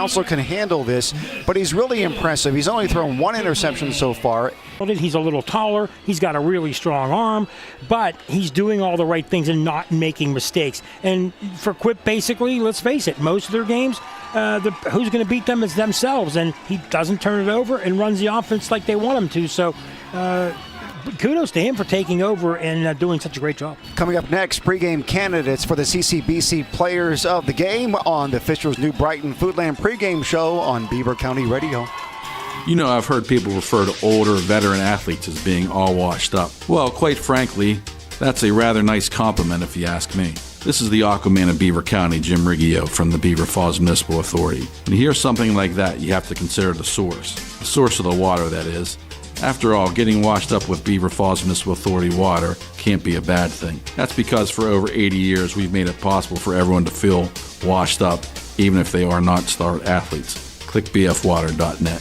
Counselor can handle this, but he's really impressive. He's only thrown 1 interception so far. He's a little taller. He's got a really strong arm, but he's doing all the right things and not making mistakes. And for Quip, basically, let's face it, most of their games, who's going to beat them is themselves, and he doesn't turn it over and runs the offense like they want him to. So kudos to him for taking over and doing such a great job. Coming up next, pregame candidates for the CCBC Players of the Game on the Fisher's New Brighton Foodland pregame show on Beaver County Radio. You know, I've heard people refer to older veteran athletes as being all washed up. Well, quite frankly, that's a rather nice compliment if you ask me. This is the Aquaman of Beaver County, Jim Riggio from the Beaver Falls Municipal Authority. When you hear something like that, you have to consider the source of the water, that is. After all, getting washed up with Beaver Falls Municipal Authority water can't be a bad thing. That's because for over 80 years, we've made it possible for everyone to feel washed up, even if they are not star athletes. Click bfwater.net.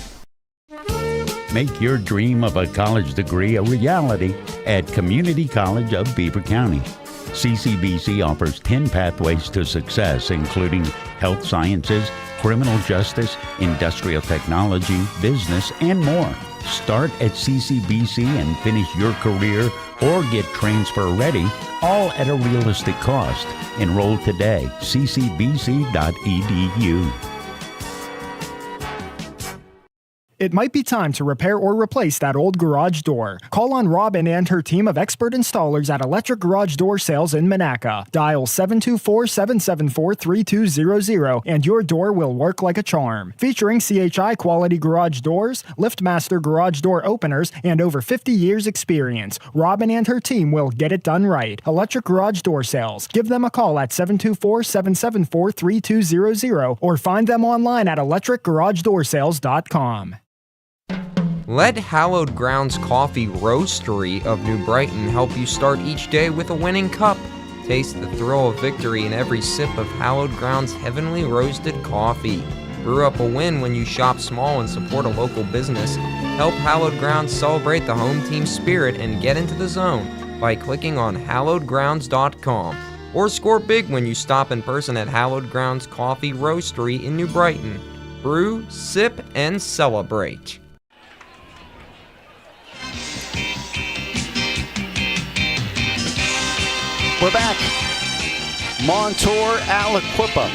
Make your dream of a college degree a reality at Community College of Beaver County. CCBC offers 10 pathways to success, including health sciences, criminal justice, industrial technology, business, and more. Start at CCBC and finish your career or get transfer ready, all at a realistic cost. Enroll today, ccbc.edu. It might be time to repair or replace that old garage door. Call on Robin and her team of expert installers at Electric Garage Door Sales in Monaca. Dial 724-774-3200 and your door will work like a charm. Featuring CHI quality garage doors, LiftMaster garage door openers, and over 50 years experience, Robin and her team will get it done right. Electric Garage Door Sales. Give them a call at 724-774-3200 or find them online at electricgaragedoorsales.com. Let Hallowed Grounds Coffee Roastery of New Brighton help you start each day with a winning cup. Taste the thrill of victory in every sip of Hallowed Grounds heavenly roasted coffee. Brew up a win when you shop small and support a local business. Help Hallowed Grounds celebrate the home team spirit and get into the zone by clicking on hallowedgrounds.com. Or score big when you stop in person at Hallowed Grounds Coffee Roastery in New Brighton. Brew, sip, and celebrate. We're back. Montour, Aliquippa.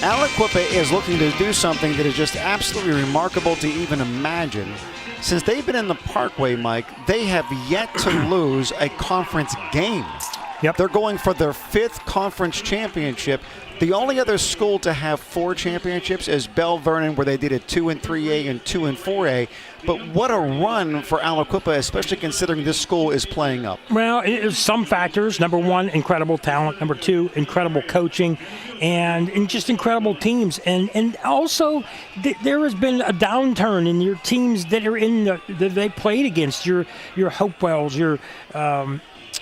Aliquippa is looking to do something that is just absolutely remarkable to even imagine. Since they've been in the Parkway, Mike, they have yet to lose a conference game. Yep. They're going for their 5th conference championship. The only other school to have 4 championships is Bell Vernon, where they did it 2 in 3A and 2 in 4A. But what a run for Aliquippa, especially considering this school is playing up. Well, it is some factors. Number 1, incredible talent. Number 2, incredible coaching, and just incredible teams. And also, there has been a downturn in your teams that are that they played against. Your Hopewells, your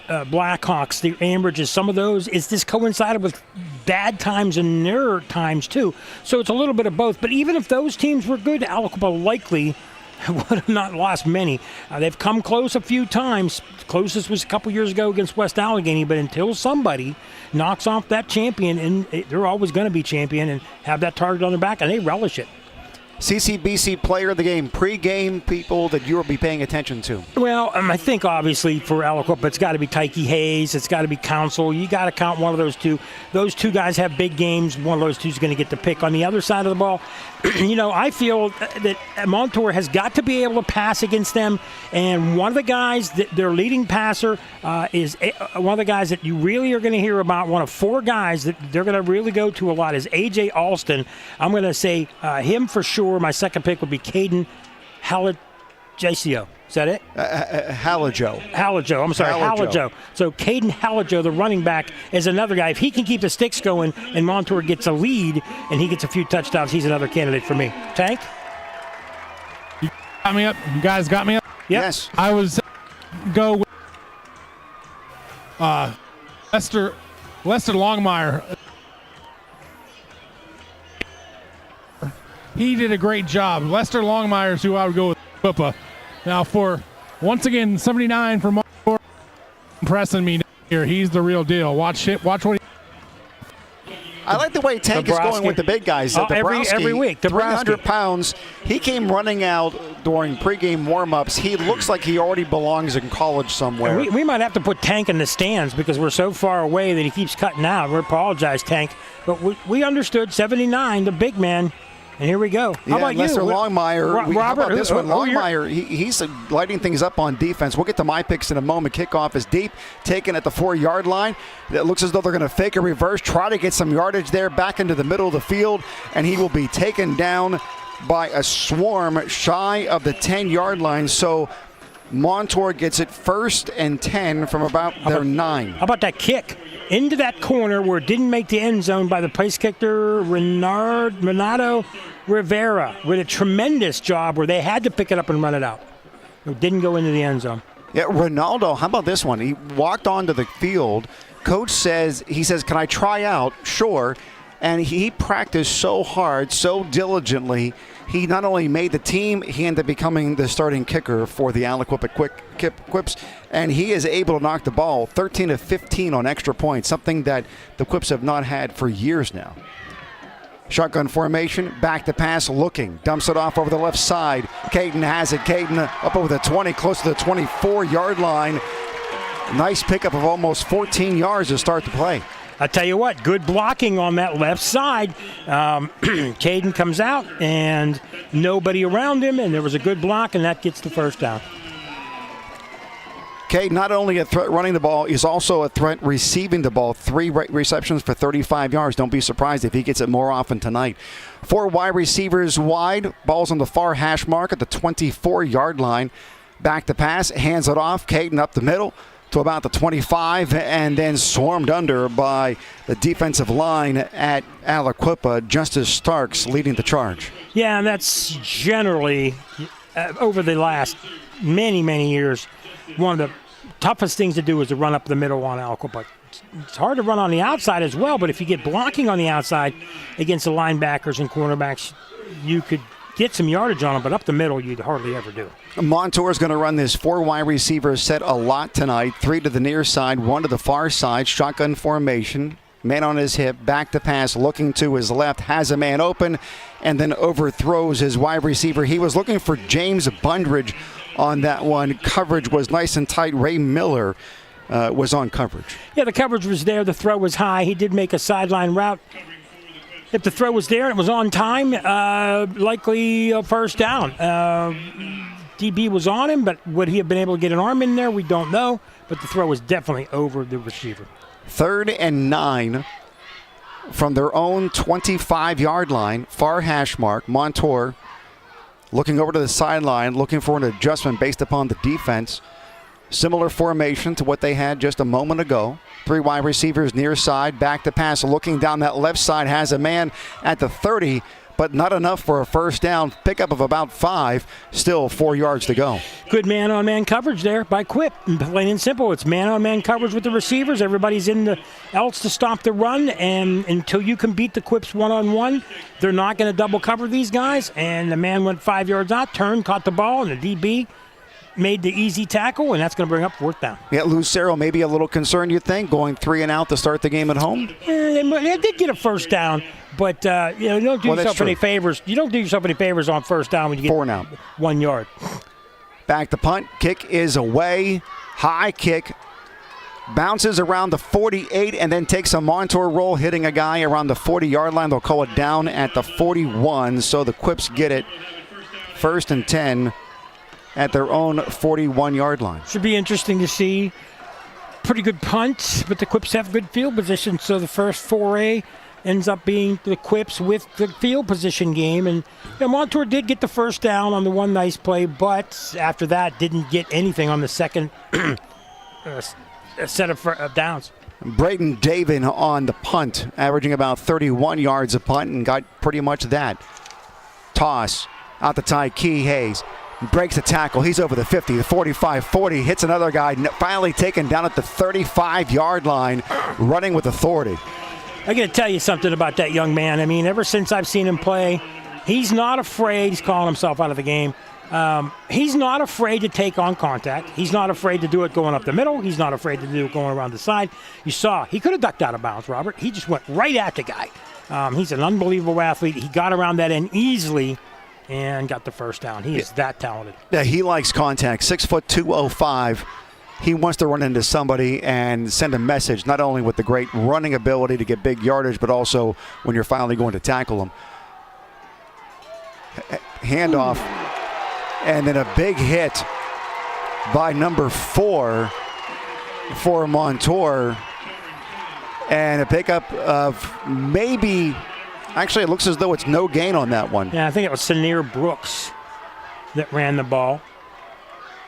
Blackhawks, the Ambridges, some of those. It's just coincided with bad times and their times too. So it's a little bit of both. But even if those teams were good, Aliquippa likely would have not lost many. They've come close a few times. Closest was a couple years ago against West Allegheny. But until somebody knocks off that champion, and they're always going to be champion and have that target on their back, and they relish it. CCBC Player of the Game, pre-game people that you will be paying attention to. Well, I think obviously for Aliquippa, it's got to be Tyke Hayes. It's got to be Council. You got to count one of those two. Those two guys have big games. One of those two is going to get the pick. On the other side of the ball, I feel that Montour has got to be able to pass against them. And one of the guys, their leading passer, is one of the guys that you really are going to hear about. One of 4 guys that they're going to really go to a lot is A.J. Alston. I'm going to say him for sure. My second pick would be Caden Halajo. Is that it? Halajo. I'm sorry, Halajo. So Caden Halajo, the running back, is another guy. If he can keep the sticks going and Montour gets a lead and he gets a few touchdowns, he's another candidate for me. Tank? You got me up? You guys got me up? Yep. Yes. I was go with Lester Longmire. He did a great job. Lester Longmire is who I would go with. Puppa. Now for, once again, 79 for Montour, impressing me here. He's the real deal. Watch what he... I like the way Tank is going with the big guys. Every week. 300 pounds. He came running out during pregame warm-ups. He looks like he already belongs in college somewhere. We might have to put Tank in the stands because we're so far away that he keeps cutting out. We apologize, Tank. But we understood 79, the big man. And here we go. How about Lester you? Longmire. Robert, how about this one? Longmire, he's lighting things up on defense. We'll get to my picks in a moment. Kickoff is deep, taken at the 4-yard line. It looks as though they're going to fake a reverse, try to get some yardage there back into the middle of the field, and he will be taken down by a swarm shy of the 10-yard line. So Montour gets it 1st and 10 from about their 9. How about that kick? Into that corner where it didn't make the end zone by the place kicker, Renato Rivera, with a tremendous job where they had to pick it up and run it out. It didn't go into the end zone. Yeah, Ronaldo, how about this one? He walked onto the field. Coach says, can I try out? Sure. And he practiced so hard, so diligently. He not only made the team, he ended up becoming the starting kicker for the Aliquippa Quips, and he is able to knock the ball 13 of 15 on extra points, something that the Quips have not had for years now. Shotgun formation, back to pass, looking, dumps it off over the left side. Caden has it. Caden up over the 20, close to the 24-yard line. Nice pickup of almost 14 yards to start the play. I tell you what, good blocking on that left side. Caden comes out and nobody around him, and there was a good block, and that gets the first down. Caden, not only a threat running the ball, he's also a threat receiving the ball. 3 receptions for 35 yards. Don't be surprised if he gets it more often tonight. 4 wide receivers wide. Ball's on the far hash mark at the 24-yard line. Back to pass, hands it off. Caden up the middle to about the 25, and then swarmed under by the defensive line at Aliquippa. Justice Starks leading the charge. Yeah, and that's generally, over the last many, many years, one of the toughest things to do is to run up the middle on Aliquippa. It's hard to run on the outside as well, but if you get blocking on the outside against the linebackers and cornerbacks, you could get some yardage on them, but up the middle you'd hardly ever do. Montour is going to run this 4 wide receiver set a lot tonight. 3 to the near side, 1 to the far side. Shotgun formation. Man on his hip, back to pass, looking to his left, has a man open, and then overthrows his wide receiver. He was looking for James Bundridge on that one. Coverage was nice and tight. Ray Miller was on coverage. Yeah, the coverage was there. The throw was high. He did make a sideline route. If the throw was there and it was on time, likely a first down. DB was on him, but would he have been able to get an arm in there? We don't know, but the throw was definitely over the receiver. 3rd and 9 from their own 25-yard line, far hash mark. Montour looking over to the sideline, looking for an adjustment based upon the defense. Similar formation to what they had just a moment ago. 3 wide receivers near side, back to pass, looking down that left side, has a man at the 30, but not enough for a first down. Pickup of about 5, still 4 yards to go. Good man-on-man coverage there by Quip. Plain and simple, it's man-on-man coverage with the receivers. Everybody's in the else to stop the run, and until you can beat the Quips one-on-one, they're not going to double cover these guys. And the man went 5 yards out, turned, caught the ball, and the DB made the easy tackle, and that's going to bring up 4th down. Yeah, Lucero maybe a little concerned, you think, going 3 and out to start the game at home? They did get a first down, but you don't do yourself any favors. You don't do yourself any favors on first down when you get 4 now. 1 yard. Back to punt. Kick is away. High kick. Bounces around the 48 and then takes a Montour roll, hitting a guy around the 40-yard line. They'll call it down at the 41, so the Quips get it 1st and 10 at their own 41-yard line. Should be interesting to see. Pretty good punt, but the Quips have good field position, so the first foray ends up being the Quips with the field position game. And Montour did get the first down on the one nice play, but after that didn't get anything on the second set of downs. Braden Davin on the punt, averaging about 31 yards a punt, and got pretty much that. Toss out the tie, Key Hayes. Breaks a tackle. He's over the 50, the 45, 40. Hits another guy. Finally taken down at the 35-yard line, running with authority. I got to tell you something about that young man. I mean, ever since I've seen him play, he's not afraid. He's calling himself out of the game. He's not afraid to take on contact. He's not afraid to do it going up the middle. He's not afraid to do it going around the side. You saw he could have ducked out of bounds, Robert. He just went right at the guy. He's an unbelievable athlete. He got around that end easily and got the first down. He is that talented. Yeah, he likes contact. 6'2", 205. He wants to run into somebody and send a message, not only with the great running ability to get big yardage, but also when you're finally going to tackle him. Handoff, and then a big hit by number 4 for Montour. And a pickup of maybe, actually it looks as though it's no gain on that one. Yeah, I think it was Sanir Brooks that ran the ball.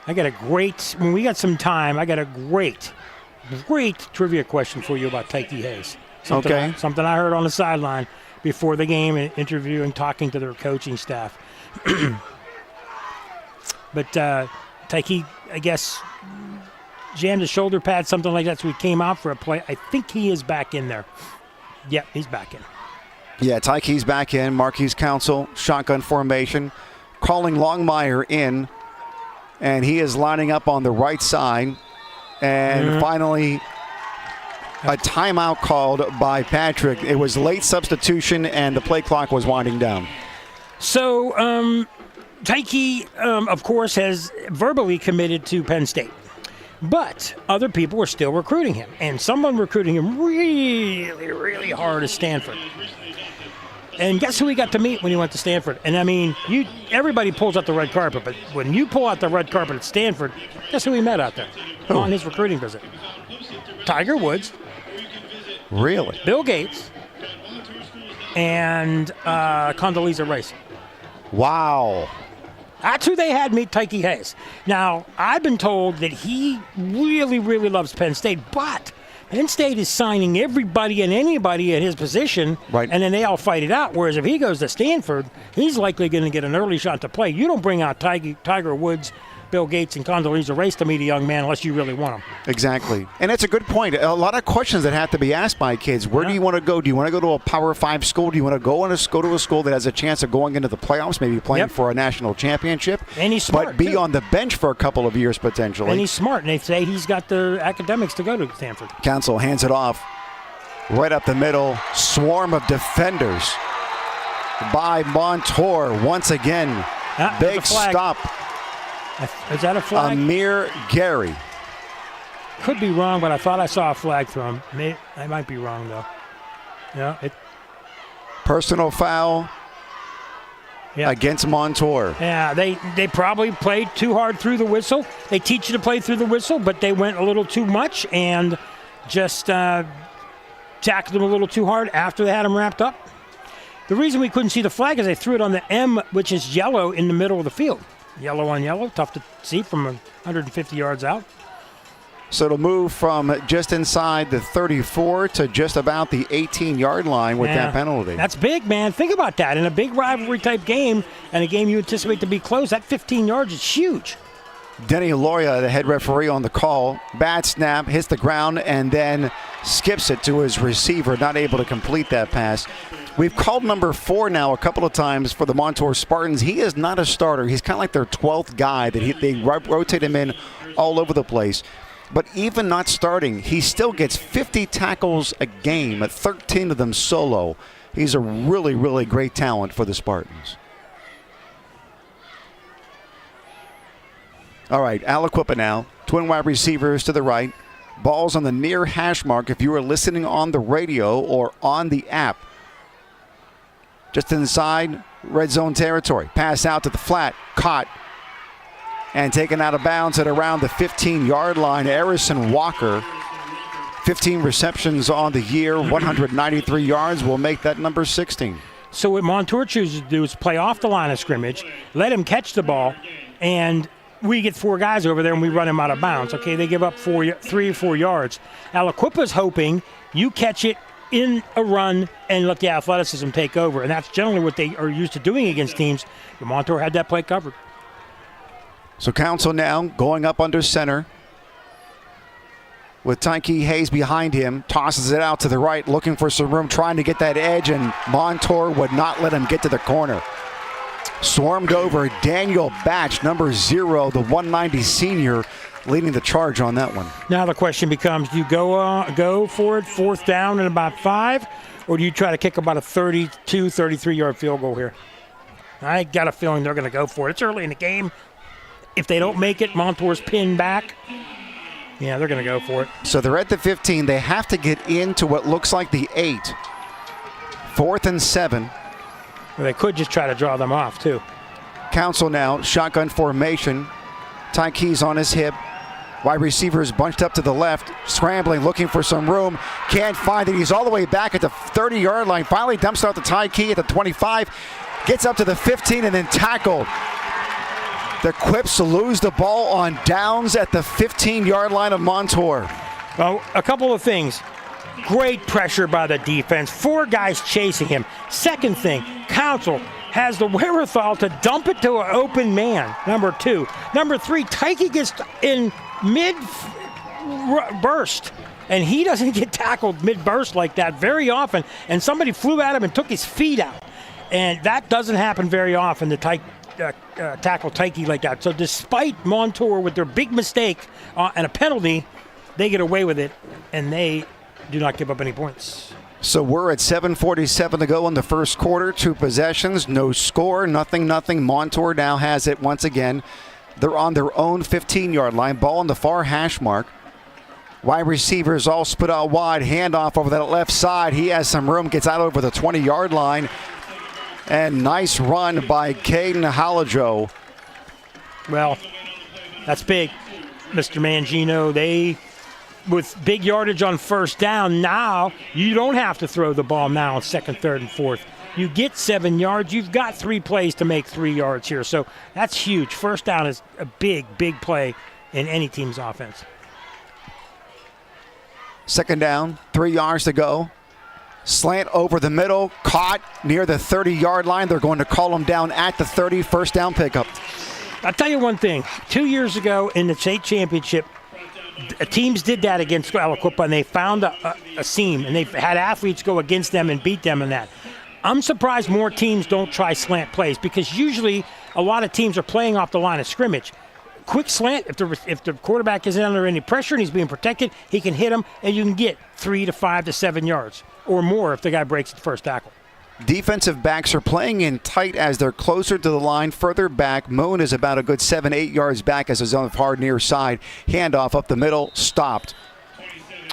When we got some time, I got a great trivia question for you about Tyke Hayes. Something I heard on the sideline before the game, interviewing, talking to their coaching staff. But Tyke, I guess, jammed his shoulder pad, something like that, so he came out for a play. I think he is back in there. Yep, he's back in. Yeah, Tyke's back in. Marquise Council, shotgun formation, calling Longmire in. And he is lining up on the right side. And finally, a timeout called by Patrick. It was late substitution, and the play clock was winding down. So, Tyke, of course, has verbally committed to Penn State. But other people are still recruiting him. And someone recruiting him really, really hard is Stanford. And guess who he got to meet when he went to Stanford? And I mean, everybody pulls out the red carpet, but when you pull out the red carpet at Stanford, guess who he met out there on his recruiting visit? Tiger Woods. Really? Bill Gates. And Condoleezza Rice. Wow. That's who they had meet Tyke Hayes. Now, I've been told that he really, really loves Penn State, but Penn State is signing everybody and anybody at his position, right, and then they all fight it out. Whereas if he goes to Stanford, he's likely going to get an early shot to play. You don't bring out Tiger Woods, Bill Gates, and Condoleezza Rice to meet a young man unless you really want him. Exactly. And it's a good point. A lot of questions that have to be asked by kids. Where do you want to go? Do you want to go to a Power 5 school? Do you want to go to a school that has a chance of going into the playoffs, maybe playing for a national championship? And he's smart, but be too. On the bench for a couple of years potentially. And he's smart, and they say he's got the academics to go to Stanford. Council hands it off right up the middle. Swarm of defenders by Montour once again. Big stop. Is that a flag? Amir Gary. Could be wrong, but I thought I saw a flag throw him. I might be wrong, though. Yeah. Personal foul against Montour. Yeah, they probably played too hard through the whistle. They teach you to play through the whistle, but they went a little too much and just tackled him a little too hard after they had him wrapped up. The reason we couldn't see the flag is they threw it on the M, which is yellow, in the middle of the field. Yellow on yellow, tough to see from 150 yards out. So it'll move from just inside the 34 to just about the 18-yard line with that penalty. That's big, man. Think about that. In a big rivalry-type game and a game you anticipate to be close, that 15 yards is huge. Denny Loria, the head referee on the call. Bad snap, hits the ground, and then skips it to his receiver, not able to complete that pass. We've called number 4 now a couple of times for the Montour Spartans. He is not a starter. He's kind of like their 12th guy that they rotate him in all over the place. But even not starting, he still gets 50 tackles a game, 13 of them solo. He's a really, really great talent for the Spartans. All right, Aliquippa now. Twin wide receivers to the right. Ball's on the near hash mark if you are listening on the radio or on the app. Just inside red zone territory. Pass out to the flat. Caught. And taken out of bounds at around the 15-yard line. Harrison Walker, 15 receptions on the year, 193 yards, will make that number 16. So what Montour chooses to do is play off the line of scrimmage, let him catch the ball, and we get 4 guys over there and we run him out of bounds. Okay, they give up 3 or 4 yards. Aliquippa's hoping you catch it in a run and let the athleticism take over, and that's generally what they are used to doing against teams. But Montour had that play covered. So Council now going up under center with Tyke Hayes behind him. Tosses it out to the right, looking for some room, trying to get that edge, and Montour would not let him get to the corner. swarmed over. Daniel Batch, number 0, the 190 senior, leading the charge on that one. Now the question becomes, do you go for it, 4th down and about 5, or do you try to kick about a 32, 33-yard field goal here? I got a feeling they're going to go for it. It's early in the game. If they don't make it, Montour's pinned back. Yeah, they're going to go for it. So they're at the 15. They have to get into what looks like the 8. 4th and 7. Well, they could just try to draw them off, too. Council now, shotgun formation. Tyke's on his hip. Wide receivers bunched up to the left, scrambling, looking for some room. Can't find it. He's all the way back at the 30-yard line. Finally dumps it out to Tyke at the 25. Gets up to the 15 and then tackled. The Quips lose the ball on downs at the 15-yard line of Montour. Well, a couple of things. Great pressure by the defense. 4 guys chasing him. Second thing, Council has the wherewithal to dump it to an open man, number 2. Number 3, Tyke gets in mid-burst, and he doesn't get tackled mid-burst like that very often, and somebody flew at him and took his feet out. And that doesn't happen very often, to tackle Tyke like that. So despite Montour with their big mistake and a penalty, they get away with it, and they do not give up any points. So we're at 7:47 to go in the first quarter. 2 possessions, no score, nothing. Montour now has it once again. They're on their own 15-yard line. Ball on the far hash mark. Wide receivers all split out wide. Handoff over that left side. He has some room, gets out over the 20-yard line. And nice run by Caden Halajo. Well, that's big, Mr. Mangino. They, with big yardage on first down, now you don't have to throw the ball now on 2nd, 3rd, and 4th. You get 7 yards. You've got 3 plays to make 3 yards here. So that's huge. First down is a big, big play in any team's offense. 2nd down, 3 yards to go. Slant over the middle, caught near the 30-yard line. They're going to call him down at the 30, first down pickup. I'll tell you one thing. 2 years ago in the state championship, teams did that against Aliquippa, and they found a seam, and they had athletes go against them and beat them in that. I'm surprised more teams don't try slant plays, because usually a lot of teams are playing off the line of scrimmage. Quick slant, if the quarterback isn't under any pressure and he's being protected, he can hit him, and you can get 3 to 5 to 7 yards or more if the guy breaks the first tackle. Defensive backs are playing in tight as they're closer to the line, further back. Moon is about a good 7-8 yards back as his own hard near side. Handoff up the middle, stopped.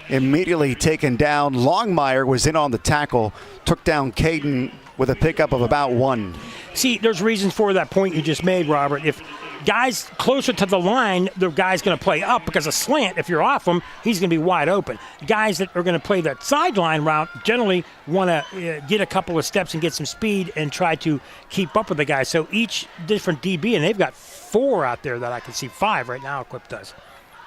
Immediately taken down. Longmire was in on the tackle, took down Caden with a pickup of about 1. See, there's reasons for that point you just made, Robert. If guys closer to the line, the guy's going to play up, because a slant, if you're off him, he's going to be wide open. Guys that are going to play that sideline route generally want to get a couple of steps and get some speed and try to keep up with the guy. So each different DB, and they've got 4 out there that I can see, 5 right now, Equip does.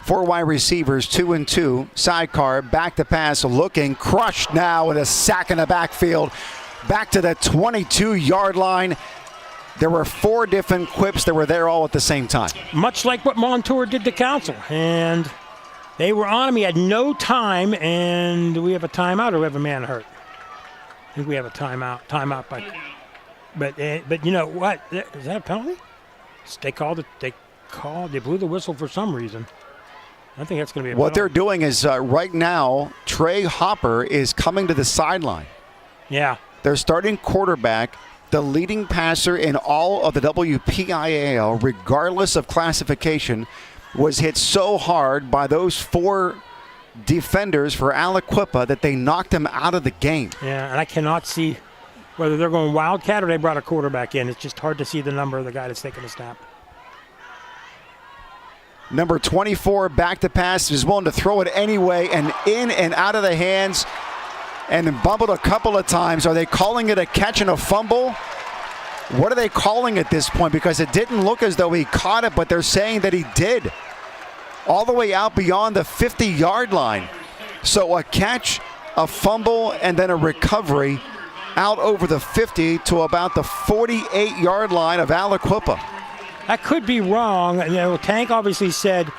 4 wide receivers, 2 and 2. Sidecar, back to pass, looking, crushed now with a sack in the backfield. Back to the 22-yard line. There were 4 different Quips that were there all at the same time. Much like what Montour did to Council. And they were on him. He had no time. And do we have a timeout, or do we have a man hurt? I think we have a timeout. But you know what? Is that a penalty? They blew the whistle for some reason. I think that's going to be a What penalty. they're doing is right now, Trey Hopper is coming to the sideline. Yeah. Their starting quarterback, the leading passer in all of the WPIAL, regardless of classification, was hit so hard by those 4 defenders for Aliquippa that they knocked him out of the game. Yeah, and I cannot see whether they're going Wildcat or they brought a quarterback in. It's just hard to see the number of the guy that's taking the snap. Number 24, back to pass, is willing to throw it anyway, and in and out of the hands, and bumbled a couple of times. Are they calling it a catch and a fumble? What are they calling at this point? Because it didn't look as though he caught it, but they're saying that he did. All the way out beyond the 50-yard line. So a catch, a fumble, and then a recovery out over the 50 to about the 48-yard line of Aliquippa. That could be wrong. You know, Tank obviously said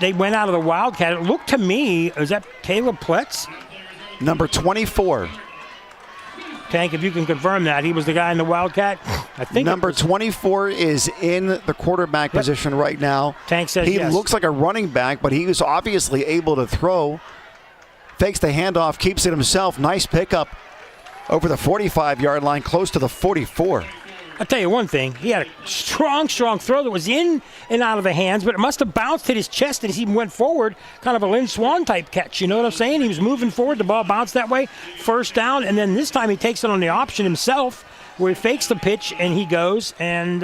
they went out of the Wildcat. It looked to me, is that Caleb Pletz? Number 24. Tank, if you can confirm that. He was the guy in the Wildcat. I think number 24 is in the quarterback position right now. Tank says he yes. looks like a running back, but he was obviously able to throw. Fakes the handoff, keeps it himself. Nice pickup over the 45-yard line, close to the 44. I'll tell you one thing. He had a strong throw that was in and out of the hands, but it must have bounced hit his chest as he went forward, kind of a Lynn Swan type catch. You know what I'm saying? He was moving forward. The ball bounced that way. First down, and then this time he takes it on the option himself where he fakes the pitch, and he goes. And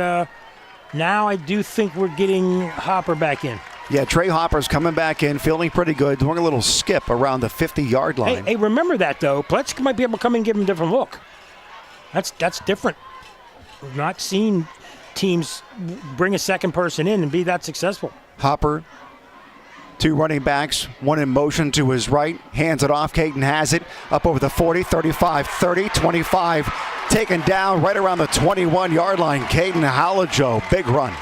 now I do think we're getting Hopper back in. Yeah, Trey Hopper's coming back in, feeling pretty good, doing a little skip around the 50-yard line. Hey, remember that, though. Pletz might be able to come in and give him a different look. That's different. We've not seen teams bring a second person in and be that successful. Hopper, 2 running backs, one in motion to his right, hands it off. Caden has it up over the 40, 35, 30, 25, taken down right around the 21-yard line. Caden Halajo, big run.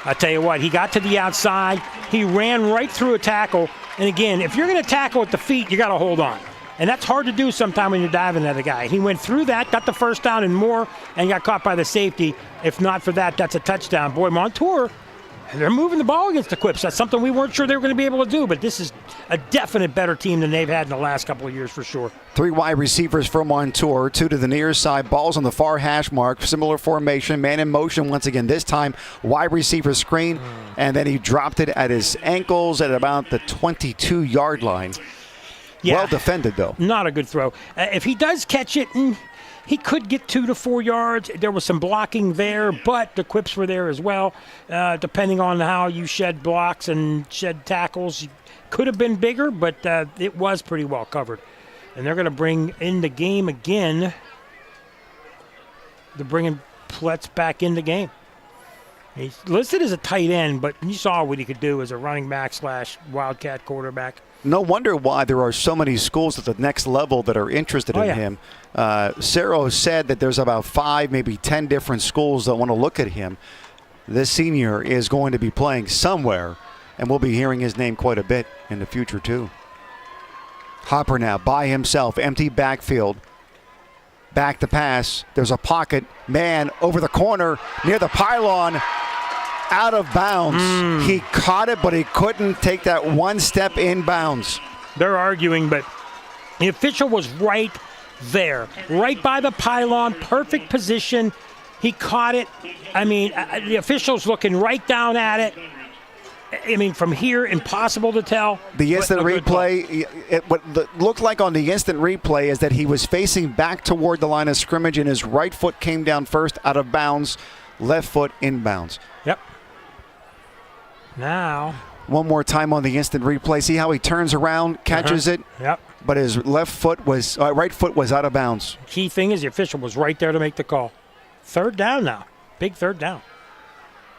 I tell you what, he got to the outside. He ran right through a tackle. And again, if you're going to tackle at the feet, you got to hold on. And that's hard to do sometimes when you're diving at a guy. He went through that, got the first down and more, and got caught by the safety. If not for that, that's a touchdown. Boy, Montour, they're moving the ball against the Quips. That's something we weren't sure they were going to be able to do, but this is a definite better team than they've had in the last couple of years for sure. 3 wide receivers from Montour, 2 to the near side, balls on the far hash mark, similar formation, man in motion once again. This time, wide receiver screen, and then he dropped it at his ankles at about the 22-yard line. Yeah. Well defended, though. Not a good throw. If he does catch it, he could get 2 to 4 yards. There was some blocking there, but the Quips were there as well. Depending on how you shed blocks and shed tackles, could have been bigger, but it was pretty well covered. And they're going to bring in the game again. They're bringing Pletz back in the game. He's listed as a tight end, but you saw what he could do as a running back / Wildcat quarterback. No wonder why there are so many schools at the next level that are interested in him. Cerro said that there's about 5, maybe 10 different schools that want to look at him. This senior is going to be playing somewhere, and we'll be hearing his name quite a bit in the future, too. Hopper now by himself, empty backfield. Back to pass. There's a pocket. Man over the corner near the pylon. Out of bounds. He caught it, but he couldn't take that one step inbounds. They're arguing, but the official was right there, right by the pylon, perfect position. He caught it. I mean, the official's looking right down at it. I mean, from here, impossible to tell. The instant replay, what looked like on the instant replay is that he was facing back toward the line of scrimmage, and his right foot came down first, out of bounds, left foot inbounds. Yep. Now, one more time on the instant replay. See how he turns around, catches it? Yep. But his right foot was out of bounds. Key thing is the official was right there to make the call. 3rd down now. Big 3rd down.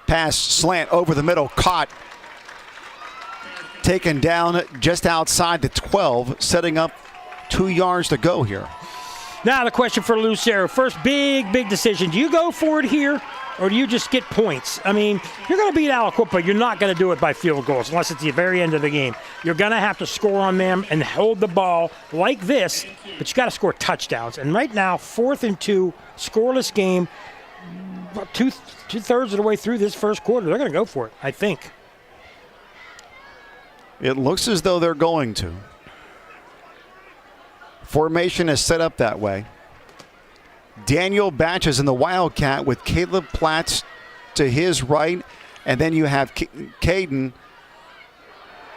Pass, slant over the middle, caught. Taken down just outside the 12, setting up 2 yards to go here. Now the question for Lucero. First big decision. Do you go for it here, or do you just get points? I mean, you're going to beat Aliquippa. You're not going to do it by field goals unless it's the very end of the game. You're going to have to score on them and hold the ball like this, but you got to score touchdowns. And right now, 4th and 2, scoreless game, about two-thirds of the way through this first quarter. They're going to go for it, I think. It looks as though they're going to. Formation is set up that way. Daniel Batches in the Wildcat with Caleb Platts to his right. And then you have Caden.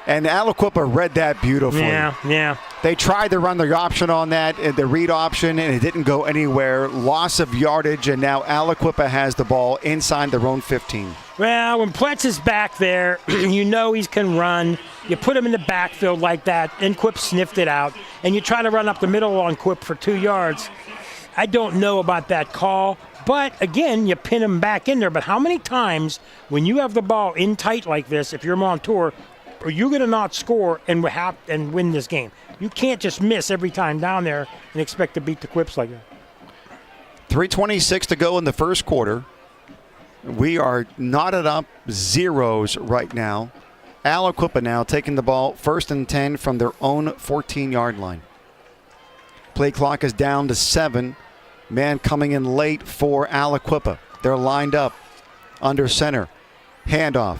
And Aliquippa read that beautifully. Yeah. They tried to run the option on that, the read option, and it didn't go anywhere. Loss of yardage, and now Aliquippa has the ball inside their own 15. Well, when Pletz is back there, you know he can run. You put him in the backfield like that, and Quip sniffed it out. And you try to run up the middle on Quip for 2 yards. I don't know about that call. But, again, you pin him back in there. But how many times when you have the ball in tight like this, if you're Montour, are you going to not score and win this game? You can't just miss every time down there and expect to beat the Quips like that. 3:26 to go in the first quarter. We are knotted up zeros right now. Aliquippa now taking the ball 1st and 10 from their own 14-yard line. Play clock is down to 7. Man coming in late for Aliquippa. They're lined up under center. Handoff.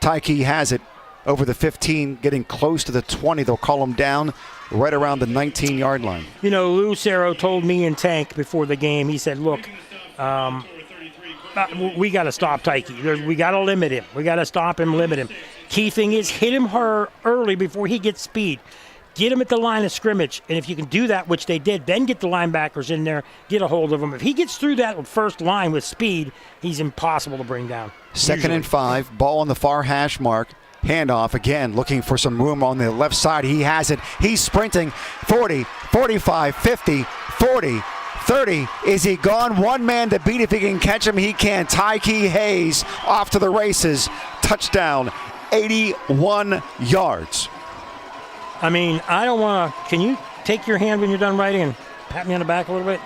Tyke has it over the 15, getting close to the 20. They'll call him down right around the 19-yard line. You know, Lou Cerro told me and Tank before the game, he said, look, we got to stop Tyke. We got to limit him. We got to stop him, limit him. Key thing is hit him early before he gets speed. Get him at the line of scrimmage. And if you can do that, which they did, then get the linebackers in there, get a hold of him. If he gets through that first line with speed, he's impossible to bring down. Second and 5, ball on the far hash mark. Handoff again, looking for some room on the left side. He has it. He's sprinting. 40, 45, 50, 40, 30. Is he gone? One man to beat. If he can catch him, he can. Tyke Hayes off to the races. Touchdown, 81 yards. I mean, I don't want to. Can you take your hand when you're done writing and pat me on the back a little bit?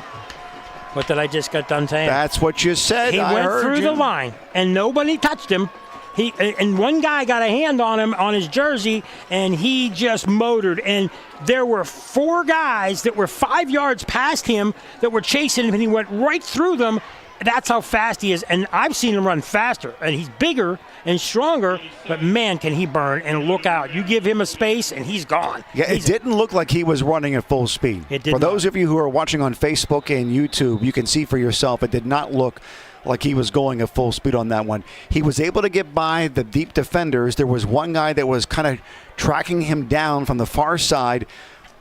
What did I just got done saying? That's what you said. He went through the line, and nobody touched him. And one guy got a hand on him on his jersey, and he just motored. And there were 4 guys that were 5 yards past him that were chasing him, and he went right through them. That's how fast he is. And I've seen him run faster, and he's bigger and stronger, but man, can he burn. And look out. You give him a space, and he's gone. Yeah, it didn't look like he was running at full speed. It did For not. those of you who are watching on Facebook and YouTube, you can see for yourself it did not look like he was going at full speed on that one. He was able to get by the deep defenders. There was one guy that was kind of tracking him down from the far side,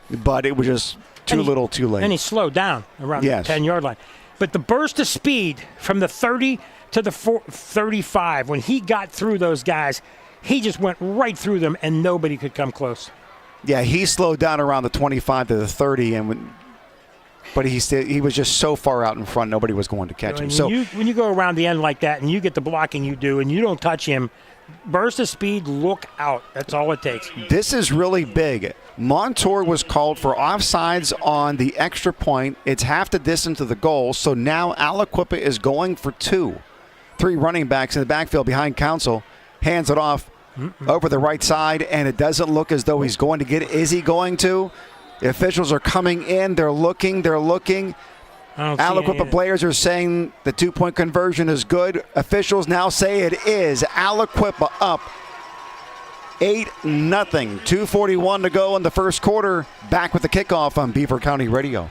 but it was just too little too late. And he slowed down around the 10-yard line. But the burst of speed from the 30 to the 35, when he got through those guys, he just went right through them, and nobody could come close. Yeah, he slowed down around the 25 to the 30, but he was just so far out in front, nobody was going to catch him. So when you go around the end like that and you get the blocking you do and you don't touch him, burst of speed, look out. That's all it takes. This is really big. Montour was called for offsides on the extra point. It's half the distance to the goal, so now Aliquippa is going for 2. 3 running backs in the backfield behind Council. Hands it off over the right side, and it doesn't look as though he's going to get it. Is he going to? The officials are coming in. They're looking. Aliquippa players are saying the 2-point conversion is good. Officials now say it is. Aliquippa up 8-0. 2:41 to go in the first quarter. Back with the kickoff on Beaver County Radio.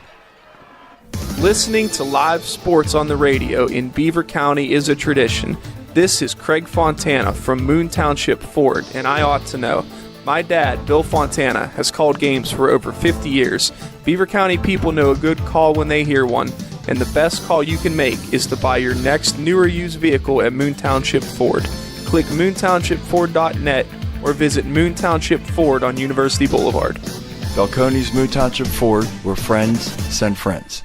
Listening to live sports on the radio in Beaver County is a tradition. This is Craig Fontana from Moon Township Ford, and I ought to know. My dad, Bill Fontana, has called games for over 50 years. Beaver County people know a good call when they hear one, and the best call you can make is to buy your next new or used vehicle at Moon Township Ford. Click moontownshipford.net or visit Moon Township Ford on University Boulevard. Balcones Moon Township Ford, where friends send friends.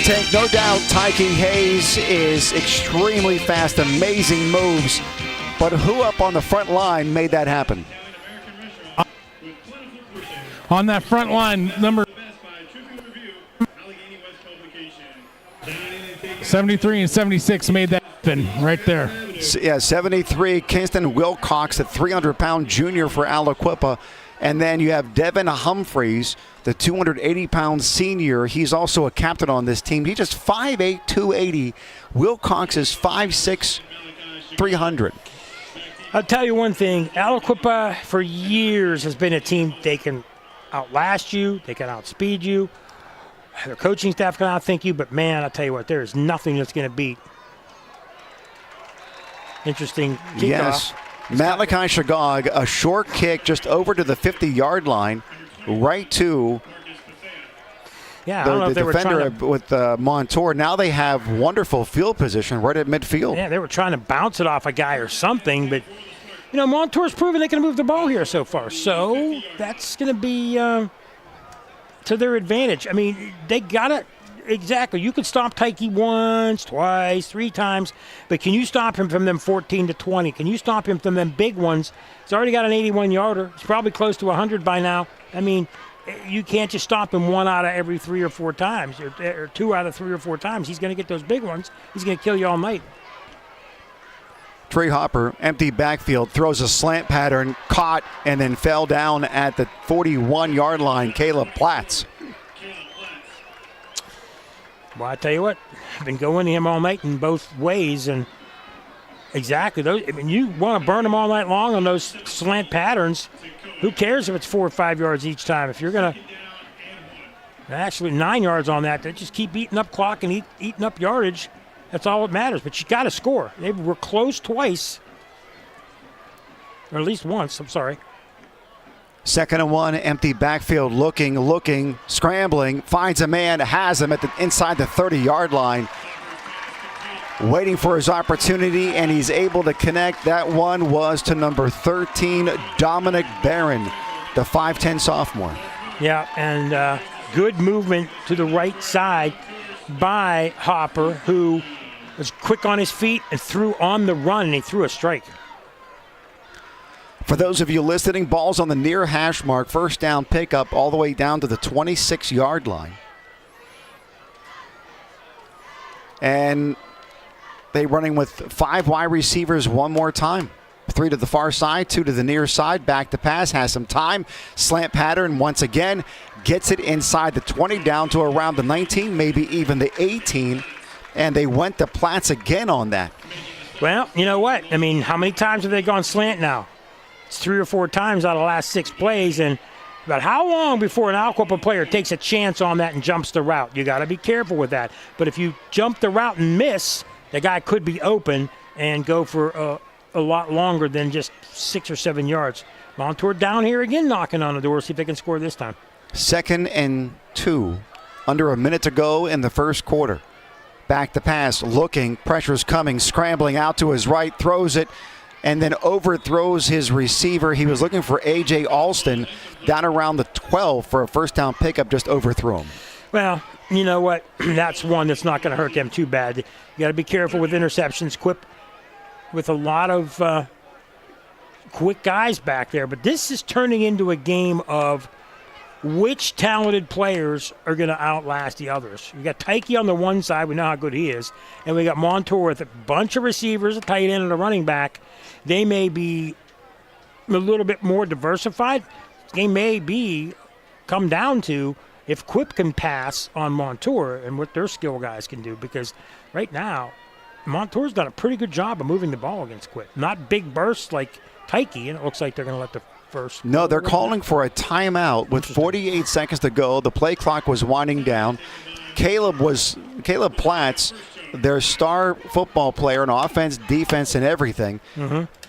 Tank, no doubt Tyke Hayes is extremely fast, amazing moves, but who up on the front line made that happen? On that front line, number 73 and 76 made that happen right there. Yeah, 73, Kingston Wilcox, a 300-pound junior for Aliquippa. And then you have Devin Humphreys, the 280-pound senior. He's also a captain on this team. He's just 5'8", 280. Wilcox is 5'6", 300. I'll tell you one thing. Aliquippa for years has been a team they can outlast you. They can outspeed you. Their coaching staff can outthink you. But, man, I'll tell you what, there is nothing that's going to beat. Interesting kickoff. Yes. Malachi Shagog, a short kick just over to the 50-yard line, right to I don't know if they were defender trying to, with Montour. Now they have wonderful field position right at midfield. Yeah, they were trying to bounce it off a guy or something. But, Montour's proven they can move the ball here so far. So that's going to be to their advantage. I mean, they got it. Exactly. You could stop Tyke once, twice, 3 times, but can you stop him from them 14 to 20? Can you stop him from them big ones? He's already got an 81-yarder. He's probably close to 100 by now. I mean, you can't just stop him 1 out of every 3 or 4 times, or 2 out of 3 or 4 times. He's going to get those big ones. He's going to kill you all night. Trey Hopper, empty backfield, throws a slant pattern, caught, and then fell down at the 41-yard line. Caleb Platts. Well, I tell you what, I've been going to him all night in both ways, and exactly those. I mean, you want to burn them all night long on those slant patterns. Who cares if it's 4 or 5 yards each time? If you're going to actually 9 yards on that, they just keep eating up clock and eating up yardage. That's all that matters. But you got to score. They were close twice, or at least once. I'm sorry. 2nd and 1, empty backfield, looking, scrambling, finds a man, has him at the inside the 30-yard line. Waiting for his opportunity, and he's able to connect. That one was to number 13, Dominic Barron, the 5'10 sophomore. Yeah, and good movement to the right side by Hopper, who was quick on his feet and threw on the run, and he threw a strike. For those of you listening, ball's on the near hash mark, first down pickup all the way down to the 26-yard line. And they running with 5 wide receivers one more time. 3 to the far side, 2 to the near side. Back to pass, has some time. Slant pattern once again. Gets it inside the 20 down to around the 19, maybe even the 18. And they went to Platts again on that. Well, you know what? I mean, how many times have they gone slant now? It's 3 or 4 times out of the last 6 plays. And about how long before an Aliquippa player takes a chance on that and jumps the route? You got to be careful with that. But if you jump the route and miss, the guy could be open and go for a lot longer than just 6 or 7 yards. Montour down here again knocking on the door, see if they can score this time. 2nd and 2, under a minute to go in the first quarter. Back to pass, looking, pressure's coming, scrambling out to his right, throws it, and then overthrows his receiver. He was looking for A.J. Alston down around the 12 for a first down pickup, just overthrew him. Well, you know what? That's one that's not going to hurt them too bad. You got to be careful with interceptions. Quip with a lot of quick guys back there. But this is turning into a game of which talented players are going to outlast the others. We got Tyke on the one side. We know how good he is. And we got Montour with a bunch of receivers, a tight end, and a running back. They may be a little bit more diversified. They may come down to if Quip can pass on Montour and what their skill guys can do, because right now Montour's done a pretty good job of moving the ball against Quip. Not big bursts like Tyke, and it looks like they're going to let the first. No, they're calling for a timeout with 48 seconds to go. The play clock was winding down. Caleb Platts, their star football player on offense, defense, and everything,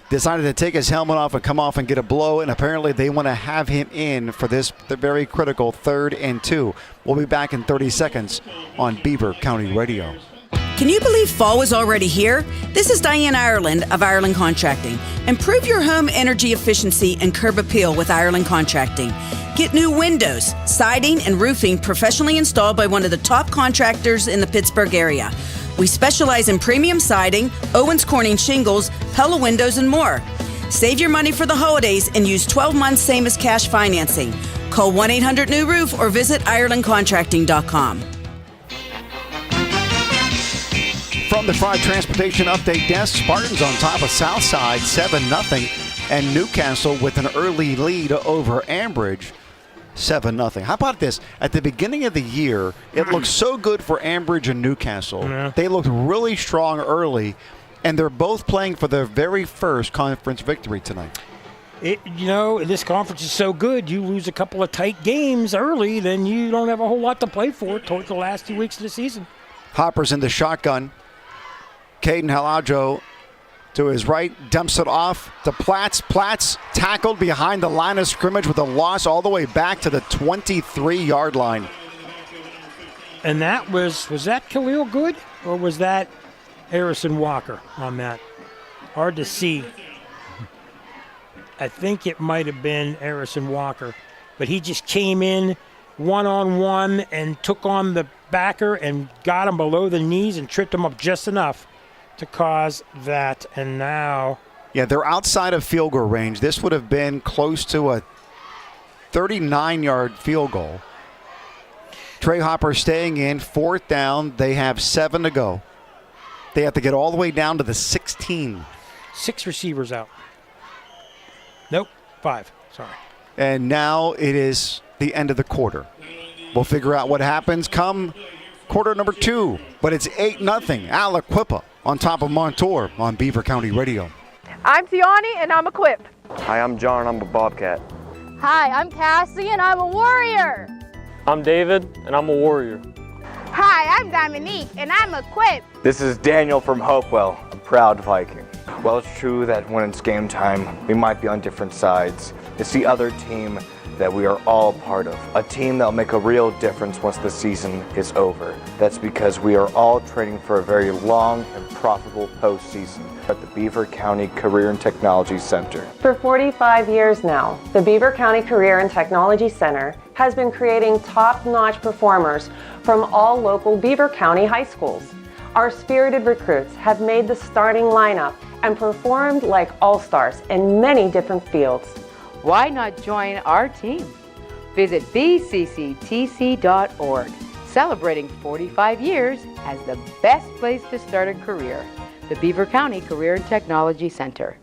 decided to take his helmet off and come off and get a blow, and apparently they want to have him in for the very critical 3rd and 2. We'll be back in 30 seconds on Beaver County Radio. Can you believe fall is already here? This is Diane Ireland of Ireland Contracting. Improve your home energy efficiency and curb appeal with Ireland Contracting. Get new windows, siding, and roofing professionally installed by one of the top contractors in the Pittsburgh area. We specialize in premium siding, Owens Corning shingles, Pella windows, and more. Save your money for the holidays and use 12 months same as cash financing. Call 1-800-NEW-ROOF or visit IrelandContracting.com. From the Fried Transportation Update Desk, Spartans on top of Southside 7-0, and Newcastle with an early lead over Ambridge 7-0. How about this? At the beginning of the year, it looked so good for Ambridge and Newcastle. Yeah. They looked really strong early, and they're both playing for their very first conference victory tonight. This conference is so good, you lose a couple of tight games early, then you don't have a whole lot to play for towards the last 2 weeks of the season. Hopper's in the shotgun. Caden Halajo to his right, dumps it off to Platts. Platts tackled behind the line of scrimmage with a loss all the way back to the 23-yard line. And that was that Khalil Good, or was that Harrison Walker on that? Hard to see. I think it might have been Harrison Walker, but he just came in one-on-one and took on the backer and got him below the knees and tripped him up just enough to cause that. And now, yeah, they're outside of field goal range. This would have been close to a 39-yard field goal. Trey Hopper staying in, 4th down. They have 7 to go. They have to get all the way down to the 16. 6 receivers out. Nope, 5. Sorry. And now it is the end of the quarter. We'll figure out what happens come quarter number 2. But it's 8-0. Aliquippa on top of Montour on Beaver County Radio. I'm Tiani, and I'm Equip. Hi, I'm John. I'm a Bobcat. Hi, I'm Cassie, and I'm a Warrior. I'm David, and I'm a Warrior. Hi, I'm Dominique, and I'm Equip. This is Daniel from Hopewell, a proud Viking. Well, it's true that when it's game time, we might be on different sides. It's the other team that we are all part of, a team that will make a real difference once the season is over. That's because we are all training for a very long and profitable postseason at the Beaver County Career and Technology Center. For 45 years now, the Beaver County Career and Technology Center has been creating top-notch performers from all local Beaver County high schools. Our spirited recruits have made the starting lineup and performed like all-stars in many different fields. Why not join our team? Visit bcctc.org, celebrating 45 years as the best place to start a career. The Beaver County Career and Technology Center.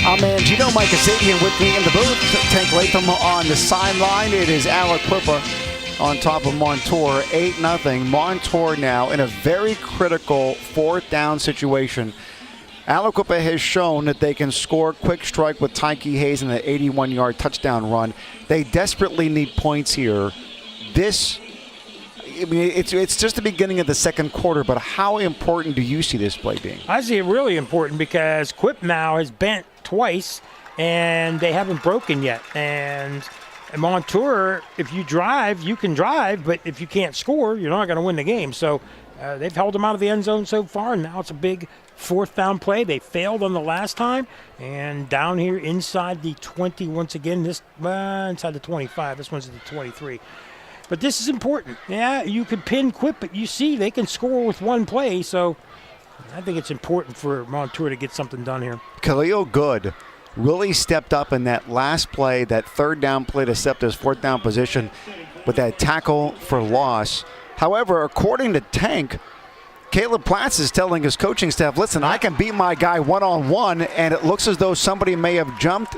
I'm Angino, Mike Kasabian with me in the booth. Tank Latham on the sideline. It is Aliquippa on top of Montour, 8-0. Montour now in a very critical 4th down situation. Aliquippa has shown that they can score quick strike with Tyke Hayes in the 81-yard touchdown run. They desperately need points here. It's just the beginning of the second quarter, but how important do you see this play being? I see it really important because Quip now has bent twice, and they haven't broken yet. And Montour, if you drive, you can drive, but if you can't score, you're not going to win the game. So they've held them out of the end zone so far, and now it's a big 4th down play. They failed on the last time, and down here inside the 20 once again, inside the 25. This one's at the 23. But this is important. Yeah, you could pin Quip, but you see they can score with one play, so I think it's important for Montour to get something done here. Khalil Good really stepped up in that last play, that 3rd down play to set his 4th down position with that tackle for loss. However, according to Tank, Caleb Platts is telling his coaching staff, listen, I can beat my guy one-on-one, and it looks as though somebody may have jumped.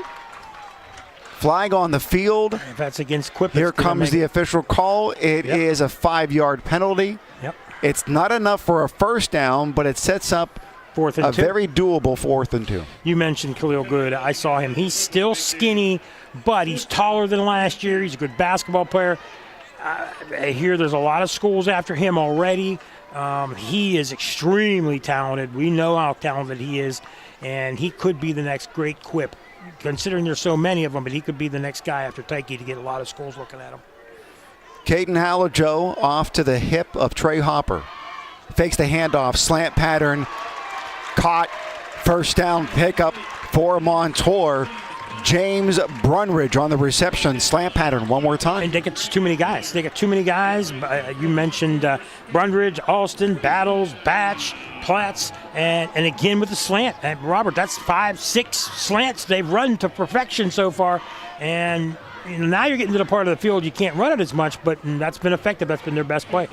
Flag on the field. If that's against Quip, here comes the official call. It is a 5-yard penalty. Yep. It's not enough for a 1st down, but it sets up 4th and 2. Very doable 4th and 2. You mentioned Khalil Good. I saw him. He's still skinny, but he's taller than last year. He's a good basketball player. I hear there's a lot of schools after him already. He is extremely talented. We know how talented he is, and he could be the next great Quip, considering there's so many of them, but he could be the next guy after Tyke to get a lot of schools looking at him. Caden Hallijoe off to the hip of Trey Hopper. Fakes the handoff, slant pattern, caught, 1st down pickup for Montour. James Brunridge on the reception, slant pattern one more time. And they get too many guys. You mentioned Brunridge, Alston, Battles, Batch, Platts, and again with the slant. And Robert, that's 5-6 slants they've run to perfection so far. And now you're getting to the part of the field you can't run it as much, but that's been effective. That's been their best play.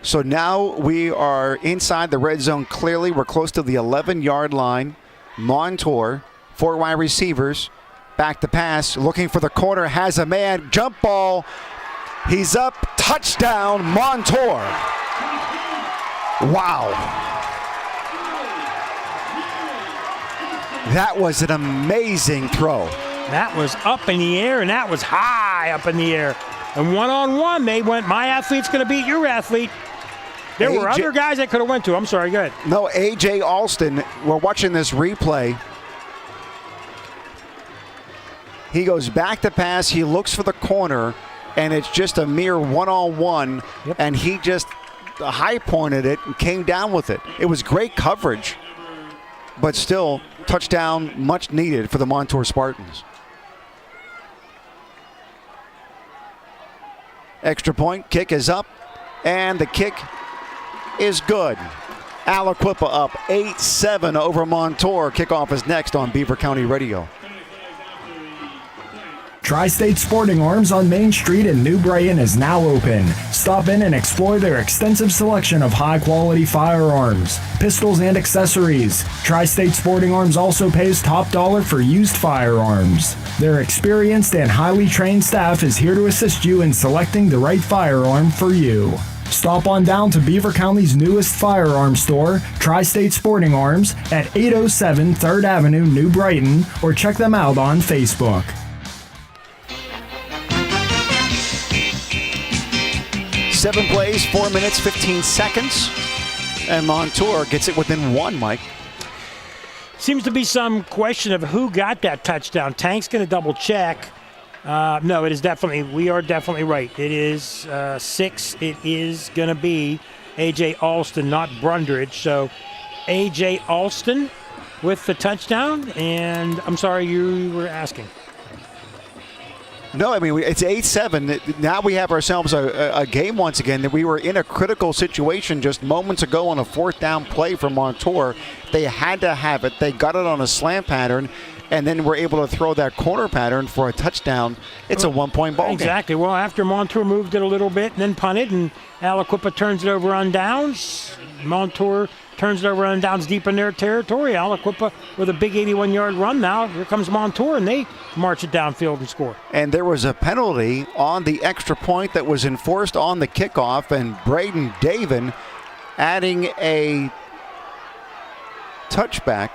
So now we are inside the red zone clearly. We're close to the 11-yard line. Montour, 4 wide receivers, back to pass, looking for the corner, has a man, jump ball, he's up, touchdown, Montour. Wow. That was an amazing throw. That was up in the air, and that was high up in the air. And one-on-one, they went, my athlete's going to beat your athlete. There were other guys that could have went to. I'm sorry, go ahead. No, A.J. Alston, we're watching this replay. He goes back to pass. He looks for the corner, and it's just a mere one-on-one, and he just high-pointed it and came down with it. It was great coverage, but still, touchdown much needed for the Montour Spartans. Extra point, kick is up, and the kick is good. Aliquippa up 8-7 over Montour. Kickoff is next on Beaver County Radio. Tri-State Sporting Arms on Main Street in New Brighton is now open. Stop in and explore their extensive selection of high-quality firearms, pistols, and accessories. Tri-State Sporting Arms also pays top dollar for used firearms. Their experienced and highly trained staff is here to assist you in selecting the right firearm for you. Stop on down to Beaver County's newest firearm store, Tri-State Sporting Arms, at 807 3rd Avenue, New Brighton, or check them out on Facebook. Seven plays, 4 minutes, 15 seconds. And Montour gets it within one, Mike. Seems to be some question of who got that touchdown. Tank's going to double check. No, it is definitely, we are definitely right. It is 6. It is going to be A.J. Alston, not Brundridge. So A.J. Alston with the touchdown. And I'm sorry, you were asking. No, I mean, it's 8-7. Now we have ourselves a game once again that we were in a critical situation just moments ago on a 4th down play for Montour. They had to have it. They got it on a slant pattern, and then were able to throw that corner pattern for a touchdown. It's a 1-point ball game. Exactly. Well, after Montour moved it a little bit and then punted, and Aliquippa turns it over on downs, Montour turns it over on downs deep in their territory. Aliquippa with a big 81-yard run now. Here comes Montour, and they march it downfield and score. And there was a penalty on the extra point that was enforced on the kickoff, and Braden Davin adding a touchback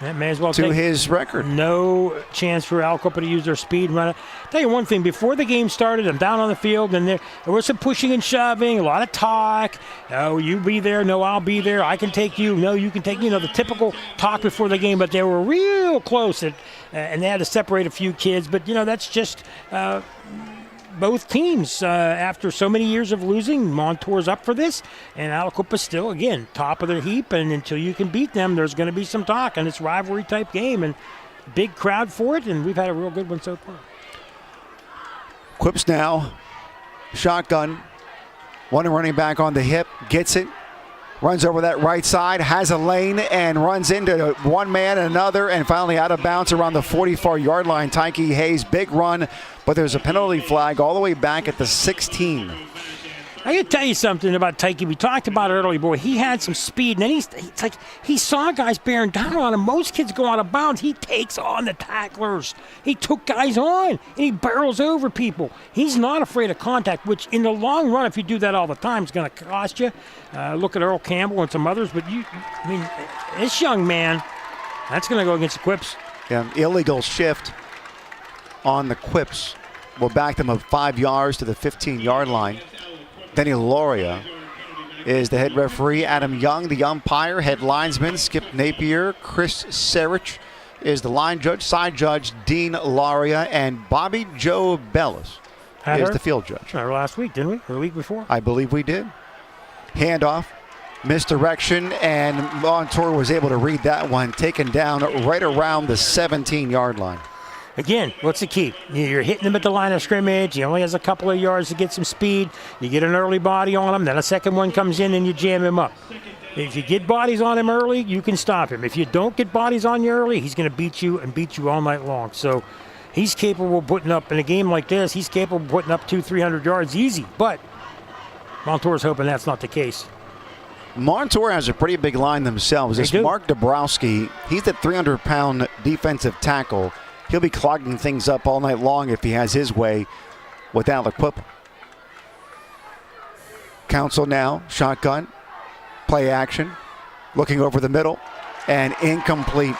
that may as well to his record. No chance for Aliquippa to use their speed and run it. Tell you one thing, before the game started, I'm down on the field, and there was some pushing and shoving, a lot of talk. Oh, you be there. No, I'll be there. I can take you. No, you can take me. You know, the typical talk before the game, but they were real close, and they had to separate a few kids. But, you know, that's just both teams, after so many years of losing, Montour's up for this, and Aliquippa still, again, top of their heap, and until you can beat them, there's going to be some talk, and it's rivalry-type game, and big crowd for it, and we've had a real good one so far. Quips now, shotgun, one running back on the hip, gets it, runs over that right side, has a lane, and runs into one man, another, and finally out of bounds around the 44-yard line. Tyke Hayes, big run, but there's a penalty flag all the way back at the 16. I got to tell you something about Tyke. We talked about it earlier, boy. He had some speed, and then he saw guys bearing down on him. Most kids go out of bounds. He takes on the tacklers. He took guys on, and he barrels over people. He's not afraid of contact, which in the long run, if you do that all the time, is going to cost you. Look at Earl Campbell and some others, but this young man, that's going to go against the Quips. Yeah, illegal shift on the Quips will back them up 5 yards to the 15-yard line. Denny Loria is the head referee. Adam Young, the umpire. Head linesman, Skip Napier. Chris Serich is the line judge. Side judge, Dean Loria. And Bobby Joe Bellis is the field judge. Last week, didn't we? Or the week before? I believe we did. Handoff, misdirection, and Montour was able to read that one. Taken down right around the 17-yard line. Again, what's the key? You're hitting him at the line of scrimmage. He only has a couple of yards to get some speed. You get an early body on him, then a second one comes in and you jam him up. If you get bodies on him early, you can stop him. If you don't get bodies on you early, he's going to beat you and beat you all night long. So he's capable of putting up, in a game like this, he's capable of putting up 200-300 yards easy. But Montour's hoping that's not the case. Montour has a pretty big line themselves. It's Mark Dabrowski. He's the 300-pound defensive tackle. He'll be clogging things up all night long if he has his way with Aliquippa. Council now, shotgun, play action, looking over the middle, and incomplete.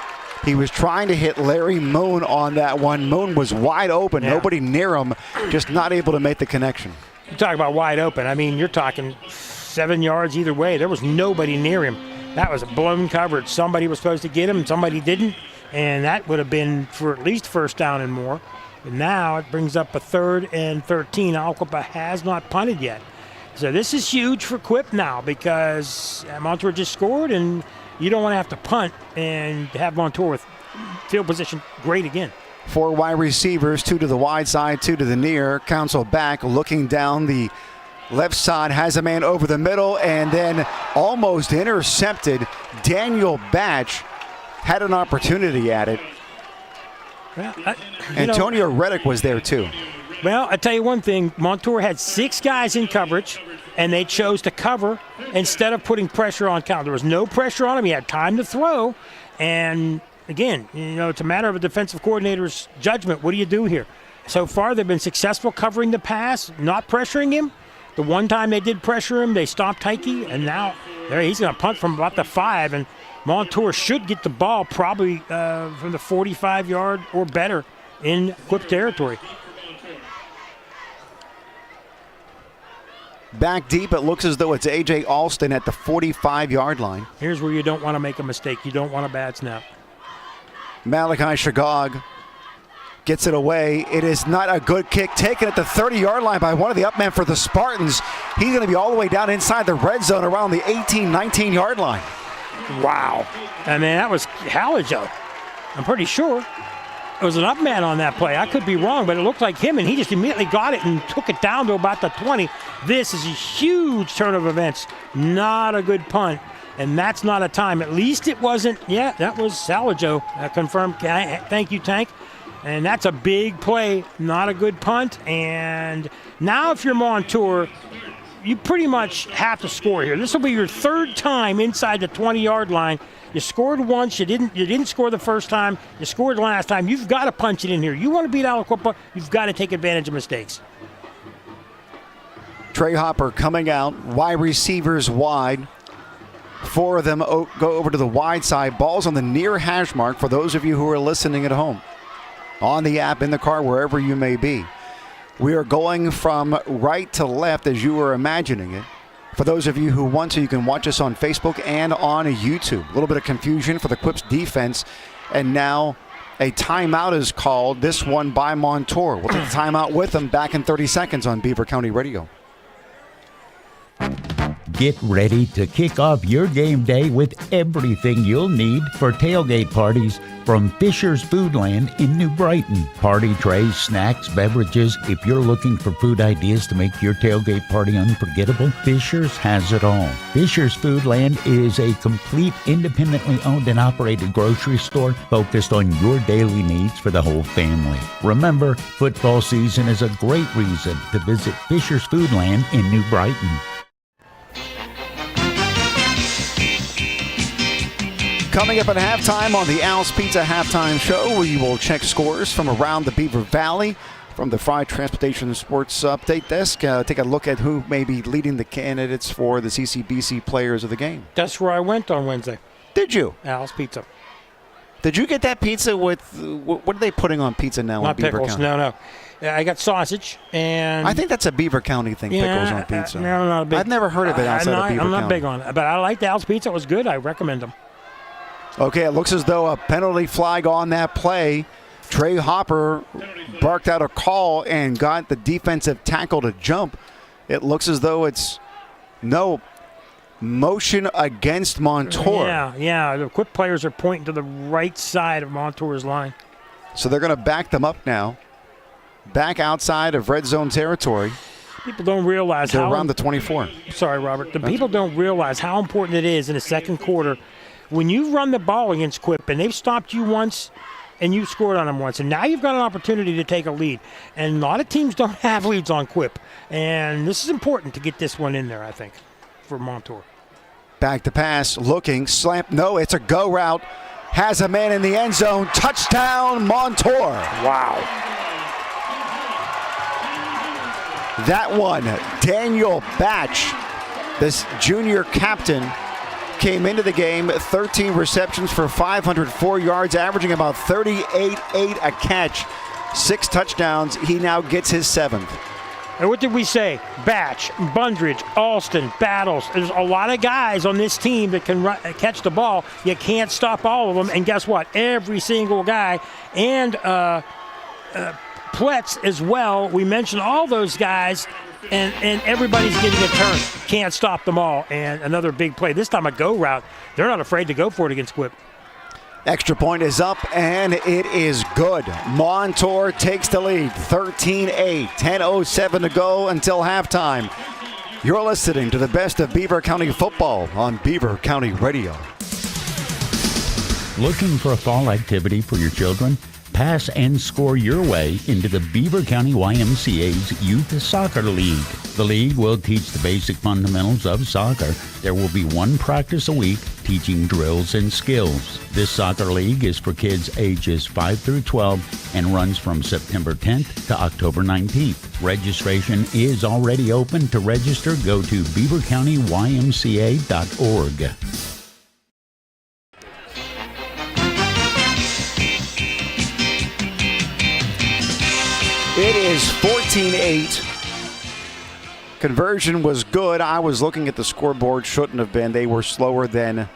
He was trying to hit Larry Moon on that one. Moon was wide open, nobody near him, just not able to make the connection. You talk about wide open. I mean, you're talking 7 yards either way. There was nobody near him. That was a blown coverage. Somebody was supposed to get him, somebody didn't. And that would have been for at least first down and more. And now it brings up a 3rd and 13. Aliquippa has not punted yet. So this is huge for Quip now because Montour just scored, and you don't want to have to punt and have Montour with field position great again. 4 wide receivers, 2 to the wide side, 2 to the near. Council back, looking down the left side, has a man over the middle, and then almost intercepted. Daniel Batch had an opportunity at it. Well, Antonio Reddick was there too. Well, I tell you one thing, Montour had 6 guys in coverage, and they chose to cover instead of putting pressure on Cal. There was no pressure on him. He had time to throw. And, again, it's a matter of a defensive coordinator's judgment. What do you do here? So far, they've been successful covering the pass, not pressuring him. The one time they did pressure him, they stopped Heike, and now he's going to punt from about the 5, and Montour should get the ball probably from the 45-yard or better in Quip territory. Back deep, it looks as though it's A.J. Alston at the 45-yard line. Here's where you don't want to make a mistake. You don't want a bad snap. Malachi Shagog gets it away. It is not a good kick, taken at the 30-yard line by one of the upmen for the Spartans. He's going to be all the way down inside the red zone around the 18, 19-yard line. Wow. I mean, that was Hallijo. I'm pretty sure. It was an up man on that play. I could be wrong, but it looked like him, and he just immediately got it and took it down to about the 20. This is a huge turn of events. Not a good punt, and that's not a time. At least it wasn't. Yeah, that was Hallijo. Confirmed. Thank you, Tank. And that's a big play. Not a good punt. And now if you're Montour, you pretty much have to score here. This will be your 3rd time inside the 20-yard line. You scored once. You didn't score the first time. You scored last time. You've got to punch it in here. You want to beat Aliquippa, you've got to take advantage of mistakes. Trey Hopper coming out. Wide receivers wide. 4 of them go over to the wide side. Ball's on the near hash mark for those of you who are listening at home. On the app, in the car, wherever you may be. We are going from right to left as you were imagining it. For those of you who want to, you can watch us on Facebook and on YouTube. A little bit of confusion for the Quip's defense. And now a timeout is called, this one by Montour. We'll take the timeout with them back in 30 seconds on Beaver County Radio. Get ready to kick off your game day with everything you'll need for tailgate parties from Fisher's Foodland in New Brighton. Party trays, snacks, beverages. If you're looking for food ideas to make your tailgate party unforgettable, Fisher's has it all. Fisher's Foodland is a complete independently owned and operated grocery store focused on your daily needs for the whole family. Remember, football season is a great reason to visit Fisher's Foodland in New Brighton. Coming up at halftime on the Al's Pizza Halftime Show, we will check scores from around the Beaver Valley from the Fried Transportation Sports Update Desk. Take a look at who may be leading the candidates for the CCBC Players of the Game. That's where I went on Wednesday. Did you? Al's Pizza. Did you get that pizza with, what are they putting on pizza now in Beaver pickles. County? No. I got sausage, and I think that's a Beaver County thing, pickles on pizza. No, I'm not a big, I've never heard of it outside of Beaver County. I'm not big on it, but I like the Al's Pizza. It was good. I recommend them. Okay, it looks as though a penalty flag on that play. Trey Hopper barked out a call and got the defensive tackle to jump. It looks as though it's no motion against Montour. Yeah. The Quip players are pointing to the right side of Montour's line. So they're going to back them up now. Back outside of red zone territory. People don't realize they're around the 24. Sorry, Robert. People don't realize how important it is in the second quarter when you run the ball against Quip and they've stopped you once and you scored on them once, and now you've got an opportunity to take a lead. And a lot of teams don't have leads on Quip. And this is important to get this one in there, I think, for Montour. Back to pass, looking, slam. No, it's a go route. Has a man in the end zone. Touchdown, Montour. Wow. That one, Daniel Batch, this junior captain, came into the game, 13 receptions for 504 yards, averaging about 38.8 a catch, 6 touchdowns. He now gets his 7th. And what did we say? Batch, Bundridge, Alston, Battles. There's a lot of guys on this team that can catch the ball. You can't stop all of them. And guess what? Every single guy and Pletz as well. We mentioned all those guys, and everybody's getting a turn. Can't stop them all. And another big play. This time a go route. They're not afraid to go for it against Quip. Extra point is up, and it is good. Montour takes the lead, 13-8, 10:07 to go until halftime. You're listening to the best of Beaver County football on Beaver County Radio. Looking for a fall activity for your children? Pass and score your way into the Beaver County YMCA's Youth Soccer League. The league will teach the basic fundamentals of soccer. There will be one practice a week teaching drills and skills. This soccer league is for kids ages 5 through 12 and runs from September 10th to October 19th. Registration is already open. To register, go to beavercountyymca.org. It is 14-8. Conversion was good. I was looking at the scoreboard. Shouldn't have been. They were slower than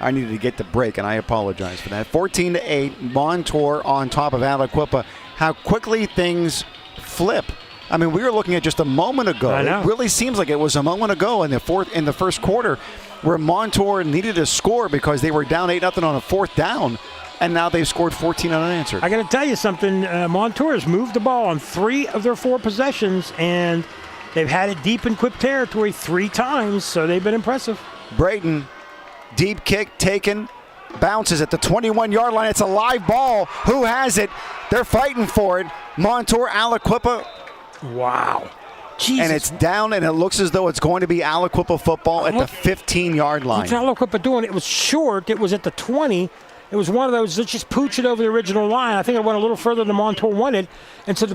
I needed to get the break, and I apologize for that. 14-8. Montour on top of Aliquippa. How quickly things flip. I mean, we were looking at just a moment ago. It really seems like it was a moment ago in the first quarter where Montour needed a score because they were down 8-0 on a fourth down. And now they've scored 14 unanswered. I got to tell you something. Montour has moved the ball on 3 of their 4 possessions, and they've had it deep in Quip territory 3 times, so they've been impressive. Brayton, deep kick taken, bounces at the 21-yard line. It's a live ball. Who has it? They're fighting for it. Montour, Aliquippa. Wow. Jesus. And it's down, and it looks as though it's going to be Aliquippa football at the 15-yard line. What's Aliquippa doing? It was short. It was at the 20. It was one of those, let's just pooch it over the original line. I think it went a little further than Montour wanted. And so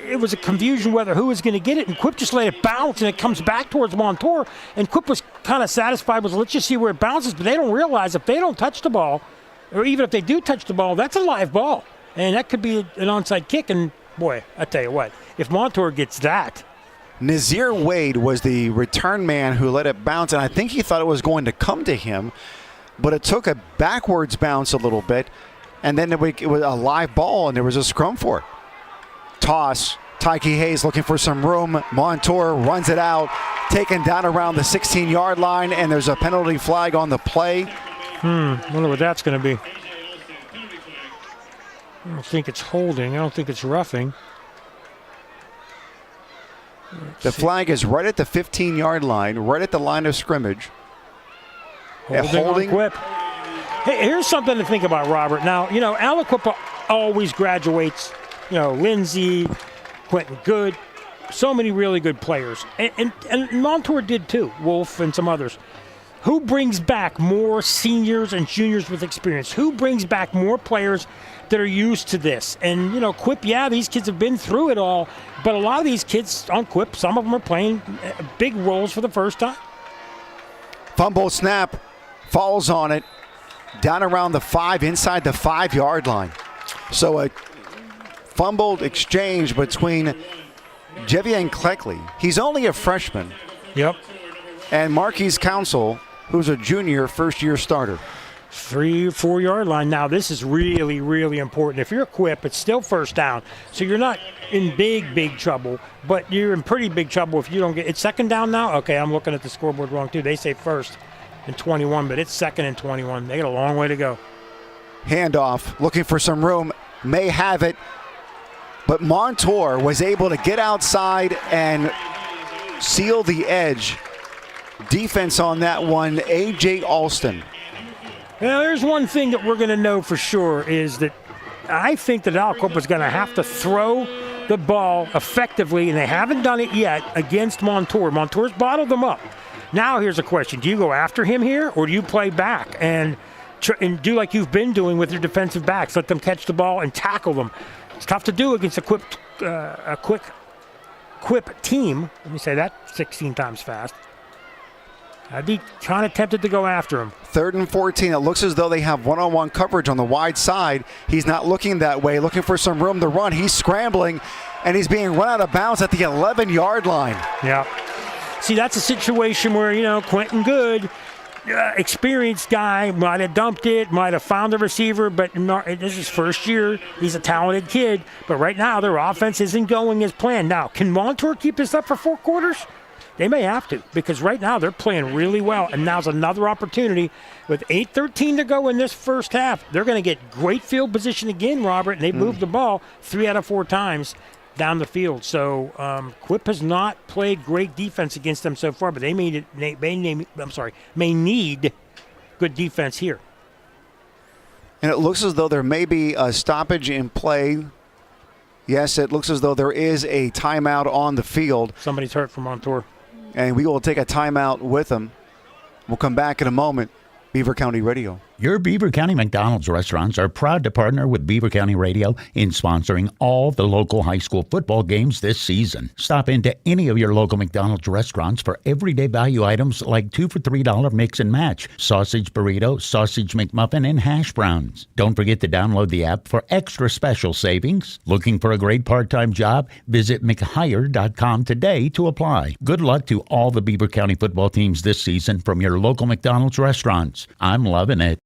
it was a confusion whether who was going to get it. And Quip just let it bounce, and it comes back towards Montour. And Quip was kind of satisfied with, let's just see where it bounces. But they don't realize if they don't touch the ball, or even if they do touch the ball, that's a live ball. And that could be an onside kick. And, boy, I tell you what, if Montour gets that. Nazir Wade was the return man who let it bounce, and I think he thought it was going to come to him. But it took a backwards bounce a little bit, and then it was a live ball, and there was a scrum for it. Toss. Tyke Hayes looking for some room. Montour runs it out, taken down around the 16-yard line, and there's a penalty flag on the play. Wonder what that's going to be. I don't think it's holding. I don't think it's roughing. The flag is right at the 15-yard line, right at the line of scrimmage. Holding. Quip. Hey, here's something to think about, Robert. Now, Aliquippa always graduates, Lindsay, Quentin Good, so many really good players. And Montour did too, Wolf and some others. Who brings back more seniors and juniors with experience? Who brings back more players that are used to this? And, Quip, these kids have been through it all, but a lot of these kids on Quip, some of them are playing big roles for the first time. Fumble snap. Falls on it, down around the 5, inside the 5-yard line. So a fumbled exchange between Jevian Cleckley. He's only a freshman. Yep. And Marquise Council, who's a junior, first-year starter. 3 or 4 yard line. Now, this is really, really important. If you're a Quip, it's still first down. So you're not in big trouble, but you're in pretty big trouble if you don't get it's second down now? Okay, I'm looking at the scoreboard wrong, too. They say first and 21, but it's second and 21. They got a long way to go. Handoff, looking for some room, may have it, but Montour was able to get outside and seal the edge. Defense on that one, A.J. Alston. Now, there's one thing that we're going to know for sure is that I think that Aliquippa is going to have to throw the ball effectively, and they haven't done it yet against Montour. Montour's bottled them up. Now here's a question. Do you go after him here, or do you play back and do like you've been doing with your defensive backs? Let them catch the ball and tackle them. It's tough to do against a quick Quip team. Let me say that 16 times fast. I'd be kind of tempted to go after him. 3rd and 14. It looks as though they have one-on-one coverage on the wide side. He's not looking that way, looking for some room to run. He's scrambling, and he's being run out of bounds at the 11-yard line. Yeah. See, that's a situation where, Quentin Good, experienced guy, might have dumped it, might have found the receiver, but this is his first year. He's a talented kid, but right now their offense isn't going as planned. Now, can Montour keep this up for 4 quarters? They may have to, because right now they're playing really well, and now's another opportunity. With 8:13 to go in this first half, they're going to get great field position again, Robert, and they moved the ball 3 out of 4 times down the field. So Quip has not played great defense against them so far, but they may need good defense here. And it looks as though there may be a stoppage in play. Yes, it looks as though there is a timeout on the field. Somebody's hurt from Montour. And we will take a timeout with them. We'll come back in a moment. Beaver County Radio. Your Beaver County McDonald's restaurants are proud to partner with Beaver County Radio in sponsoring all the local high school football games this season. Stop into any of your local McDonald's restaurants for everyday value items like 2 for $3 mix and match, sausage burrito, sausage McMuffin, and hash browns. Don't forget to download the app for extra special savings. Looking for a great part-time job? Visit mchire.com today to apply. Good luck to all the Beaver County football teams this season from your local McDonald's restaurants. I'm loving it.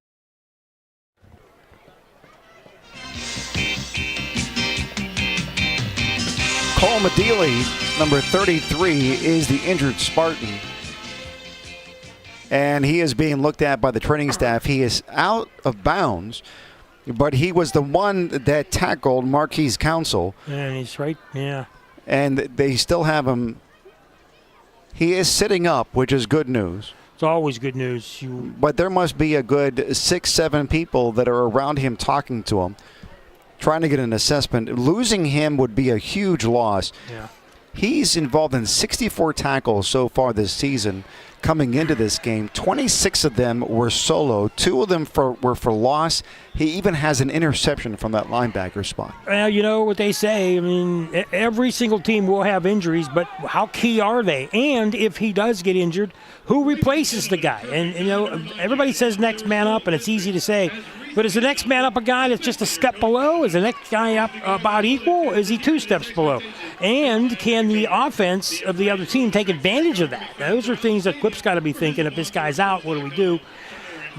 Cole Medili, number 33, is the injured Spartan. And he is being looked at by the training staff. He is out of bounds, but he was the one that tackled Marquise Council. And he's right, yeah. And they still have him. He is sitting up, which is good news. It's always good news. But there must be a good 6-7 people that are around him talking to him, trying to get an assessment. Losing him would be a huge loss. Yeah. He's involved in 64 tackles so far this season. Coming into this game, 26 of them were solo. 2 of them were for loss. He even has an interception from that linebacker spot. Well, you know what they say. I mean, every single team will have injuries, but how key are they? And if he does get injured, who replaces the guy? And you know, everybody says next man up, and it's easy to say. But is the next man up a guy that's just a step below? Is the next guy up about equal? Is he 2 steps below? And can the offense of the other team take advantage of that? Those are things that Quip's got to be thinking. If this guy's out, what do we do?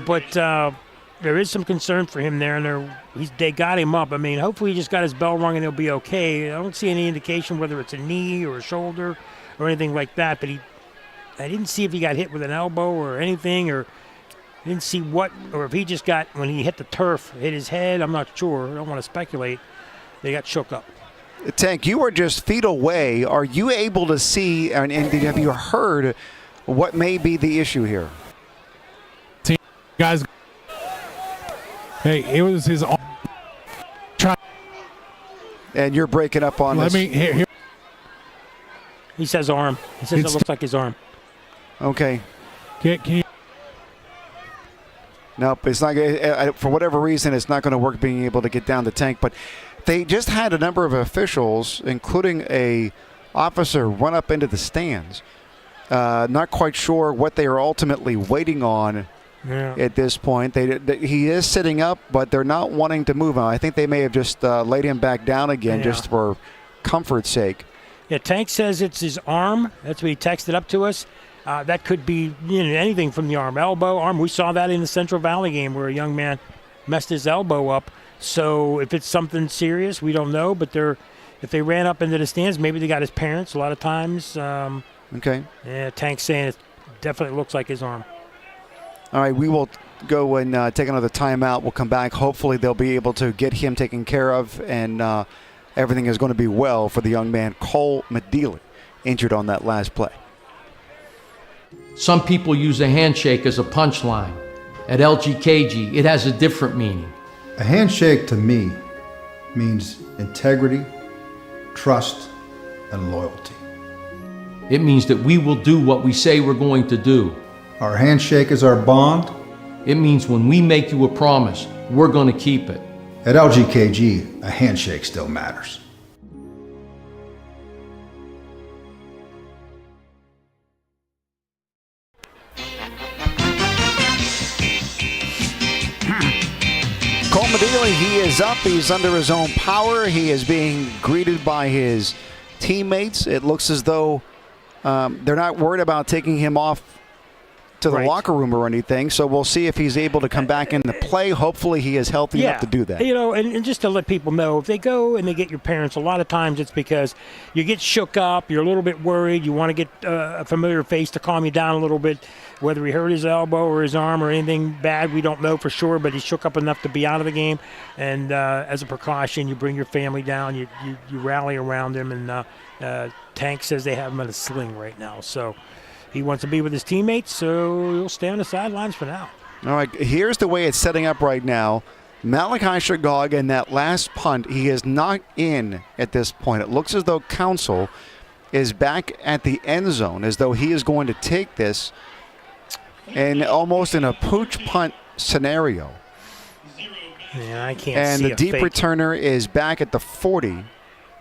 But there is some concern for him there, and they got him up. I mean, hopefully he just got his bell rung and he'll be okay. I don't see any indication whether it's a knee or a shoulder or anything like that. But I didn't see if he got hit with an elbow or anything, or didn't see what, or if he just got, when he hit the turf, hit his head. I'm not sure. I don't want to speculate. They got shook up. Tank, you are just feet away. Are you able to see, and have you heard what may be the issue here? Guys, hey, it was his arm. And you're breaking up on this. Here. He says arm. He says it looks like his arm. Okay. Can you? Nope, it's not. For whatever reason, it's not going to work being able to get down the Tank. But they just had a number of officials, including a officer, run up into the stands. Not quite sure what they are ultimately waiting on at this point. He is sitting up, but they're not wanting to move him. I think they may have just laid him back down again just for comfort's sake. Yeah, Tank says it's his arm. That's what he texted up to us. That could be anything from the arm, elbow, arm. We saw that in the Central Valley game where a young man messed his elbow up. So if it's something serious, we don't know. But if they ran up into the stands, maybe they got his parents a lot of times. Okay. Yeah, Tank's saying it definitely looks like his arm. All right, we will go and take another timeout. We'll come back. Hopefully they'll be able to get him taken care of, and everything is going to be well for the young man, Cole Medili, injured on that last play. Some people use a handshake as a punchline. At LGKG, it has a different meaning. A handshake to me means integrity, trust, and loyalty. It means that we will do what we say we're going to do. Our handshake is our bond. It means when we make you a promise, we're going to keep it. At LGKG, a handshake still matters. Cole Medili, he is up. He's under his own power. He is being greeted by his teammates. It looks as though they're not worried about taking him off to the locker room or anything. So we'll see if he's able to come back into play. Hopefully he is healthy enough to do that. You know, and just to let people know, if they go and they get your parents, a lot of times it's because you get shook up, you're a little bit worried, you want to get a familiar face to calm you down a little bit. Whether he hurt his elbow or his arm or anything bad, we don't know for sure, but he shook up enough to be out of the game. And as a precaution, you bring your family down, you rally around him, and Tank says they have him in a sling right now. So he wants to be with his teammates, so he'll stay on the sidelines for now. All right, here's the way it's setting up right now. Malachi Shagog in that last punt, he is not in at this point. It looks as though Council is back at the end zone, as though he is going to take this and almost in a pooch punt scenario. Yeah, I can't and see the deep fake. returner is back at the 40.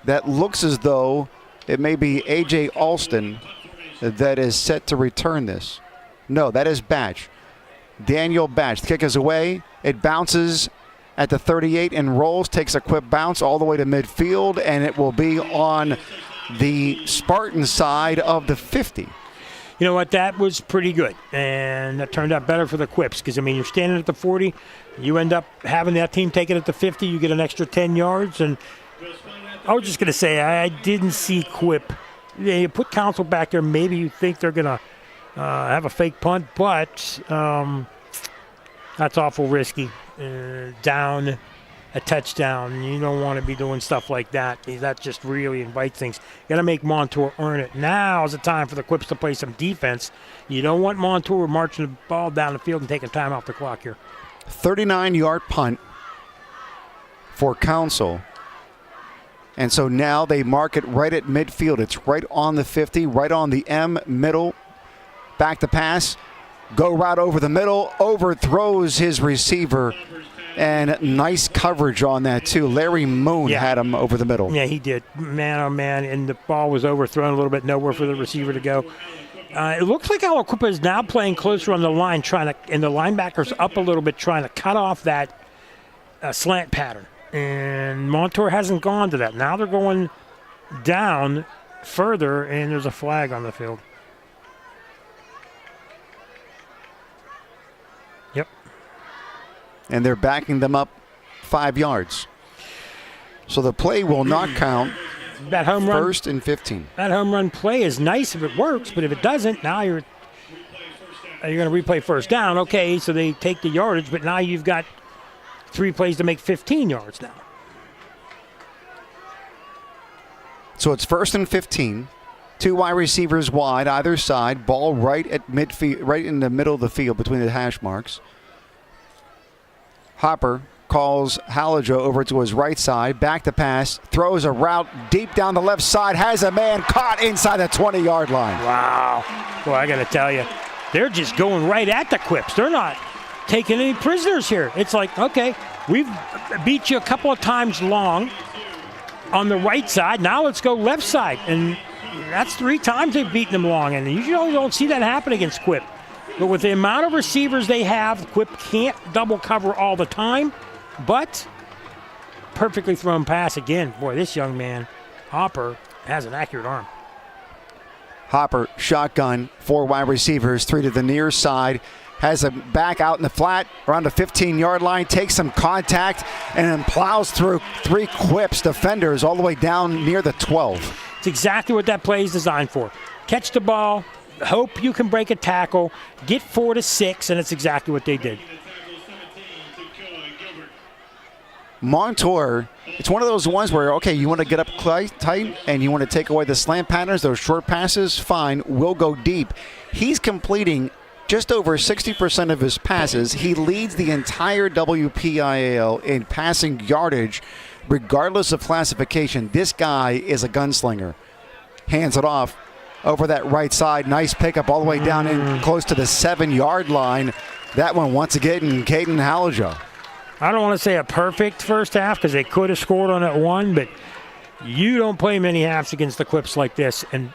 That looks as though it may be A.J. Alston that is set to return this. No, that is Batch. Daniel Batch. The kick is away. It bounces at the 38 and rolls, takes a quick bounce all the way to midfield, and it will be on the Spartan side of the 50. You know what? That was pretty good, and that turned out better for the Quips because, I mean, you're standing at the 40. You end up having that team take it at the 50. You get an extra 10 yards, and I was just going to say I didn't see Quip. Yeah, you put Council back there, maybe you think they're going to have a fake punt, but that's awful risky. Down a touchdown. You don't want to be doing stuff like that. That just really invites things. You got to make Montour earn it. Now is the time for the Quips to play some defense. You don't want Montour marching the ball down the field and taking time off the clock here. 39-yard punt for Council. And so now they mark it right at midfield. It's right on the 50, right on the M, middle. Back to pass. Go right over the middle. Overthrows his receiver. And nice coverage on that, too. Larry Moon had him over the middle. Yeah, he did. Man, oh, man. And the ball was overthrown a little bit, nowhere for the receiver to go. It looks like Aliquippa is now playing closer on the line, and the linebackers up a little bit, trying to cut off that slant pattern. And Montour hasn't gone to that. Now they're going down further, and there's a flag on the field. Yep. And they're backing them up 5 yards. So the play will not count. That home run, first and 15. That home run play is nice if it works, but if it doesn't, now you're going to replay first down. Okay, so they take the yardage, but now you've got 3 plays to make 15 yards now. So it's first and 15. 2 wide receivers wide either side. Ball right at midfield, right in the middle of the field between the hash marks. Hopper calls Halajo over to his right side. Back to pass. Throws a route deep down the left side. Has a man caught inside the 20-yard line. Wow. Boy, I got to tell you, they're just going right at the Quips. They're not taking any prisoners here. It's like, okay, we've beat you a couple of times long on the right side. Now let's go left side. And that's 3 times they've beaten them long. And you usually don't see that happen against Quip. But with the amount of receivers they have, Quip can't double cover all the time. But perfectly thrown pass again. Boy, this young man, Hopper, has an accurate arm. Hopper, shotgun, 4 wide receivers, 3 to the near side. Has a back out in the flat around the 15-yard line, takes some contact, and then plows through 3 Quips defenders all the way down near the 12. It's exactly what that play is designed for. Catch the ball, hope you can break a tackle, get 4 to 6, and it's exactly what they did. Montour, it's one of those ones where, okay, you want to get up tight and you want to take away the slant patterns, those short passes, fine, we'll go deep. He's completing just over 60% of his passes. He leads the entire WPIAL in passing yardage, regardless of classification. This guy is a gunslinger. Hands it off over that right side. Nice pickup all the way down in close to the 7-yard line. That one once again, Caden Halajo. I don't want to say a perfect first half because they could have scored on that one, but you don't play many halves against the Quips like this, and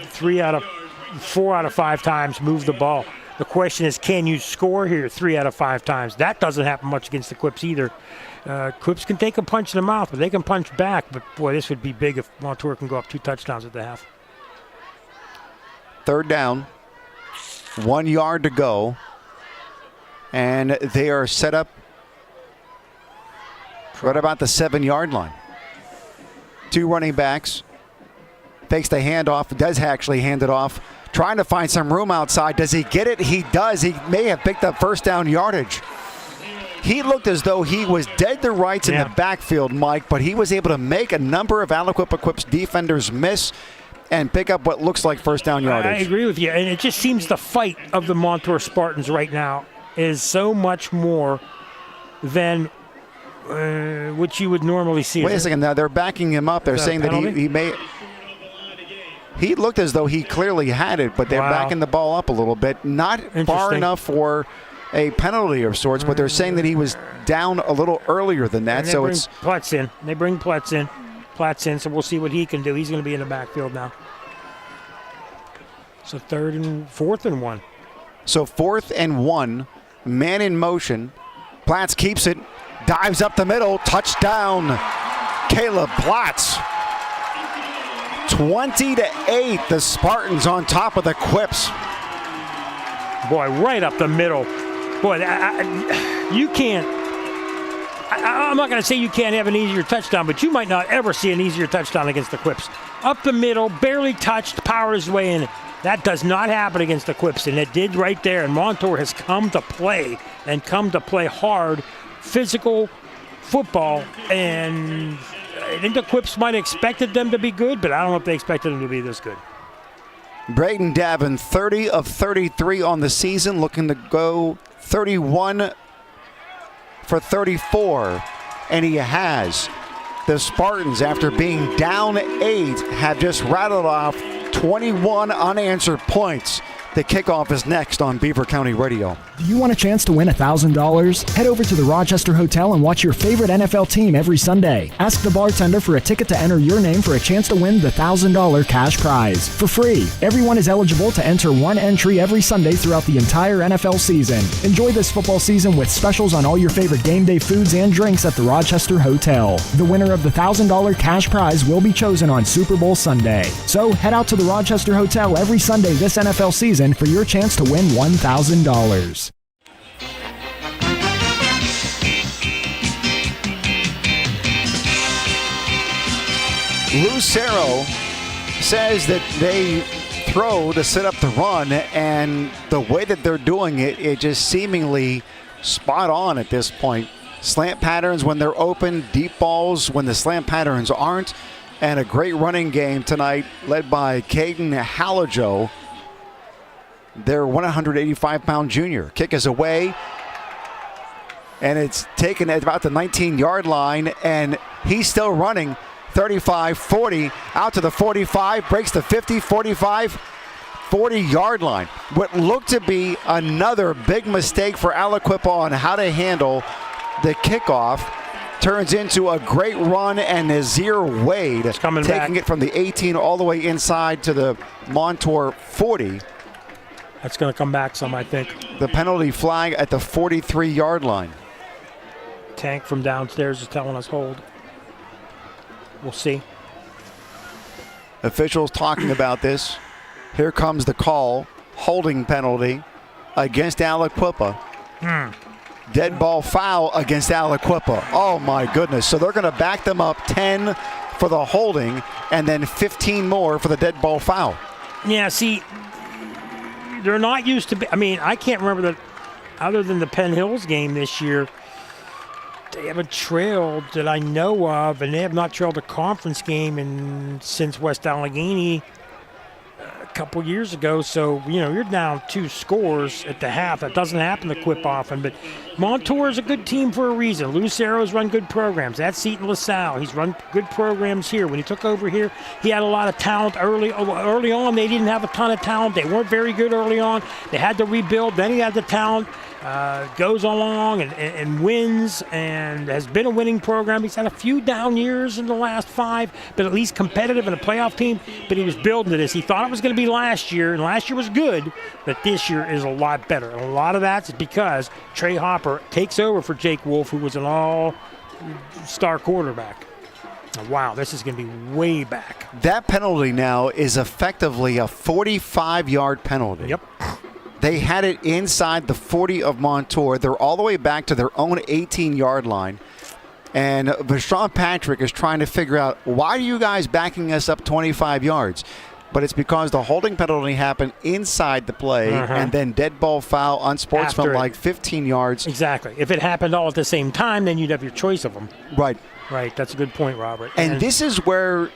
4 out of 5 times move the ball. The question is, can you score here 3 out of 5 times? That doesn't happen much against the Quips either. Quips can take a punch in the mouth, but they can punch back. But, boy, this would be big if Montour can go up 2 touchdowns at the half. 3rd down, 1 yard to go, and they are set up right about the 7-yard line. 2 running backs. Fakes the handoff. Does actually hand it off. Trying to find some room outside. Does he get it? He does. He may have picked up first down yardage. He looked as though he was dead to rights in the backfield, Mike, but he was able to make a number of Aliquippa Quips defenders miss and pick up what looks like first down yardage. I agree with you. And it just seems the fight of the Montour Spartans right now is so much more than which you would normally see. Wait a second. Now they're backing him up. They're saying that he may. He looked as though he clearly had it, but they're backing the ball up a little bit. Not far enough for a penalty of sorts, but they're saying that he was down a little earlier than that. So it's Platts in. They bring Platts in. So we'll see what he can do. He's going to be in the backfield now. So 4th and 1. So 4th and 1, man in motion. Platts keeps it, dives up the middle, touchdown. Caleb Platts. 20-8, the Spartans on top of the Quips. Boy, right up the middle. Boy, you can't. I'm not going to say you can't have an easier touchdown, but you might not ever see an easier touchdown against the Quips. Up the middle, barely touched, powered his way in. That does not happen against the Quips, and it did right there. And Montour has come to play hard, physical football. And I think the Quips might have expected them to be good, but I don't know if they expected them to be this good. Braden Davin, 30 of 33 on the season, looking to go 31 for 34, and he has. The Spartans, after being down 8, have just rattled off 21 unanswered points. The kickoff is next on Beaver County Radio. Do you want a chance to win $1,000? Head over to the Rochester Hotel and watch your favorite NFL team every Sunday. Ask the bartender for a ticket to enter your name for a chance to win the $1,000 cash prize for free. Everyone is eligible to enter one entry every Sunday throughout the entire NFL season. Enjoy this football season with specials on all your favorite game day foods and drinks at the Rochester Hotel. The winner of the $1,000 cash prize will be chosen on Super Bowl Sunday. So head out to the Rochester Hotel every Sunday this NFL season for your chance to win $1,000. Lucero says that they throw to set up the run, and the way that they're doing it, it just seemingly spot on at this point. Slant patterns when they're open, deep balls when the slant patterns aren't, and a great running game tonight led by Caden Hallijoe, their 185-pound junior. Kick is away, and it's taken at about the 19-yard line, and he's still running. 35, 40, out to the 45, breaks the 50, 45, 40-yard line. What looked to be another big mistake for Aliquippa on how to handle the kickoff turns into a great run, and Nazir Wade taking it from the 18 all the way inside to the Montour 40. That's going to come back some, I think. The penalty flag at the 43-yard line. Tank from downstairs is telling us hold. We'll see. Officials talking about this. Here comes the call. Holding penalty against Aliquippa. Dead ball foul against Aliquippa. Oh, my goodness. So they're going to back them up 10 for the holding and then 15 more for the dead ball foul. Yeah, see, they're not used to I mean, I can't remember that other than the Penn Hills game this year. They haven't trailed that I know of, and they have not trailed a conference game since West Allegheny a couple years ago. So, you're down 2 scores at the half. That doesn't happen to Quip often, but Montour is a good team for a reason. Lucero's run good programs. That's Seton LaSalle. He's run good programs here. When he took over here, he had a lot of talent early on. They didn't have a ton of talent. They weren't very good early on. They had to rebuild. Then he had the talent. Goes along and wins and has been a winning program. He's had a few down years in the last 5, but at least competitive in a playoff team. But he was building to this. He thought it was going to be last year, and last year was good, but this year is a lot better. And a lot of that's because Trey Hopper takes over for Jake Wolf, who was an all-star quarterback. Wow, this is going to be way back. That penalty now is effectively a 45-yard penalty. Yep. They had it inside the 40 of Montour. They're all the way back to their own 18-yard line. And Vashon Patrick is trying to figure out, why are you guys backing us up 25 yards? But it's because the holding penalty happened inside the play, and then dead ball foul, unsportsmanlike, 15 yards. Exactly. If it happened all at the same time, then you'd have your choice of them. Right. Right. That's a good point, Robert. And this is where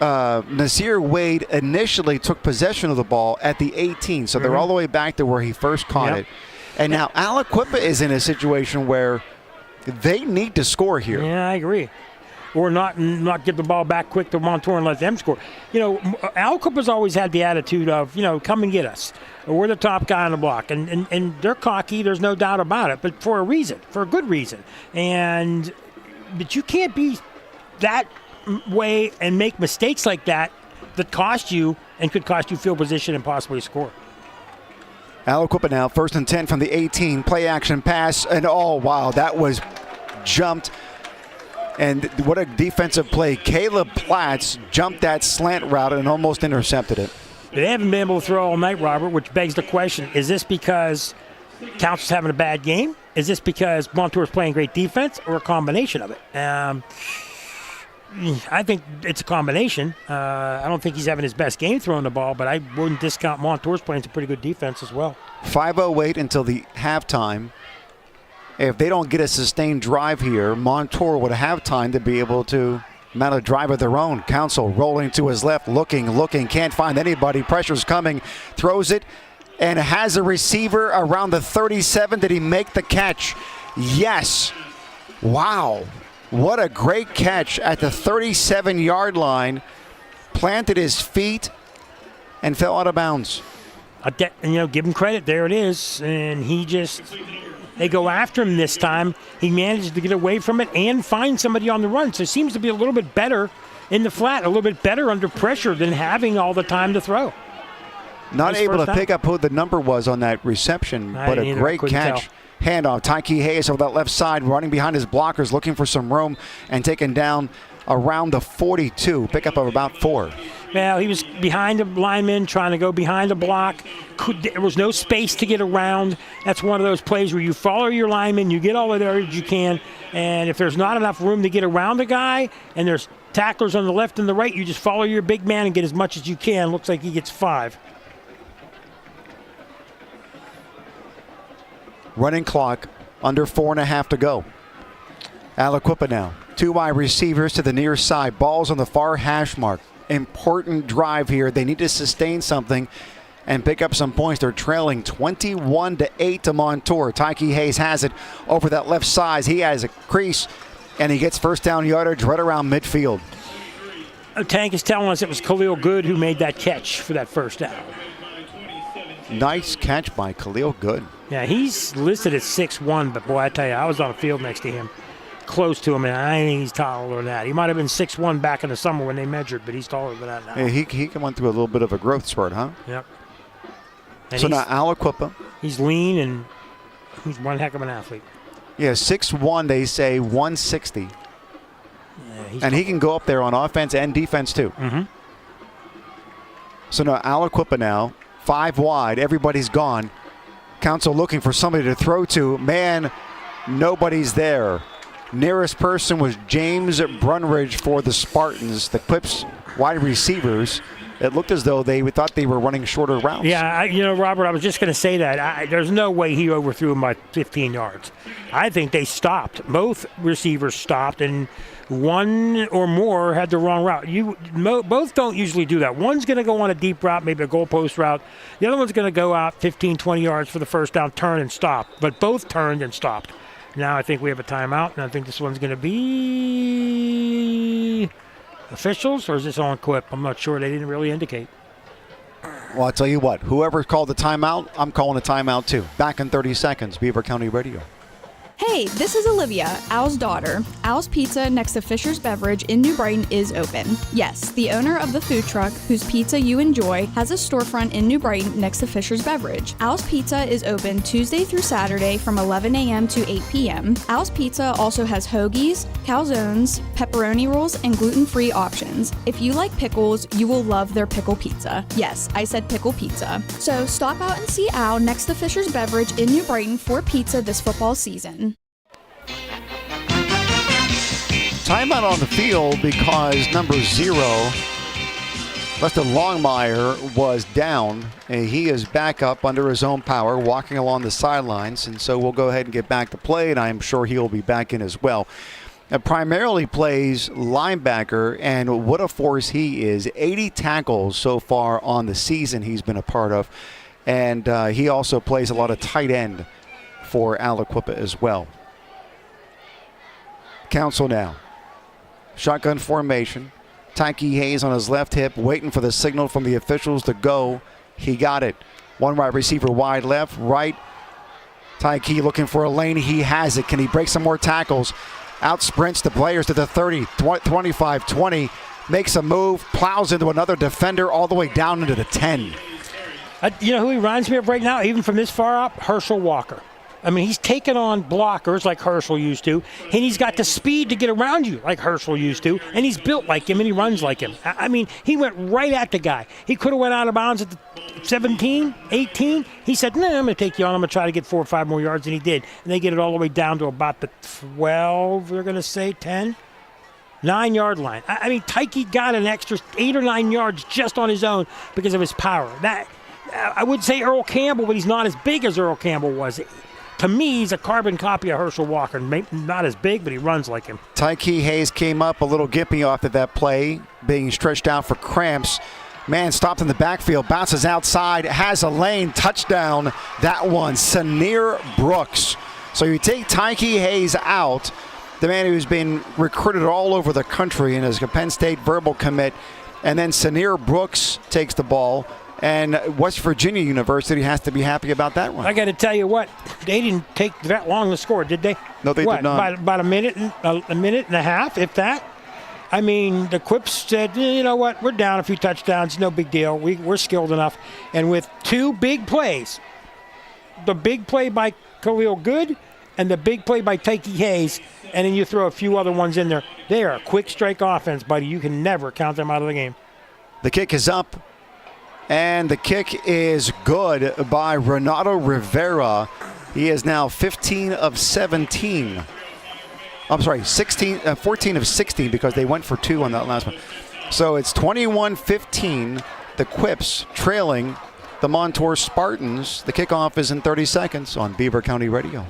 Nazir Wade initially took possession of the ball at the 18, so they're all the way back to where he first caught it. And now Aliquippa is in a situation where They need to score here. Yeah, I agree. Or not give the ball back quick to Montour and let them score. Aliquippa's always had the attitude of, come and get us. We're the top guy on the block. And they're cocky, there's no doubt about it, but for a reason, for a good reason. But you can't be that way and make mistakes like that cost you and could cost you field position and possibly score. Aliquippa now, 1st and 10 from the 18. Play action pass, and oh, wow, that was jumped. And what a defensive play. Caleb Platts jumped that slant route and almost intercepted it. They haven't been able to throw all night, Robert, which begs the question, is this because Council's having a bad game? Is this because Montour's playing great defense, or a combination of it? I think it's a combination. I don't think he's having his best game throwing the ball, but I wouldn't discount Montour's playing some pretty good defense as well. 5:08 until the halftime. If they don't get a sustained drive here, Montour would have time to be able to mount a drive of their own. Council rolling to his left, looking, can't find anybody. Pressure's coming, throws it, and has a receiver around the 37. Did he make the catch? Yes. Wow. What a great catch at the 37-yard line. Planted his feet and fell out of bounds. Give him credit. There it is. And they go after him this time. He managed to get away from it and find somebody on the run. So it seems to be a little bit better in the flat, a little bit better under pressure than having all the time to throw. Not able to pick up who the number was on that reception, but a great catch. Handoff, Tyke Hayes over that left side, running behind his blockers, looking for some room, and taken down around the 42. Pickup of about 4. Well, he was behind the lineman, trying to go behind the block. There was no space to get around. That's one of those plays where you follow your lineman, you get all the yards you can, and if there's not enough room to get around the guy, and there's tacklers on the left and the right, you just follow your big man and get as much as you can. Looks like he gets 5. Running clock, under 4.5 to go. Aliquippa now. 2 wide receivers to the near side. Ball's on the far hash mark. Important drive here. They need to sustain something and pick up some points. They're trailing 21-8 to Montour. Tyke Hayes has it over that left side. He has a crease, and he gets first down yardage right around midfield. Tank is telling us it was Khalil Good who made that catch for that first down. Nice catch by Khalil Good. Yeah, he's listed at 6'1", but boy, I tell you, I was on the field next to him, close to him, and I think he's taller than that. He might have been 6'1" back in the summer when they measured, but he's taller than that now. Yeah, he went through a little bit of a growth spurt, huh? Yep. So now Aliquippa. He's lean, and he's one heck of an athlete. Yeah, 6'1", they say 160. Yeah, and he can go up there on offense and defense, too. Mm-hmm. So now Aliquippa now, 5 wide. Everybody's gone. Council looking for somebody to throw to. Man, nobody's there. Nearest person was James Brunridge for the Spartans, the Clips wide receivers. It looked as though they thought they were running shorter routes. Yeah, Robert, I was just going to say that. There's no way he overthrew him by 15 yards. I think they stopped. Both receivers stopped, and one or more had the wrong route. Both don't usually do that. One's going to go on a deep route, maybe a goalpost route. The other one's going to go out 15, 20 yards for the first down, turn and stop. But both turned and stopped. Now I think we have a timeout, and I think this one's going to be officials, or is this on Quip? I'm not sure. They didn't really indicate. Well, I'll tell you what. Whoever called the timeout, I'm calling a timeout too. Back in 30 seconds, Beaver County Radio. Hey, this is Olivia, Al's daughter. Al's Pizza next to Fisher's Beverage in New Brighton is open. Yes, the owner of the food truck whose pizza you enjoy has a storefront in New Brighton next to Fisher's Beverage. Al's Pizza is open Tuesday through Saturday from 11 a.m. to 8 p.m. Al's Pizza also has hoagies, calzones, pepperoni rolls, and gluten-free options. If you like pickles, you will love their pickle pizza. Yes, I said pickle pizza. So stop out and see Al next to Fisher's Beverage in New Brighton for pizza this football season. Timeout on the field because number 0, Lester Longmire, was down. And he is back up under his own power, walking along the sidelines. And so we'll go ahead and get back to play, and I'm sure he'll be back in as well. Primarily plays linebacker, and what a force he is. 80 tackles so far on the season he's been a part of. And he also plays a lot of tight end for Aliquippa as well. Council now. Shotgun formation. Tyke Hayes on his left hip, waiting for the signal from the officials to go. He got it. One wide receiver wide left, right. Tyke looking for a lane. He has it. Can he break some more tackles? Out sprints the players to the 30, 25, 20. Makes a move, plows into another defender all the way down into the 10. You know who he reminds me of right now, even from this far up? Herschel Walker. I mean, he's taken on blockers like Herschel used to, and he's got the speed to get around you like Herschel used to, and he's built like him, and he runs like him. I mean, he went right at the guy. He could have went out of bounds at the 17, 18. He said, no, I'm going to take you on. I'm going to try to get 4 or 5 more yards, and he did. And they get it all the way down to about the 12, they're going to say, 10. 9-yard line. I mean, Tyke got an extra 8 or 9 yards just on his own because of his power. That I would say Earl Campbell, but he's not as big as Earl Campbell was. To me, he's a carbon copy of Herschel Walker. Maybe not as big, but he runs like him. Tyke Hayes came up a little gimpy off of that play, being stretched out for cramps. Man stopped in the backfield, bounces outside, has a lane, touchdown. That one, Sanir Brooks. So you take Tyke Hayes out, the man who's been recruited all over the country and is a Penn State verbal commit, and then Sanir Brooks takes the ball. And West Virginia University has to be happy about that one. I got to tell you what, they didn't take that long to score, did they? No, they did not. About a minute and a half, if that. I mean, the Quips said, you know what, we're down a few touchdowns, no big deal. We're skilled enough. And with 2 big plays, the big play by Khalil Good and the big play by Tyke Hayes, and then you throw a few other ones in there, they are a quick strike offense, buddy. You can never count them out of the game. The kick is up. And the kick is good by Renato Rivera. He is now 15 of 17. I'm sorry, 14 of 16 because they went for 2 on that last one. So it's 21-15. The Quips trailing the Montour Spartans. The kickoff is in 30 seconds on Beaver County Radio.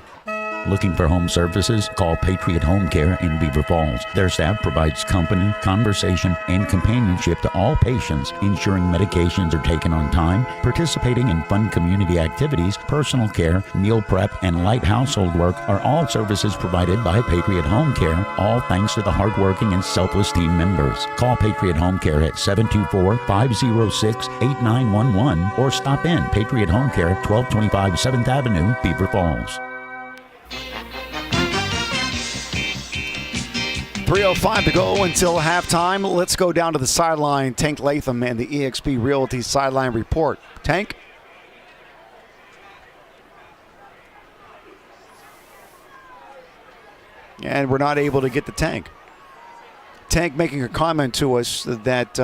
Looking for home services? Call Patriot Home Care in Beaver Falls. Their staff provides company, conversation, and companionship to all patients, ensuring medications are taken on time, participating in fun community activities, personal care, meal prep, and light household work are all services provided by Patriot Home Care, all thanks to the hardworking and selfless team members. Call Patriot Home Care at 724-506-8911 or stop in Patriot Home Care, 1225 7th Avenue, Beaver Falls. 3:05 to go until halftime. Let's go down to the sideline. Tank Latham and the eXp Realty Sideline Report. Tank? And we're not able to get the Tank. Tank making a comment to us that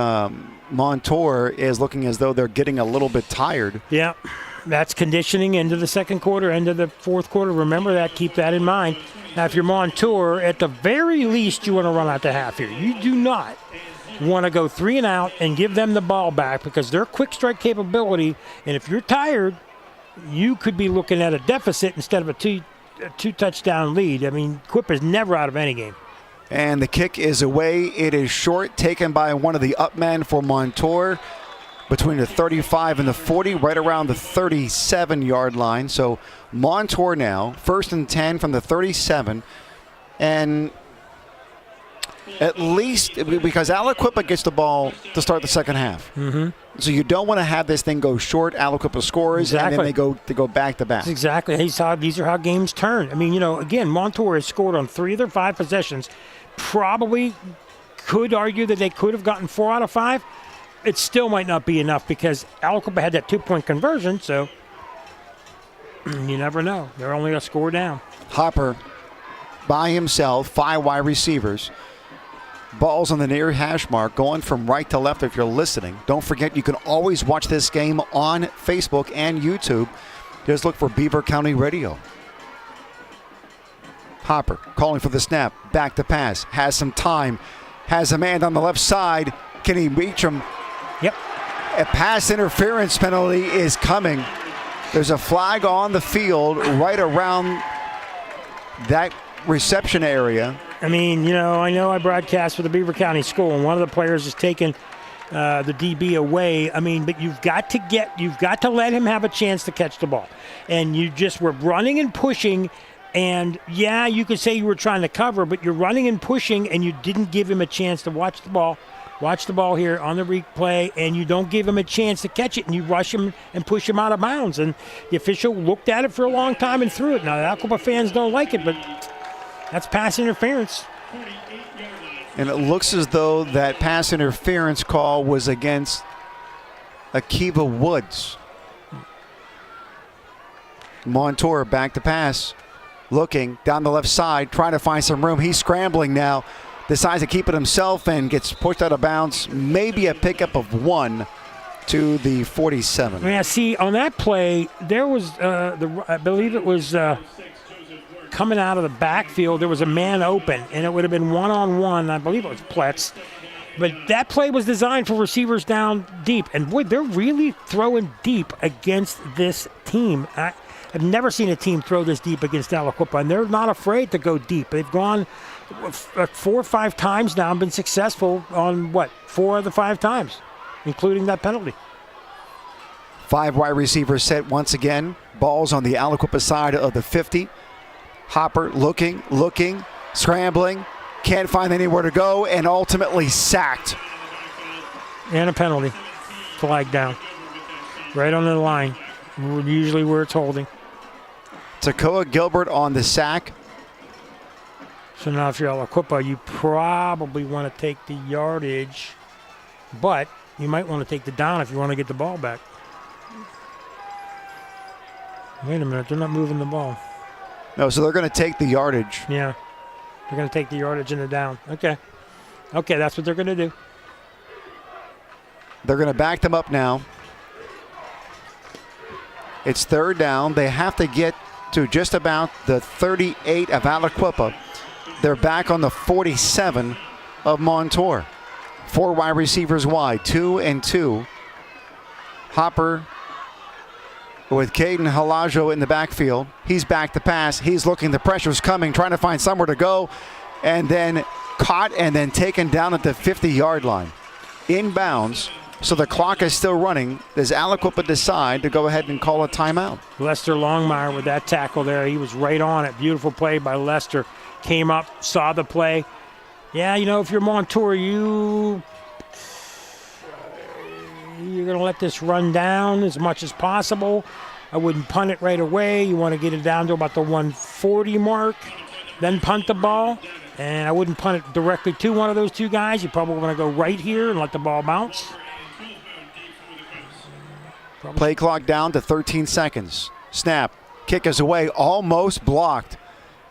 Montour is looking as though they're getting a little bit tired. Yeah, that's conditioning into the second quarter, into the fourth quarter. Remember that. Keep that in mind. Now, if you're Montour, at the very least, you want to run out to half here. You do not want to go 3 and out and give them the ball back because their quick strike capability, and if you're tired, you could be looking at a deficit instead of a two touchdown lead. I mean, Quip is never out of any game. And the kick is away. It is short, taken by one of the up men for Montour between the 35 and the 40, right around the 37-yard line. So Montour now, 1st and 10 from the 37. And at least, because Aliquippa gets the ball to start the second half. Mm-hmm. So you don't want to have this thing go short. Aliquippa scores, exactly. And then they go back to back. That's exactly. These are how games turn. I mean, you know, again, Montour has scored on 3 of their 5 possessions. Probably could argue that they could have gotten 4 out of 5. It still might not be enough because Aliquippa had that 2-point conversion, so you never know. They're only a score down. Hopper by himself, 5 wide receivers. Ball's on the near hash mark, going from right to left if you're listening. Don't forget, you can always watch this game on Facebook and YouTube. Just look for Beaver County Radio. Hopper calling for the snap, back to pass, has some time, has a man on the left side. Can he reach him? Yep. A pass interference penalty is coming. There's a flag on the field right around that reception area. I mean, you know, I know I broadcast for the Beaver County School, and one of the players is taking the DB away. I mean, but you've got to let him have a chance to catch the ball. And you just were running and pushing And, yeah, you could say you were trying to cover, but you're running and pushing, and you didn't give him a chance to watch the ball. Watch the ball here on the replay, and you don't give him a chance to catch it, and you rush him and push him out of bounds. And the official looked at it for a long time and threw it. Now, the Aliquippa fans don't like it, but that's pass interference. And it looks as though that pass interference call was against Akiva Woods. Montour back to pass. Looking down the left side, trying to find some room. He's scrambling now. Decides to keep it himself and gets pushed out of bounds. Maybe a pickup of 1 to the 47. Yeah, see, on that play, there was, I believe it was coming out of the backfield. There was a man open, and it would have been one-on-one. I believe it was Pletz. But that play was designed for receivers down deep. And, boy, they're really throwing deep against this team. I've never seen a team throw this deep against Aliquippa, and they're not afraid to go deep. They've gone 4 or 5 times now and been successful on, 4 of the 5 times, including that penalty. 5 wide receivers set once again. Ball's on the Aliquippa side of the 50. Hopper looking, scrambling, can't find anywhere to go, and ultimately sacked. And a penalty. Flag down. Right on the line, usually where it's holding. Takoa Gilbert on the sack. So now if you're Aliquippa, you probably want to take the yardage, but you might want to take the down if you want to get the ball back. Wait a minute, they're not moving the ball. No, so they're going to take the yardage. Yeah, they're going to take the yardage and the down. Okay, that's what they're going to do. They're going to back them up now. It's 3rd down. They have to get to just about the 38 of Aliquippa. They're back on the 47 of Montour. 4 wide receivers wide, 2 and 2. Hopper with Caden Halajo in the backfield. He's back to pass. He's looking. The pressure's coming, trying to find somewhere to go, and then caught and then taken down at the 50-yard line. Inbounds. So the clock is still running. Does Aliquippa decide to go ahead and call a timeout? Lester Longmire with that tackle there. He was right on it. Beautiful play by Lester. Came up, saw the play. Yeah, if you're Montour, you're going to let this run down as much as possible. I wouldn't punt it right away. You want to get it down to about the 140 mark, then punt the ball. And I wouldn't punt it directly to one of those 2 guys. You probably want to go right here and let the ball bounce. Play clock down to 13 seconds. Snap. Kick is away. Almost blocked.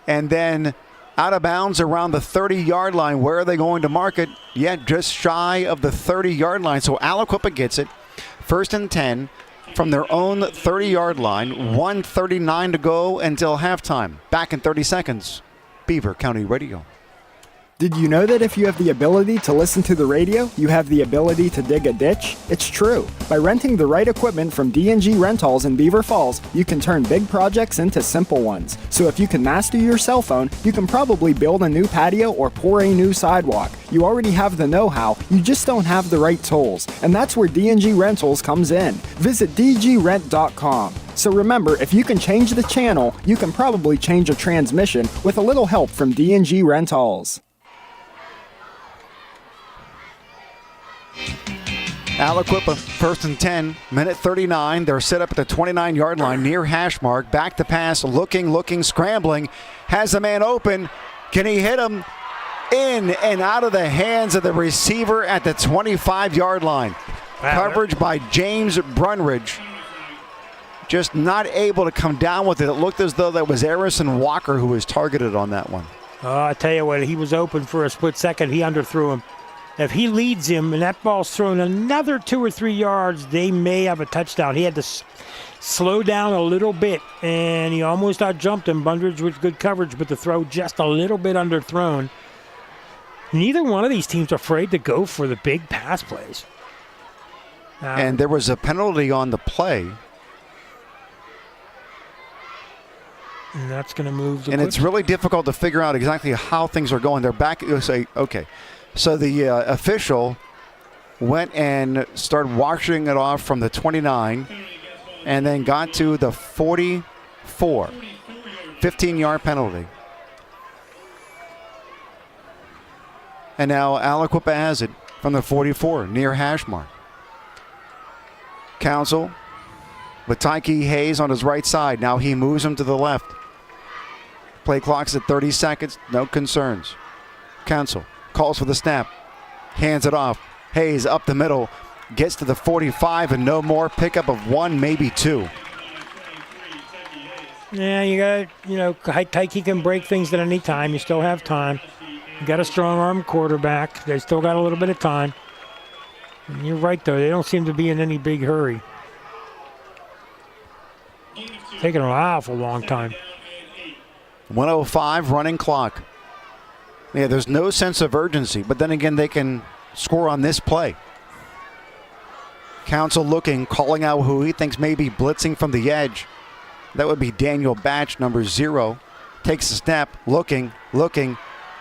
And then out of bounds around the 30-yard line. Where are they going to mark it? Yeah, just shy of the 30-yard line. So Aliquippa gets it. 1st and 10 from their own 30-yard line. 1:39 to go until halftime. Back in 30 seconds. Beaver County Radio. Did you know that if you have the ability to listen to the radio, you have the ability to dig a ditch? It's true. By renting the right equipment from D&G Rentals in Beaver Falls, you can turn big projects into simple ones. So if you can master your cell phone, you can probably build a new patio or pour a new sidewalk. You already have the know-how, you just don't have the right tools. And that's where D&G Rentals comes in. Visit dgrent.com. So remember, if you can change the channel, you can probably change a transmission with a little help from D&G Rentals. Aliquippa, 1st and 10, minute 39. They're set up at the 29-yard line near hash mark. Back to pass, looking, scrambling. Has a man open. Can he hit him? In and out of the hands of the receiver at the 25-yard line. Wow. Coverage by James Brunridge. Just not able to come down with it. It looked as though that was Harrison Walker who was targeted on that one. I tell you what, he was open for a split second. He underthrew him. If he leads him and that ball's thrown another 2 or 3 yards, they may have a touchdown. He had to slow down a little bit, and he almost outjumped him. Brunridge with good coverage, but the throw just a little bit underthrown. Neither one of these teams are afraid to go for the big pass plays. And there was a penalty on the play. And that's going to move. And it's really difficult to figure out exactly how things are going. They're back. You'll say, okay. So the official went and started washing it off from the 29 and then got to the 44. 15-yard penalty. And now Aliquippa has it from the 44, near hash mark. Council with Tyke Hayes on his right side. Now he moves him to the left. Play clock's at 30 seconds. No concerns. Council calls for the snap. Hands it off. Hayes up the middle. Gets to the 45 and no more. Pickup of 1, maybe 2. Yeah, you got, Tyke can break things at any time. You still have time. You got a strong arm quarterback. They still got a little bit of time. And you're right, though. They don't seem to be in any big hurry. Taking an awful long time. 1:05 running clock. Yeah, there's no sense of urgency, but then again, they can score on this play. Council looking, calling out who he thinks may be blitzing from the edge. That would be Daniel Batch, number 0. Takes a snap, looking.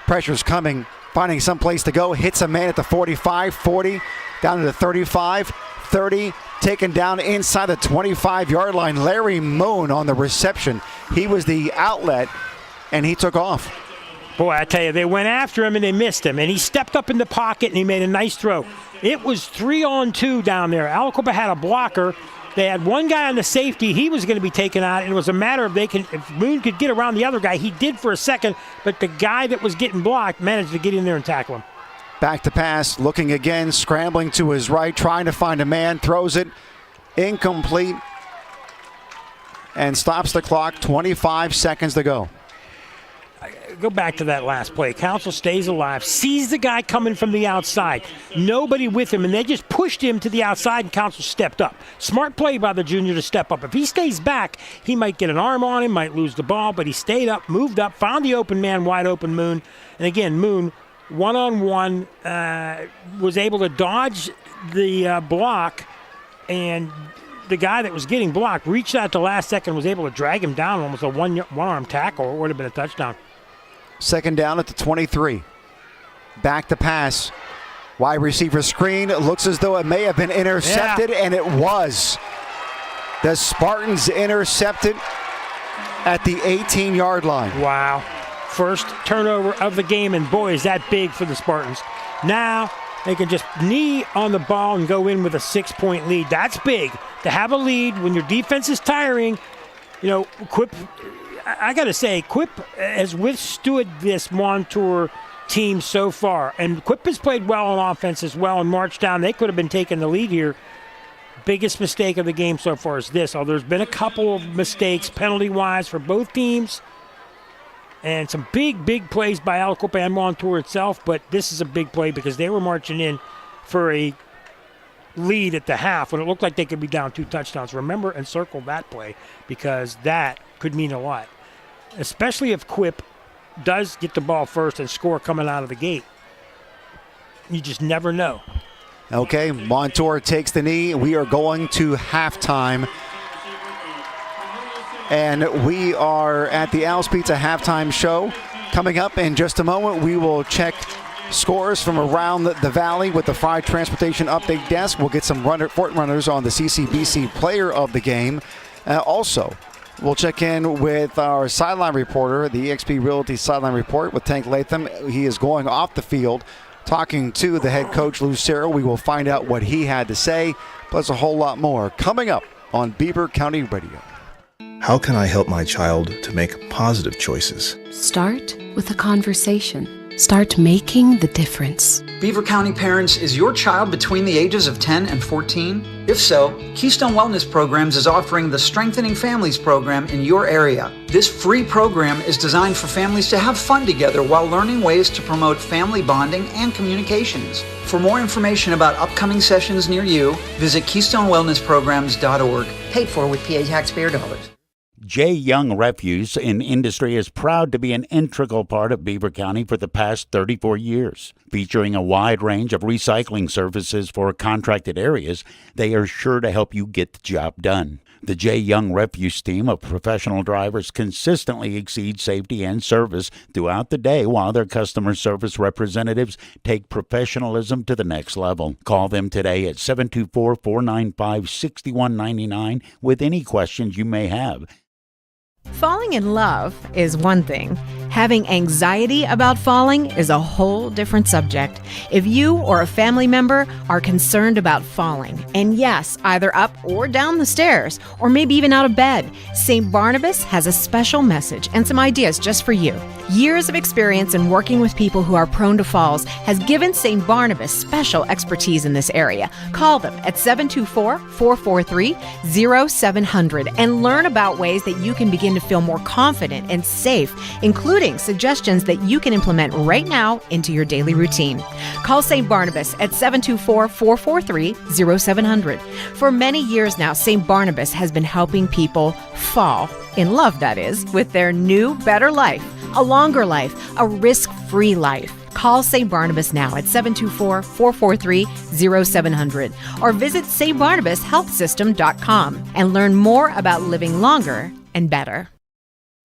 Pressure's coming, finding some place to go. Hits a man at the 45, 40, down to the 35, 30. Taken down inside the 25-yard line. Larry Moon on the reception. He was the outlet, and he took off. Boy, I tell you, they went after him and they missed him. And he stepped up in the pocket and he made a nice throw. It was 3-on-2 down there. Aliquippa had a blocker. They had one guy on the safety. He was going to be taken out. And it was a matter of if Moon could get around the other guy. He did for a second, but the guy that was getting blocked managed to get in there and tackle him. Back to pass, looking again, scrambling to his right, trying to find a man, throws it, incomplete, and stops the clock, 25 seconds to go. Go back to that last play. Council stays alive, sees the guy coming from the outside. Nobody with him, and they just pushed him to the outside, and Council stepped up. Smart play by the junior to step up. If he stays back, he might get an arm on him, might lose the ball, but he stayed up, moved up, found the open man, wide open Moon. And again, Moon, one-on-one, was able to dodge the block, and the guy that was getting blocked reached out the last second, was able to drag him down, almost a one-arm tackle. It would have been a touchdown. Second down at the 23. Back to pass. Wide receiver screen. It looks as though it may have been intercepted, and it was. The Spartans intercepted at the 18-yard line. Wow. First turnover of the game, and boy, is that big for the Spartans. Now they can just knee on the ball and go in with a 6-point lead. That's big. To have a lead when your defense is tiring, Quip, I got to say, Quip has withstood this Montour team so far. And Quip has played well on offense as well and marched down. They could have been taking the lead here. Biggest mistake of the game so far is this. There's been a couple of mistakes penalty-wise for both teams. And some big plays by Aliquippa and Montour itself. But this is a big play because they were marching in for a lead at the half when it looked like they could be down 2 touchdowns. Remember and circle that play because that could mean a lot. Especially if Quip does get the ball first and score coming out of the gate. You just never know. Okay, Montour takes the knee. We are going to halftime. And we are at the Al's Pizza halftime show. Coming up in just a moment, we will check scores from around the valley with the Fried Transportation Update Desk. We'll get some Fort Runners on the CCBC Player of the Game. Also, we'll check in with our sideline reporter, the eXp Realty Sideline Report with Tank Latham. He is going off the field, talking to the head coach, Lucero. We will find out what he had to say, plus a whole lot more coming up on Beaver County Radio. How can I help my child to make positive choices? Start with a conversation. Start making the difference. Beaver County Parents, is your child between the ages of 10 and 14? If so, Keystone Wellness Programs is offering the Strengthening Families program in your area. This free program is designed for families to have fun together while learning ways to promote family bonding and communications. For more information about upcoming sessions near you, visit KeystoneWellnessPrograms.org. Paid for with PA taxpayer dollars. J. Young Refuse in Industry is proud to be an integral part of Beaver County for the past 34 years. Featuring a wide range of recycling services for contracted areas, they are sure to help you get the job done. The J. Young Refuse team of professional drivers consistently exceeds safety and service throughout the day while their customer service representatives take professionalism to the next level. Call them today at 724-495-6199 with any questions you may have. Falling in love is one thing. Having anxiety about falling is a whole different subject. If you or a family member are concerned about falling, and yes, either up or down the stairs, or maybe even out of bed, St. Barnabas has a special message and some ideas just for you. Years of experience in working with people who are prone to falls has given St. Barnabas special expertise in this area. Call them at 724-443-0700 and learn about ways that you can begin to feel more confident and safe, including suggestions that you can implement right now into your daily routine. Call St. Barnabas at 724-443-0700. For many years now, St. Barnabas has been helping people fall, in love that is, with their new, better life, a longer life, a risk-free life. Call St. Barnabas now at 724-443-0700 or visit stbarnabashealthsystem.com and learn more about living longer and better.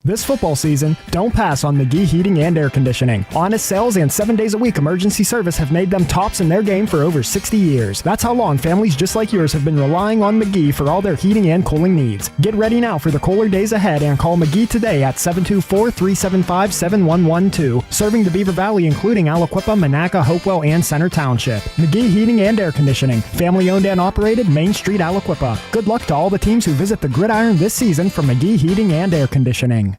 This football season, don't pass on McGee Heating and Air Conditioning. Honest sales and 7 days a week emergency service have made them tops in their game for over 60 years. That's how long families just like yours have been relying on McGee for all their heating and cooling needs. Get ready now for the cooler days ahead and call McGee today at 724-375-7112. Serving the Beaver Valley, including Aliquippa, Monaca, Hopewell, and Center Township. McGee Heating and Air Conditioning. Family owned and operated, Main Street, Aliquippa. Good luck to all the teams who visit the Gridiron this season from McGee Heating and Air Conditioning.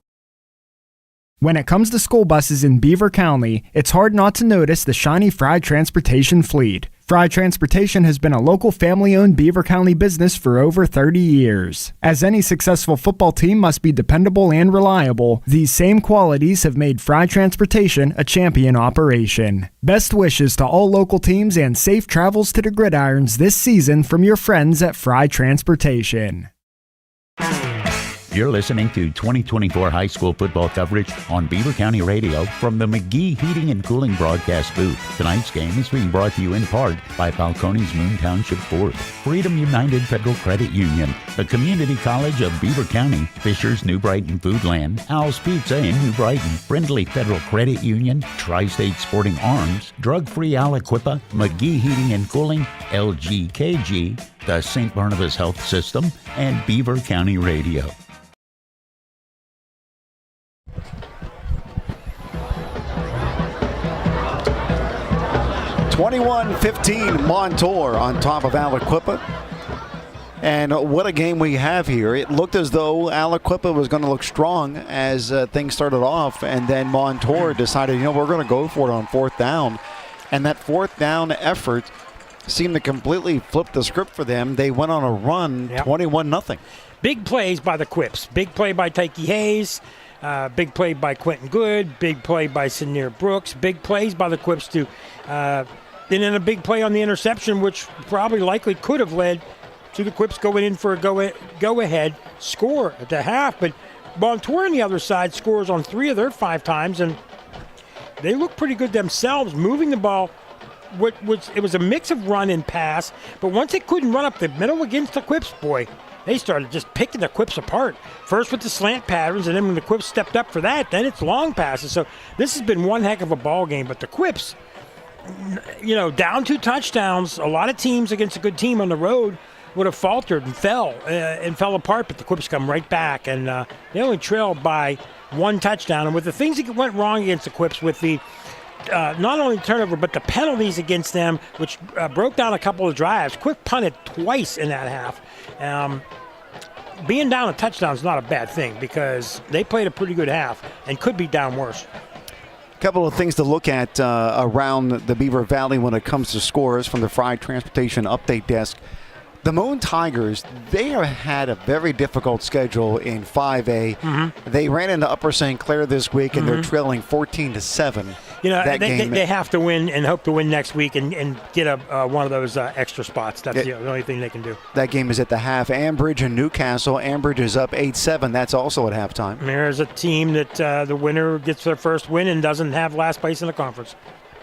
When it comes to school buses in Beaver County, it's hard not to notice the shiny Fry Transportation fleet. Fry Transportation has been a local family-owned Beaver County business for over 30 years. As any successful football team must be dependable and reliable, these same qualities have made Fry Transportation a champion operation. Best wishes to all local teams and safe travels to the Gridirons this season from your friends at Fry Transportation. You're listening to 2024 high school football coverage on Beaver County Radio from the McGee Heating and Cooling broadcast booth. Tonight's game is being brought to you in part by Falcone's Moon Township Ford, Freedom United Federal Credit Union, the Community College of Beaver County, Fisher's New Brighton Foodland, Al's Pizza in New Brighton, Friendly Federal Credit Union, Tri-State Sporting Arms, Drug-Free Aliquippa, McGee Heating and Cooling, LGKG, the St. Barnabas Health System, and Beaver County Radio. 21-15 Montour on top of Aliquippa. And what a game we have here. It looked as though Aliquippa was going to look strong as things started off, and then Montour decided, we're going to go for it on fourth down. And that fourth down effort seemed to completely flip the script for them. They went on a run, 21-0. Big plays by the Quips. Big play by Tyke Hayes. Big play by Quentin Good. Big play by Sinear Brooks. Big plays by the Quips too. And then a big play on the interception, which probably likely could have led to the Quips going in for a go-ahead score at the half. But Montour on the other side scores on 3 of their 5 times, and they look pretty good themselves, moving the ball. It was a mix of run and pass, but once they couldn't run up the middle against the Quips, boy, they started just picking the Quips apart. First with the slant patterns, and then when the Quips stepped up for that, then it's long passes. So this has been one heck of a ball game, but the Quips, down 2 touchdowns, a lot of teams against a good team on the road would have faltered and fell apart, but the Quips come right back, and they only trailed by 1 touchdown. And with the things that went wrong against the Quips, with the not only turnover, but the penalties against them, which broke down a couple of drives. Quick punted twice in that half. Being down a touchdown is not a bad thing because they played a pretty good half and could be down worse. Couple of things to look at around the Beaver Valley when it comes to scores from the Fry Transportation Update Desk. The Moon Tigers, they have had a very difficult schedule in 5A. Mm-hmm. They ran into Upper St. Clair this week, and they're trailing 14-7. They have to win and hope to win next week and get one of those extra spots. That's the only thing they can do. That game is at the half. Ambridge and Newcastle. Ambridge is up 8-7. That's also at halftime. There's a team that the winner gets their first win and doesn't have last place in the conference.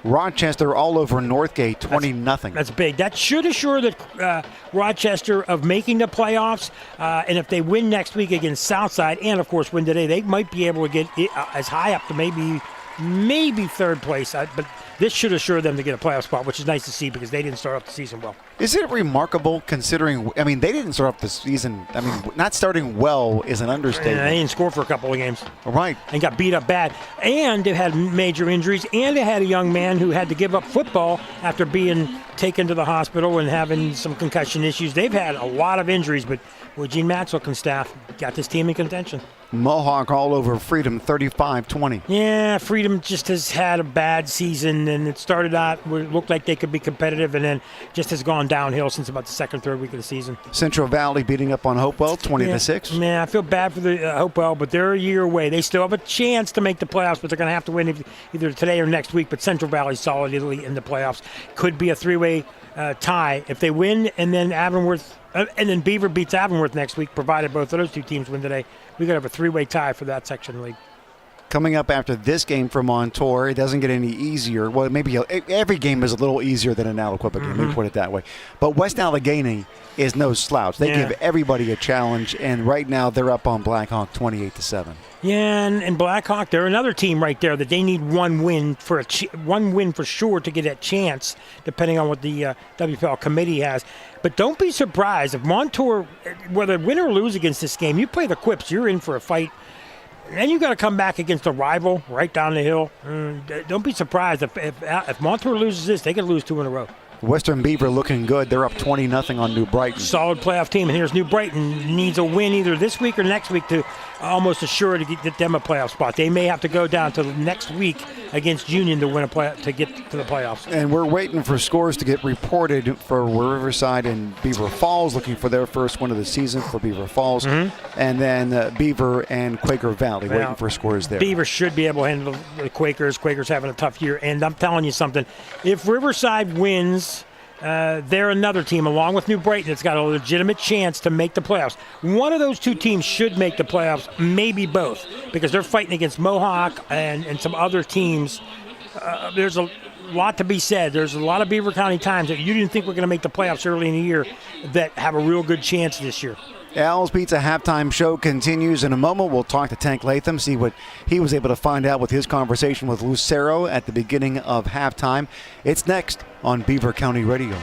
Rochester all over Northgate, 20-0. That's big. That should assure that Rochester of making the playoffs. And if they win next week against Southside and, of course, win today, they might be able to get as high up to maybe third place. But this should assure them to get a playoff spot, which is nice to see because they didn't start off the season well. Is it remarkable considering, they didn't start off the season, not starting well is an understatement. They didn't score for a couple of games. Right. And got beat up bad. And they had major injuries, and they had a young man who had to give up football after being taken to the hospital and having some concussion issues. They've had a lot of injuries, but Gene Maxwell and staff got this team in contention. Mohawk all over Freedom, 35-20. Yeah, Freedom just has had a bad season, and it started out where it looked like they could be competitive, and then just has gone downhill since about the second, third week of the season. Central Valley beating up on Hopewell, 20-6. Man, I feel bad for the Hopewell, but they're a year away. They still have a chance to make the playoffs, but they're going to have to win either today or next week. But Central Valley's solidly in the playoffs. Could be a three-way tie if they win, and then then Beaver beats Avonworth next week, provided both of those two teams win today. We could have a three-way tie for that section league. Coming up after this game for Montour, it doesn't get any easier. Well, maybe every game is a little easier than an Aliquippa game, let me put it that way. But West Allegheny is no slouch. They give everybody a challenge, and right now they're up on Blackhawk 28-7. Yeah, and Blackhawk, they're another team right there that they need one win for sure to get a chance, depending on what the WPL committee has. But don't be surprised if Montour, whether win or lose against this game, you play the Quips, you're in for a fight. Then you got to come back against a rival right down the hill. Don't be surprised if Montour loses this, they could lose 2 in a row. Western Beaver looking good. They're up 20-0 on New Brighton. Solid playoff team. And here's New Brighton. Needs a win either this week or next week to almost assure to get them a playoff spot. They may have to go down to next week against Union to win to get to the playoffs. And we're waiting for scores to get reported for Riverside and Beaver Falls, looking for their first win of the season for Beaver Falls. And then Beaver and Quaker Valley waiting for scores there. Beaver should be able to handle the Quakers. Quakers having a tough year. And I'm telling you something, if Riverside wins, they're another team, along with New Brighton, that's got a legitimate chance to make the playoffs. One of those two teams should make the playoffs, maybe both, because they're fighting against Mohawk and some other teams. There's a lot to be said. There's a lot of Beaver County times that you didn't think were going to make the playoffs early in the year that have a real good chance this year. Al's Pizza halftime show continues in a moment. We'll talk to Tank Latham, see what he was able to find out with his conversation with Lucero at the beginning of halftime. It's next on Beaver County Radio.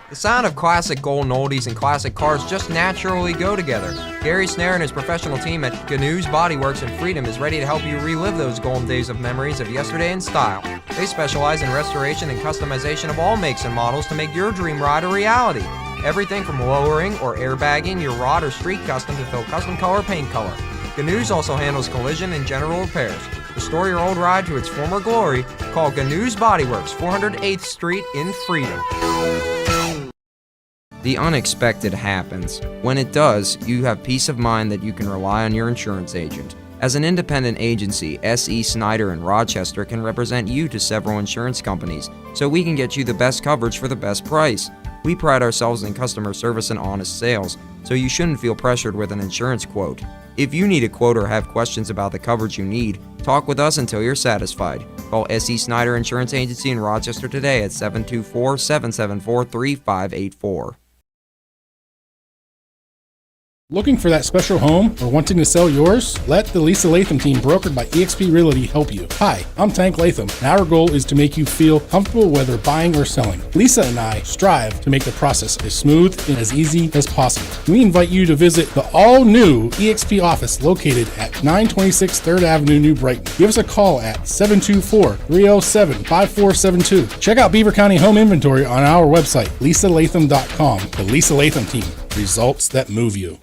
The sound of classic golden oldies and classic cars just naturally go together. Gary Snare and his professional team at Gnu's Body Works in Freedom is ready to help you relive those golden days of memories of yesterday in style. They specialize in restoration and customization of all makes and models to make your dream ride a reality. Everything from lowering or airbagging your rod or street custom to fill custom color paint color. Gnu's also handles collision and general repairs. Restore your old ride to its former glory. Call Gnu's Body Works, 408th Street in Freedom. The unexpected happens. When it does, you have peace of mind that you can rely on your insurance agent. As an independent agency, S.E. Snyder in Rochester can represent you to several insurance companies, so we can get you the best coverage for the best price. We pride ourselves in customer service and honest sales, so you shouldn't feel pressured with an insurance quote. If you need a quote or have questions about the coverage you need, talk with us until you're satisfied. Call S.E. Snyder Insurance Agency in Rochester today at 724-774-3584. Looking for that special home or wanting to sell yours? Let the Lisa Latham team, brokered by eXp Realty, help you. Hi, I'm Tank Latham, and our goal is to make you feel comfortable whether buying or selling. Lisa and I strive to make the process as smooth and as easy as possible. We invite you to visit the all-new eXp office located at 926 3rd Avenue, New Brighton. Give us a call at 724-307-5472. Check out Beaver County home inventory on our website, lisalatham.com. The Lisa Latham team, results that move you.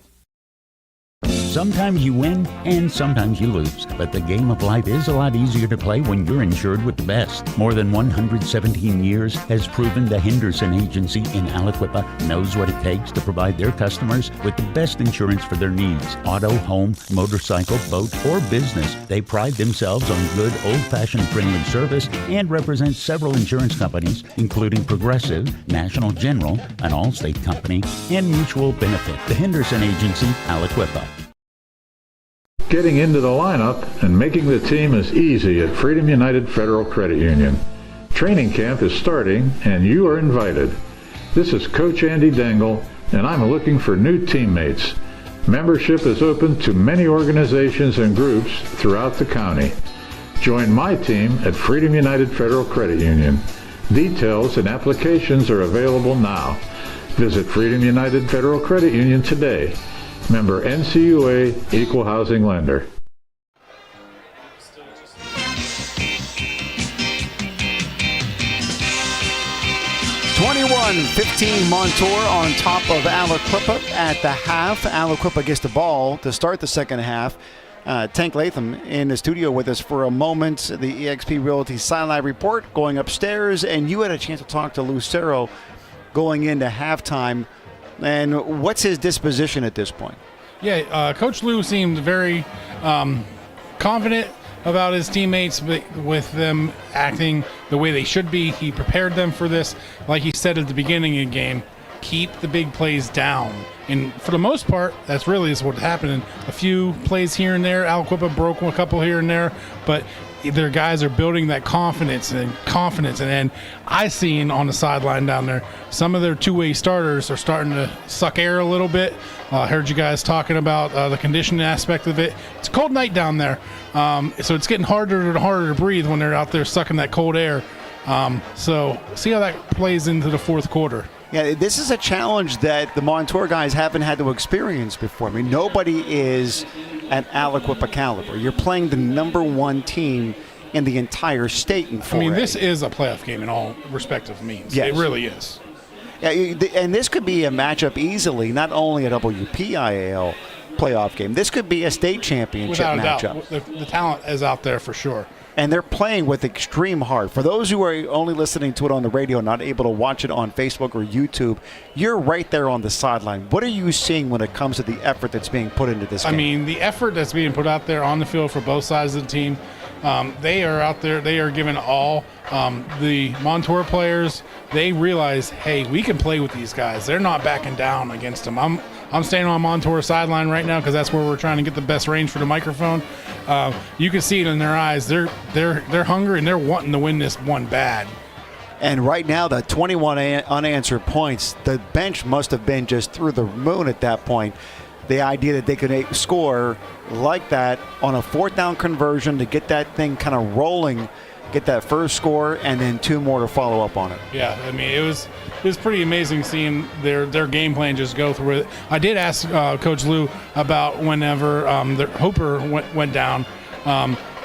Sometimes you win and sometimes you lose, but the game of life is a lot easier to play when you're insured with the best. More than 117 years has proven the Henderson Agency in Aliquippa knows what it takes to provide their customers with the best insurance for their needs. Auto, home, motorcycle, boat, or business. They pride themselves on good, old-fashioned friendly service and represent several insurance companies, including Progressive, National General, an Allstate company, and Mutual Benefit. The Henderson Agency, Aliquippa. Getting into the lineup and making the team is easy at Freedom United Federal Credit Union. Training camp is starting and you are invited. This is Coach Andy Dangle and I'm looking for new teammates. Membership is open to many organizations and groups throughout the county. Join my team at Freedom United Federal Credit Union. Details and applications are available now. Visit Freedom United Federal Credit Union today. Member NCUA, Equal Housing Lender. (21-15) Montour on top of Aliquippa at the half. Aliquippa gets the ball to start the second half. Tank Latham in the studio with us for a moment. The eXp Realty Sideline Report going upstairs, and you had a chance to talk to Lucero going into halftime. And what's his disposition at this point? Yeah, Coach Lou seemed very confident about his teammates, but with them acting the way they should be. He prepared them for this. Like he said at the beginning of the game, keep the big plays down. And for the most part, that's really is what happened. A few plays here and there. Aliquippa broke a couple here and there, but their guys are building that confidence. And then I seen on the sideline down there, some of their two-way starters are starting to suck air a little bit. I heard you guys talking about the conditioning aspect of it. It's a cold night down there, so it's getting harder and harder to breathe when they're out there sucking that cold air. So see how that plays into the fourth quarter. Yeah, this is a challenge that the Montour guys haven't had to experience before. I mean, nobody is at Aliquippa caliber. You're playing the number one team in the entire state in 4A. I mean, this is a playoff game in all respective means. Yes. It really is. Yeah, and this could be a matchup easily, not only a WPIAL playoff game. This could be a state championship matchup. The talent is out there for sure. And they're playing with extreme heart. For those who are only listening to it on the radio, not able to watch it on Facebook or YouTube, you're right there on the sideline. What are you seeing when it comes to the effort that's being put into this game? I mean, the effort that's being put out there on the field for both sides of the team, they are out there. They are giving all. The Montour players, they realize, hey, we can play with these guys. They're not backing down against them. I'm standing on Montour sideline right now because that's where we're trying to get the best range for the microphone. You can see it in their eyes. They're hungry and they're wanting to win this one bad. And right now, the 21 unanswered points, the bench must have been just through the moon at that point. The idea that they could score like that on a fourth down conversion to get that thing kind of rolling, get that first score, and then two more to follow up on it. Yeah, I mean, it was pretty amazing seeing their game plan just go through it. I did ask Coach Lou about whenever Hooper went down.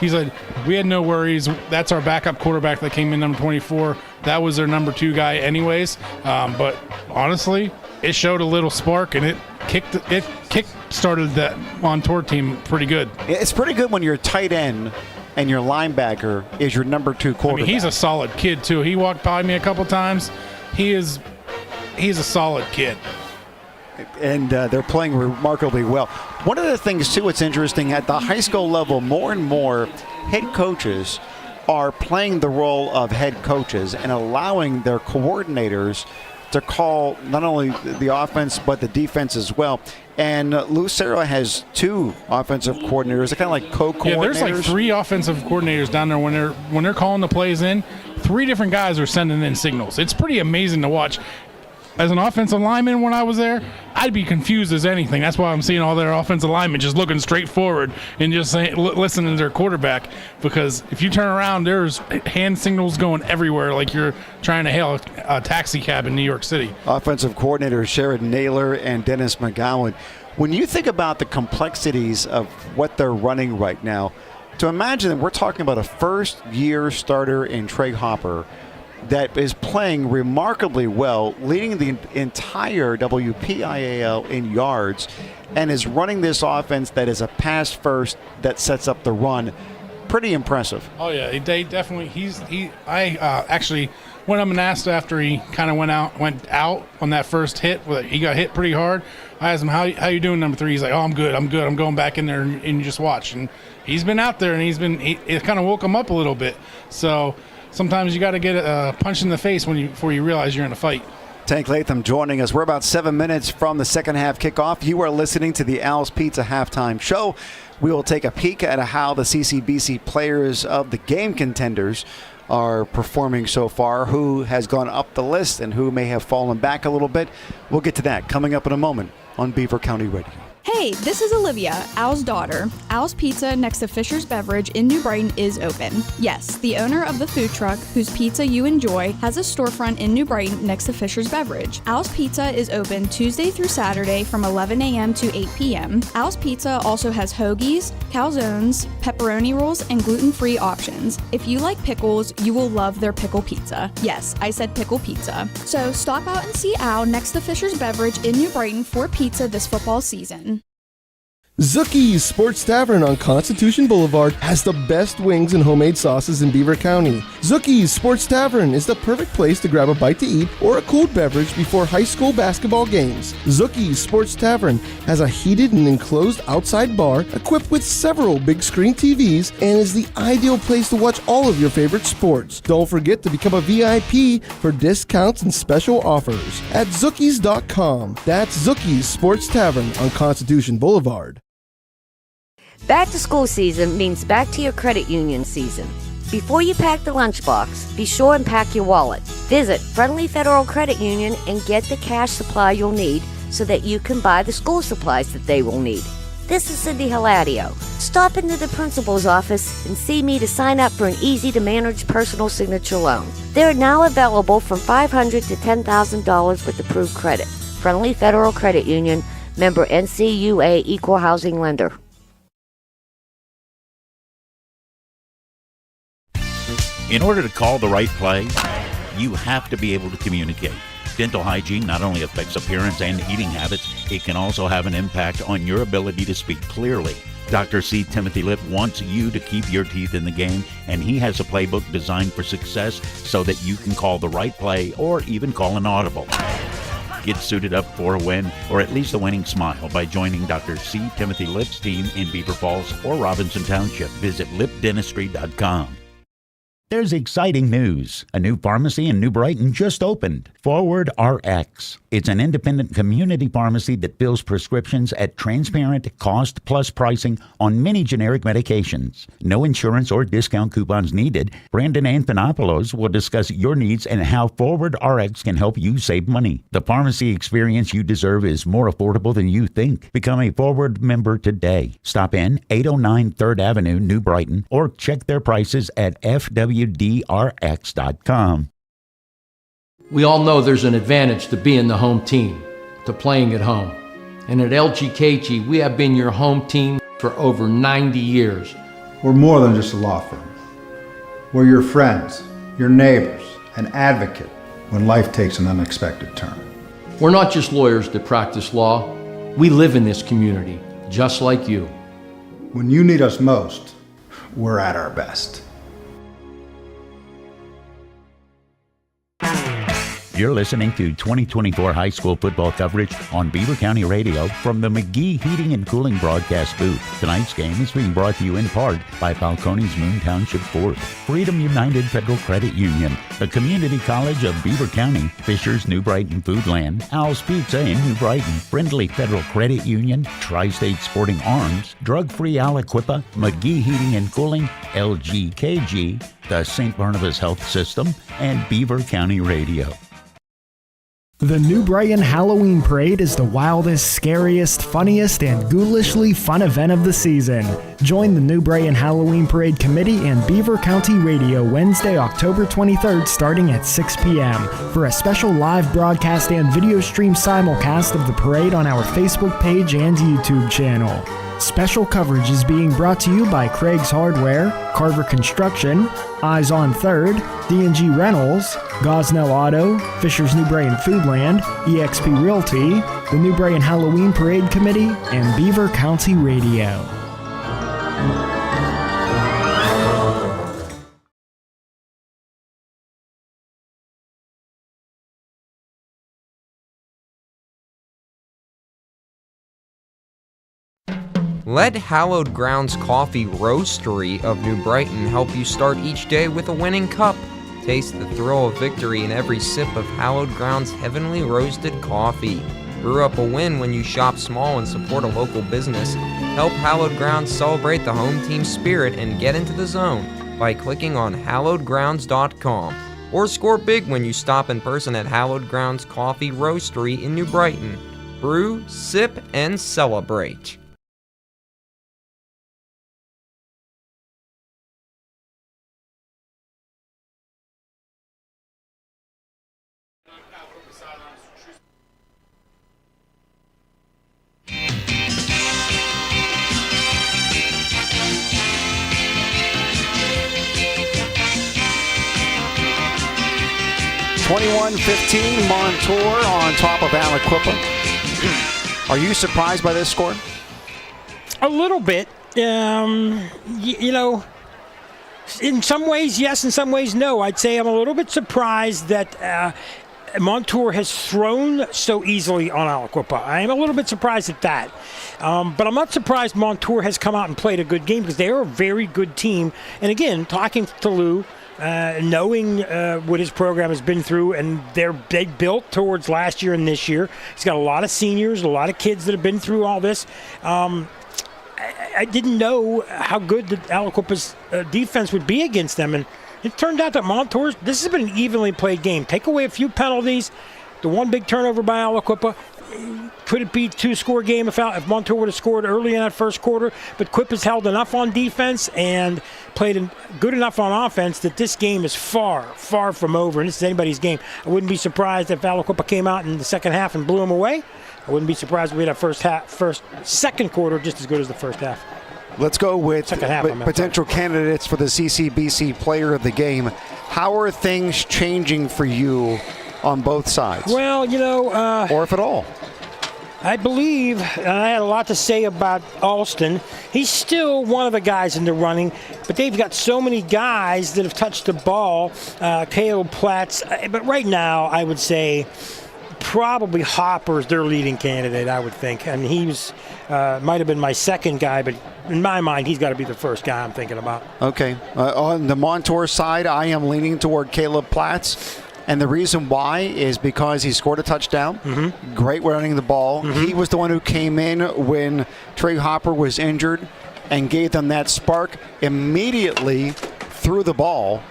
He said, we had no worries. That's our backup quarterback that came in, number 24. That was their number 2 guy anyways. But honestly, it showed a little spark, and it kick-started that Montour team pretty good. It's pretty good when your tight end and your linebacker is your number 2 quarterback. I mean, he's a solid kid, too. He walked by me a couple times. He's a solid kid. And they're playing remarkably well. One of the things, too, what's interesting, at the high school level, more and more head coaches are playing the role of head coaches and allowing their coordinators to call not only the offense but the defense as well. And Lucero has 2 offensive coordinators. They're kind of like co-coordinators. Yeah, there's like 3 offensive coordinators down there when they're calling the plays in. 3 different guys are sending in signals. It's pretty amazing to watch. As an offensive lineman when I was there, I'd be confused as anything. That's why I'm seeing all their offensive linemen just looking straight forward and just listening to their quarterback. Because if you turn around, there's hand signals going everywhere like you're trying to hail a taxi cab in New York City. Offensive coordinator Sherrod Naylor and Dennis McGowan. When you think about the complexities of what they're running right now, to imagine that we're talking about a first-year starter in Trey Hopper that is playing remarkably well, leading the entire WPIAL in yards, and is running this offense that is a pass first that sets up the run. Pretty impressive. Oh yeah, they definitely. I actually went up and asked after he kind of went out on that first hit. He got hit pretty hard. I asked him, how you doing, number 3? He's like, oh, I'm good. I'm going back in there and just watch. And he's been out there, and it kind of woke him up a little bit. So sometimes you got to get a punch in the face before you realize you're in a fight. Tank Latham joining us. We're about 7 minutes from the second half kickoff. You are listening to the Al's Pizza halftime show. We will take a peek at how the CCBC players of the game contenders are performing so far, who has gone up the list and who may have fallen back a little bit. We'll get to that coming up in a moment on Beaver County Radio. Hey, this is Olivia, Al's daughter. Al's Pizza next to Fisher's Beverage in New Brighton is open. Yes, the owner of the food truck whose pizza you enjoy has a storefront in New Brighton next to Fisher's Beverage. Al's Pizza is open Tuesday through Saturday from 11 a.m. to 8 p.m. Al's Pizza also has hoagies, calzones, pepperoni rolls, and gluten-free options. If you like pickles, you will love their pickle pizza. Yes, I said pickle pizza. So stop out and see Al next to Fisher's Beverage in New Brighton for pizza this football season. Zookie's Sports Tavern on Constitution Boulevard has the best wings and homemade sauces in Beaver County. Zookie's Sports Tavern is the perfect place to grab a bite to eat or a cold beverage before high school basketball games. Zookie's Sports Tavern has a heated and enclosed outside bar equipped with several big screen TVs and is the ideal place to watch all of your favorite sports. Don't forget to become a VIP for discounts and special offers at Zookies.com. That's Zookie's Sports Tavern on Constitution Boulevard. Back to school season means back to your credit union season. Before you pack the lunchbox, be sure and pack your wallet. Visit Friendly Federal Credit Union and get the cash supply you'll need so that you can buy the school supplies that they will need. This is Cindy Hiladio. Stop into the principal's office and see me to sign up for an easy-to-manage personal signature loan. They're now available from $500 to $10,000 with approved credit. Friendly Federal Credit Union, member NCUA, Equal Housing Lender. In order to call the right play, you have to be able to communicate. Dental hygiene not only affects appearance and eating habits, it can also have an impact on your ability to speak clearly. Dr. C. Timothy Lip wants you to keep your teeth in the game, and he has a playbook designed for success so that you can call the right play or even call an audible. Get suited up for a win or at least a winning smile by joining Dr. C. Timothy Lip's team in Beaver Falls or Robinson Township. Visit lipdentistry.com. There's exciting news. A new pharmacy in New Brighton just opened, Forward RX. It's an independent community pharmacy that fills prescriptions at transparent cost-plus pricing on many generic medications. No insurance or discount coupons needed. Brandon Anthonopoulos will discuss your needs and how Forward RX can help you save money. The pharmacy experience you deserve is more affordable than you think. Become a Forward member today. Stop in 809 3rd Avenue, New Brighton, or check their prices at FWDRX.com. We all know there's an advantage to being the home team, to playing at home. And at LGKG, we have been your home team for over 90 years. We're more than just a law firm. We're your friends, your neighbors, an advocate when life takes an unexpected turn. We're not just lawyers that practice law. We live in this community, just like you. When you need us most, we're at our best. You're listening to 2024 high school football coverage on Beaver County Radio from the McGee Heating and Cooling broadcast booth. Tonight's game is being brought to you in part by Falcone's Moon Township Ford, Freedom United Federal Credit Union, the Community College of Beaver County, Fisher's New Brighton Foodland, Al's Pizza in New Brighton, Friendly Federal Credit Union, Tri-State Sporting Arms, Drug-Free Aliquippa, McGee Heating and Cooling, LGKG, the St. Barnabas Health System, and Beaver County Radio. The New Brighton Halloween Parade is the wildest, scariest, funniest, and ghoulishly fun event of the season. Join the New Brighton Halloween Parade Committee and Beaver County Radio Wednesday, October 23rd starting at 6 p.m. for a special live broadcast and video stream simulcast of the parade on our Facebook page and YouTube channel. Special coverage is being brought to you by Craig's Hardware, Carver Construction, Eyes on 3rd, D&G Rentals, Gosnell Auto, Fisher's New Brighton Foodland, eXp Realty, the New Brighton Halloween Parade Committee, and Beaver County Radio. Let Hallowed Grounds Coffee Roastery of New Brighton help you start each day with a winning cup. Taste the thrill of victory in every sip of Hallowed Grounds heavenly roasted coffee. Brew up a win when you shop small and support a local business. Help Hallowed Grounds celebrate the home team spirit and get into the zone by clicking on hallowedgrounds.com. Or score big when you stop in person at Hallowed Grounds Coffee Roastery in New Brighton. Brew, sip, and celebrate. (21-15) Montour on top of Aliquippa. Are you surprised by this score? A little bit. You know, in some ways, yes. In some ways, no. I'd say I'm a little bit surprised that Montour has thrown so easily on Aliquippa. I am a little bit surprised at that. But I'm not surprised Montour has come out and played a good game because they are a very good team. And again, talking to Lou, knowing what his program has been through, and they built towards last year and this year. He's got a lot of seniors, a lot of kids that have been through all this. I didn't know how good the Aliquippa's defense would be against them, and it turned out that Montour's, this has been an evenly played game. Take away a few penalties, the one big turnover by Aliquippa. Could it be a two-score game if Montour would have scored early in that first quarter? But Quip has held enough on defense and played good enough on offense that this game is far, far from over. And this is anybody's game. I wouldn't be surprised if Aliquippa came out in the second half and blew them away. I wouldn't be surprised if we had second quarter just as good as the first half. Let's go with potential candidates for the CCBC Player of the Game. How are things changing for you on both sides? Well, you know... or if at all. I believe, and I had a lot to say about Alston, he's still one of the guys in the running, but they've got so many guys that have touched the ball. Caleb Platts, but right now I would say probably Hopper's their leading candidate, I would think. And he was, might have been my second guy, but in my mind, he's got to be the first guy I'm thinking about. Okay. On the Montour side, I am leaning toward Caleb Platts. And the reason why is because he scored a touchdown. Mm-hmm. Great running the ball. Mm-hmm. He was the one who came in when Trey Hopper was injured and gave them that spark. Immediately threw the ball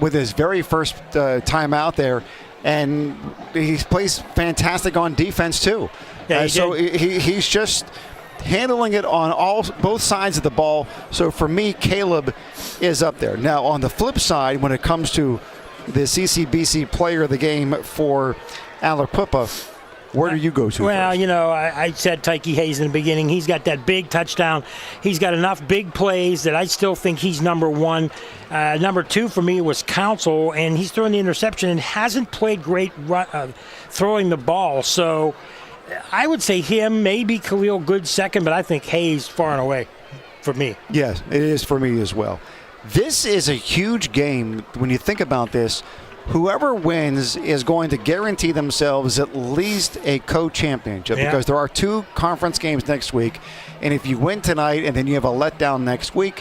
with his very first time out there. And he plays fantastic on defense, too. Yeah, so he's just handling it on both sides of the ball. So for me, Caleb is up there. Now, on the flip side, when it comes to the CCBC Player of the Game for Aliquippa, where do you go to Well, first? You know, I said Tyke Hayes in the beginning. He's got that big touchdown. He's got enough big plays that I still think he's number one. Number two for me was Council, and he's throwing the interception and hasn't played great throwing the ball. So I would say him, maybe Khalil Good second, but I think Hayes far and away for me. Yes, it is for me as well. This is a huge game when you think about this. Whoever wins is going to guarantee themselves at least a co-championship because there are two conference games next week. And if you win tonight and then you have a letdown next week,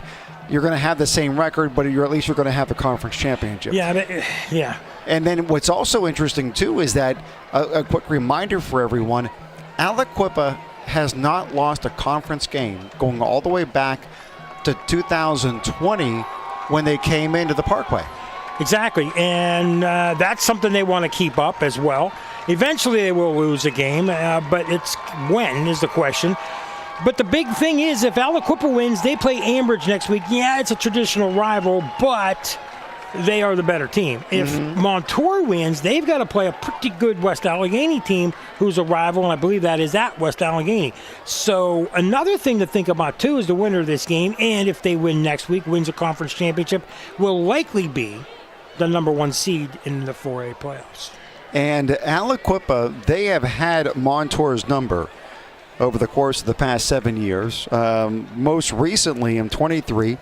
you're going to have the same record, but at least you're going to have the conference championship. Yeah. And then what's also interesting, too, is that a quick reminder for everyone, Aliquippa has not lost a conference game going all the way back to 2020 when they came into the Parkway. Exactly, and that's something they want to keep up as well. Eventually they will lose a game, but it's when is the question. But the big thing is if Aliquippa wins, they play Ambridge next week. Yeah, it's a traditional rival, but they are the better team. If Montour wins, they've got to play a pretty good West Allegheny team who's a rival, and I believe that is at West Allegheny. So another thing to think about, too, is the winner of this game, and if they win next week, wins a conference championship, will likely be the number one seed in the 4A playoffs. And Aliquippa, they have had Montour's number over the course of the past 7 years. Most recently in 23,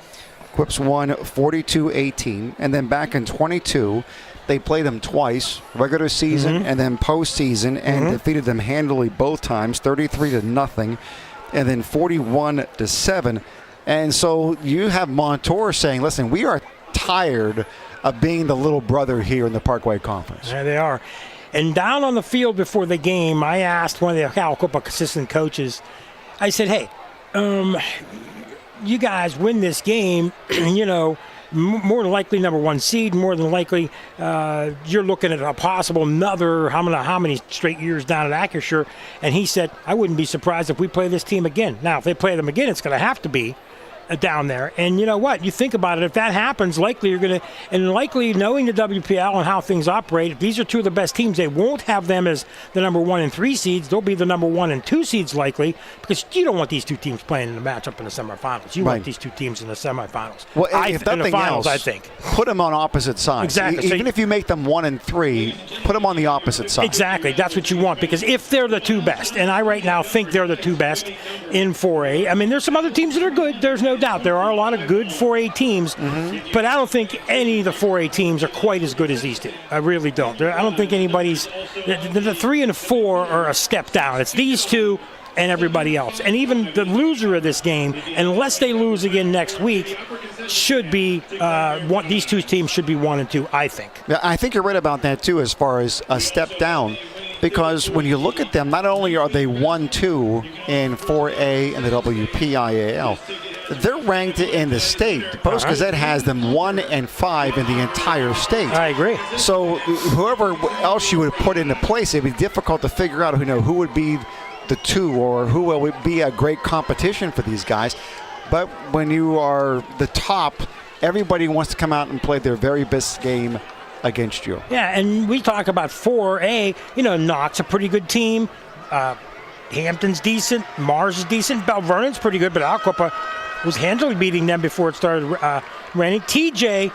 Quips won 42-18, and then back in 22, they played them twice, regular season and then postseason, and defeated them handily both times, 33-0, and then 41-7. And so you have Montour saying, listen, we are tired of being the little brother here in the Parkway Conference. There they are. And down on the field before the game, I asked one of the Aliquippa assistant coaches, I said, hey, you guys win this game, you know, more than likely number 1 seed. More than likely, you're looking at a possible another how many straight years down at Acrisure. And he said, I wouldn't be surprised if we play this team again. Now, if they play them again, it's going to have to be down there. And you know what? You think about it, if that happens, likely you're going to, and likely knowing the WPL and how things operate, if these are two of the best teams, they won't have them as the number 1 and 3 seeds. They'll be the number 1 and 2 seeds likely, because you don't want these two teams playing in the matchup in the semifinals. You want these two teams in the semifinals. Well, if nothing in the finals, else, I think. Put them on opposite sides. Exactly. Even if you make them 1 and 3, put them on the opposite side. Exactly. That's what you want, because if they're the two best, and I right now think they're the two best in 4A. I mean, there's some other teams that are good. There's no doubt. There are a lot of good 4A teams, but I don't think any of the 4A teams are quite as good as these two. I really don't. I don't think anybody's the 3 and 4 are a step down. It's these two and everybody else. And even the loser of this game, unless they lose again next week, should be these two teams should be 1 and 2, I think. Yeah, I think you're right about that too, as far as a step down. Because when you look at them, not only are they 1-2 in 4A and the WPIAL, they're ranked in the state. The Post-Gazette has them 1 and 5 in the entire state. I agree. So whoever else you would put into place, it'd be difficult to figure out who would be the 2 or who will be a great competition for these guys. But when you are the top, everybody wants to come out and play their very best game against you. Yeah, and we talk about 4A. Knott's a pretty good team. Hampton's decent. Mars is decent. Bell Vernon's pretty good, but Aliquippa was handily beating them before it started raining. TJ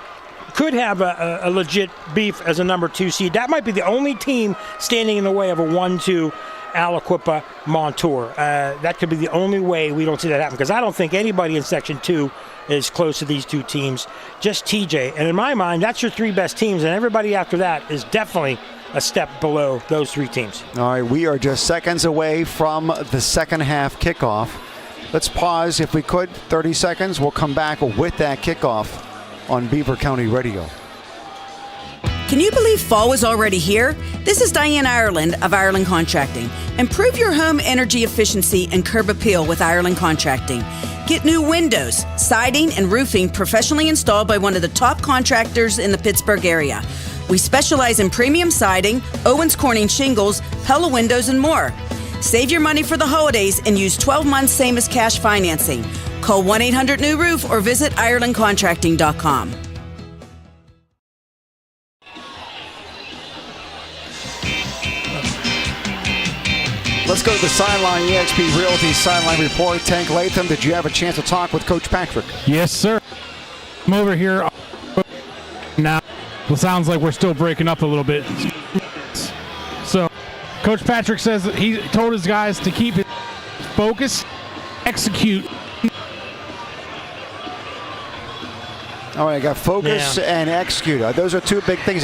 could have a legit beef as a number 2 seed. That might be the only team standing in the way of a 1-2 Aliquippa Montour. That could be the only way we don't see that happen, because I don't think anybody in Section 2 is close to these two teams. Just TJ. And in my mind, that's your 3 best teams, and everybody after that is definitely a step below those 3 teams. All right, we are just seconds away from the second half kickoff. Let's pause, if we could, 30 seconds. We'll come back with that kickoff on Beaver County Radio. Can you believe fall was already here? This is Diane Ireland of Ireland Contracting. Improve your home energy efficiency and curb appeal with Ireland Contracting. Get new windows, siding, and roofing professionally installed by one of the top contractors in the Pittsburgh area. We specialize in premium siding, Owens Corning shingles, Pella windows, and more. Save your money for the holidays and use 12 months same as cash financing. Call 1-800-NEW-ROOF or visit IrelandContracting.com. Let's go to the sideline, eXp Realty sideline report. Tank Latham, did you have a chance to talk with Coach Patrick? Yes, sir. I'm over here now. It sounds like we're still breaking up a little bit. So, Coach Patrick says that he told his guys to keep it focused, execute. All right, I got focus and execute. Those are 2 big things.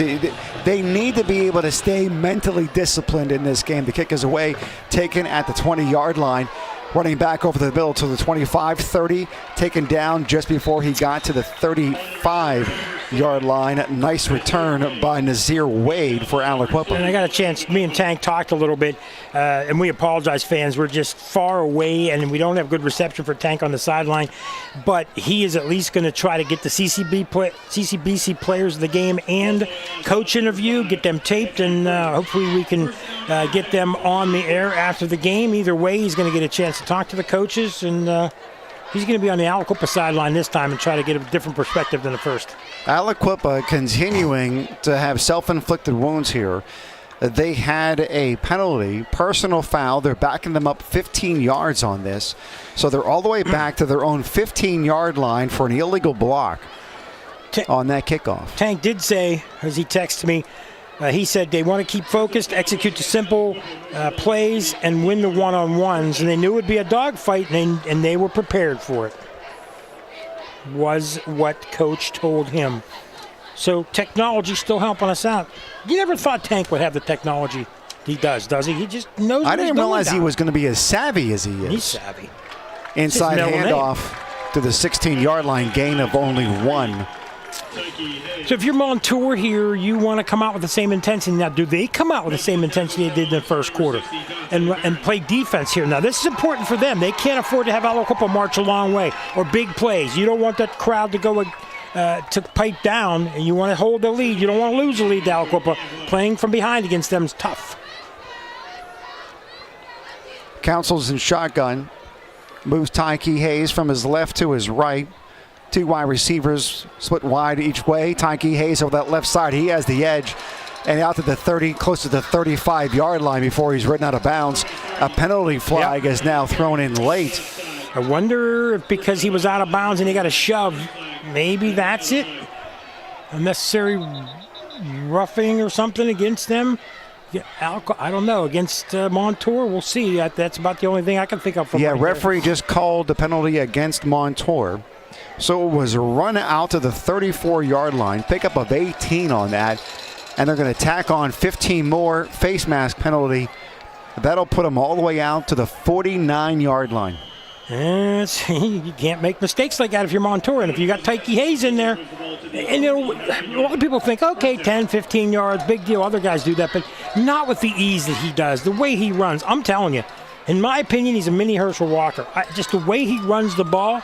They need to be able to stay mentally disciplined in this game. The kick is away, taken at the 20-yard line. Running back over the middle to the 25-30, taken down just before he got to the 35-yard line. Nice return by Nazir Wade for Aliquippa. And I got a chance, me and Tank talked a little bit, and we apologize, fans. We're just far away, and we don't have good reception for Tank on the sideline. But he is at least going to try to get the CCBC players of the game and coach interview, get them taped, and hopefully we can get them on the air after the game. Either way, he's going to get a chance to talk to the coaches, and he's going to be on the Aliquippa sideline this time and try to get a different perspective than the first. Aliquippa continuing to have self-inflicted wounds here. They had a penalty, personal foul. They're backing them up 15 yards on this. So they're all the way back to their own 15-yard line for an illegal block on that kickoff. Tank did say, as he texted me, he said they want to keep focused, execute the simple plays, and win the one-on-ones. And they knew it would be a dogfight, and they were prepared for it, was what Coach told him. So technology's still helping us out. You never thought Tank would have the technology he does he? He just knows what I didn't realize he was going to be as savvy as he is. He's savvy. Inside handoff to the 16-yard line, gain of only 1. So if you're Montour here, you want to come out with the same intensity. Now, do they come out with the same intensity they did in the first quarter and play defense here? Now, this is important for them. They can't afford to have Aliquippa march a long way or big plays. You don't want that crowd to go to pipe down, and you want to hold the lead. You don't want to lose the lead to Aliquippa. Playing from behind against them is tough. Council's in shotgun. Moves Tyke Hayes from his left to his right. 2 wide receivers split wide each way. Tyke Hayes over that left side. He has the edge. And out to the 30, close to the 35-yard line before he's ridden out of bounds. A penalty flag is now thrown in late. I wonder if because he was out of bounds and he got a shove, maybe that's it? Unnecessary roughing or something against them? Yeah, I don't know. Against Montour, we'll see. That's about the only thing I can think of. Referee just called the penalty against Montour. So it was a run out to the 34-yard line, pickup of 18 on that. And they're going to tack on 15 more, face mask penalty. That'll put them all the way out to the 49-yard line. You can't make mistakes like that if you're Montour. And if you got Tyke Hayes in there, and a lot of people think, okay, 10, 15 yards, big deal. Other guys do that, but not with the ease that he does, the way he runs. I'm telling you, in my opinion, he's a mini Herschel Walker. Just the way he runs the ball.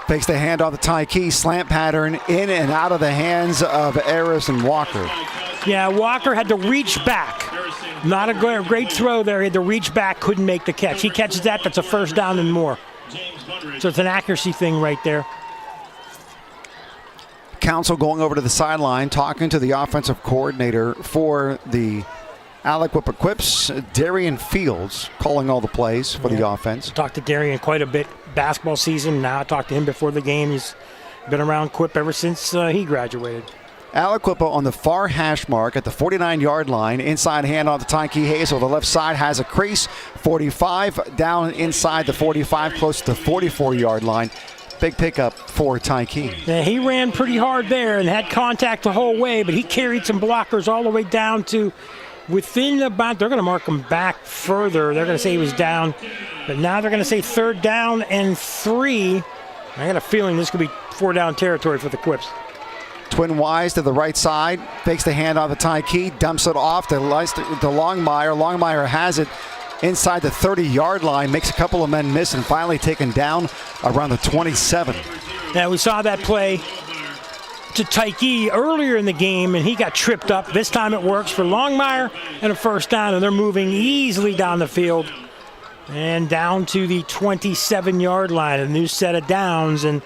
Fakes the handoff to Tyke, slant pattern in and out of the hands of Harris and Walker. Yeah, Walker had to reach back. Not a great throw there. He had to reach back, couldn't make the catch. He catches that, that's a first down and more. So it's an accuracy thing right there. Council going over to the sideline, talking to the offensive coordinator for the Aliquippa Quips, Darian Fields, calling all the plays for the offense. Talked to Darian quite a bit basketball season. Now I talked to him before the game. He's been around Quip ever since he graduated. Aliquippa on the far hash mark at the 49-yard line. Inside handoff to Tyke Hayes on the left side has a crease. 45 down inside the 45, close to the 44-yard line. Big pickup for Tyke. Yeah, he ran pretty hard there and had contact the whole way, but he carried some blockers all the way down to within about, they're going to mark him back further. They're going to say he was down, but now they're going to say 3rd down and 3. I got a feeling this could be 4-down territory for the Quips. Twin Wise to the right side, fakes the handoff to Tyke, dumps it off to Longmire. Longmire has it inside the 30-yard line, makes a couple of men miss, and finally taken down around the 27. Now we saw that play to Tyke earlier in the game, and he got tripped up. This time it works for Longmire and a first down, and they're moving easily down the field and down to the 27-yard line. A new set of downs, and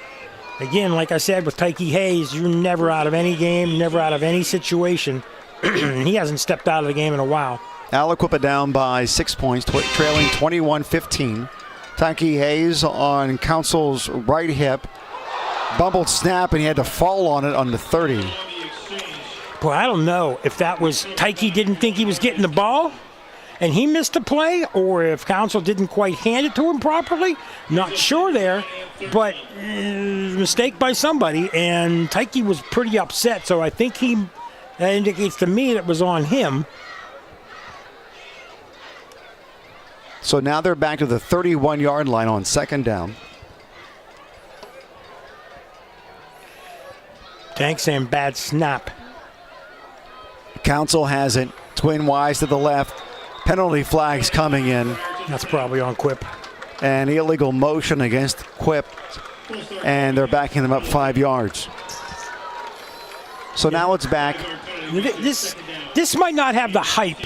again, like I said, with Tyke Hayes, you're never out of any game, never out of any situation. He hasn't stepped out of the game in a while. Aliquippa down by 6 points, trailing 21-15. Tyke Hayes on Council's right hip. Bumbled snap, and he had to fall on it on the 30. Boy, I don't know if that was Tyke didn't think he was getting the ball and he missed a play, or if Council didn't quite hand it to him properly. Not sure there, but mistake by somebody, and Tyke was pretty upset, so I think that indicates to me that it was on him. So now they're back to the 31-yard line on 2nd down. Tank saying bad snap. Council has it. Twin Wise to the left. Penalty flags coming in. That's probably on Quip. And illegal motion against Quip. And they're backing them up 5 yards. So now it's back. This might not have the hype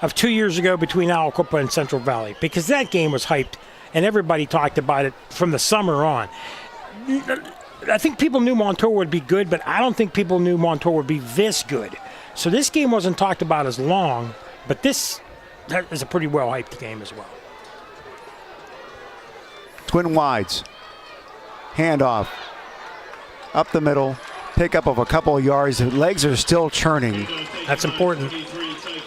of 2 years ago between Aliquippa and Central Valley, because that game was hyped and everybody talked about it from the summer on. I think people knew Montour would be good, but I don't think people knew Montour would be this good. So this game wasn't talked about as long, but this is a pretty well-hyped game as well. Twin Wides. Handoff. Up the middle. Pickup of a couple of yards. The legs are still churning. That's important.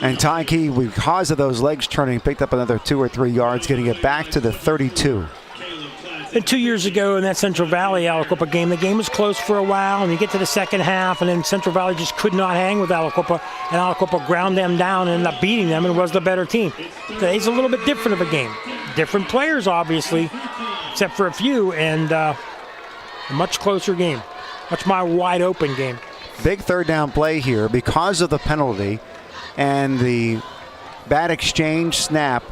And Tyke, because of those legs churning, picked up another 2 or 3 yards, getting it back to the 32. And 2 years ago in that Central Valley Aliquippa game, the game was close for a while, and you get to the second half, and then Central Valley just could not hang with Aliquippa, and Aliquippa ground them down and ended up beating them and was the better team. Today's a little bit different of a game. Different players, obviously, except for a few, and a much closer game. Much more wide open game. Big 3rd down play here because of the penalty and the bad exchange snap.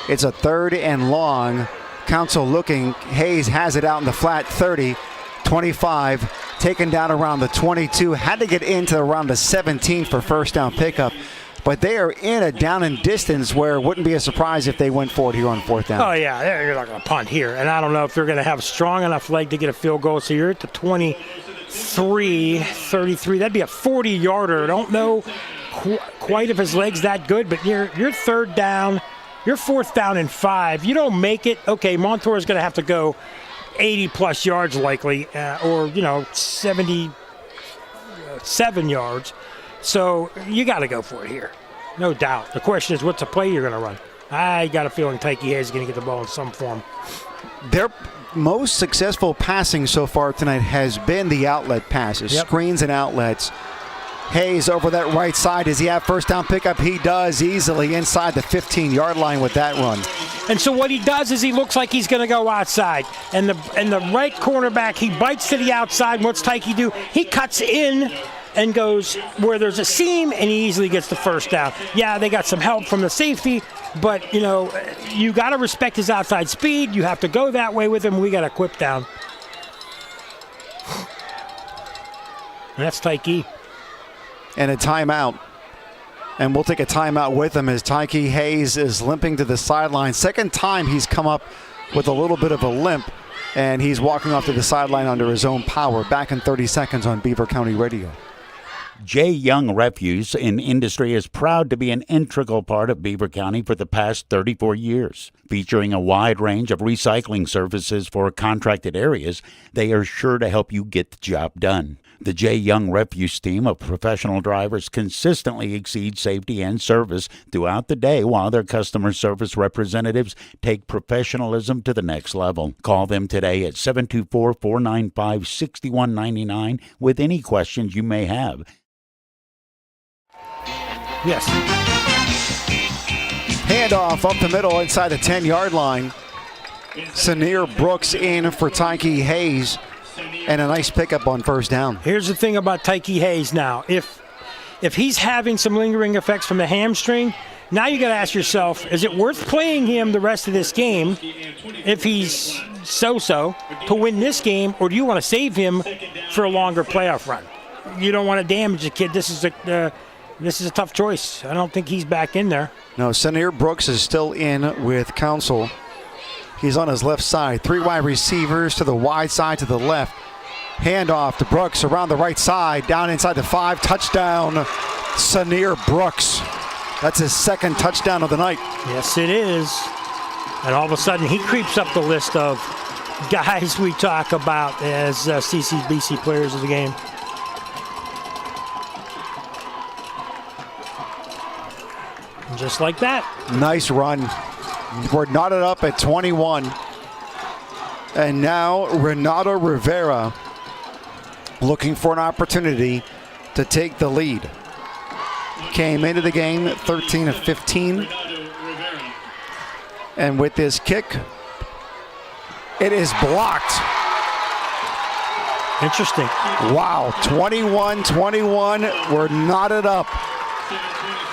It's a 3rd and long. Council looking. Hayes has it out in the flat 30. 25, taken down around the 22. Had to get into around the 17 for first down pickup. But they are in a down and distance where it wouldn't be a surprise if they went for it here on fourth down. Oh, yeah, you're not going to punt here. And I don't know if they're going to have a strong enough leg to get a field goal. So you're at the 23, 33. That'd be a 40-yarder. I don't know quite if his leg's that good, but you're third down. You're fourth down and 5. You don't make it. Okay, Montour is going to have to go 80-plus yards likely, or, 77 yards. So you got to go for it here, no doubt. The question is, what's the play you're going to run? I got a feeling Tyke Hayes is going to get the ball in some form. Their most successful passing so far tonight has been the outlet passes, screens and outlets. Hayes over that right side. Does he have first down pickup? He does, easily inside the 15-yard line with that run. And so what he does is he looks like he's going to go outside. And the right cornerback, he bites to the outside. What's Tyke do? He cuts in and goes where there's a seam, and he easily gets the first down. Yeah, they got some help from the safety, but, you got to respect his outside speed. You have to go that way with him. We got a quip down. And that's Tyke. And a timeout. And we'll take a timeout with him as Tyke Hayes is limping to the sideline. Second time he's come up with a little bit of a limp, and he's walking off to the sideline under his own power. Back in 30 seconds on Beaver County Radio. J. Young Refuse in Industry is proud to be an integral part of Beaver County for the past 34 years. Featuring a wide range of recycling services for contracted areas, they are sure to help you get the job done. The J. Young Refuse team of professional drivers consistently exceeds safety and service throughout the day while their customer service representatives take professionalism to the next level. Call them today at 724-495-6199 with any questions you may have. Yes. Handoff up the middle inside the 10-yard line. Sanir Brooks in for Tyke Hayes. And a nice pickup on first down. Here's the thing about Tyke Hayes now. If he's having some lingering effects from the hamstring, now you got to ask yourself, is it worth playing him the rest of this game if he's so-so to win this game, or do you want to save him for a longer playoff run? You don't want to damage the kid. This is a tough choice. I don't think he's back in there. No, Sanir Brooks is still in with Council. He's on his left side. 3 wide receivers to the wide side to the left. Handoff to Brooks around the right side. Down inside the 5. Touchdown, Sanir Brooks. That's his second touchdown of the night. Yes, it is. And all of a sudden, he creeps up the list of guys we talk about as CCBC players of the game. And just like that. Nice run. We're knotted up at 21. And now Renato Rivera looking for an opportunity to take the lead. Came into the game 13 of 15. And with this kick, it is blocked. Interesting. Wow, 21-21. We're knotted up.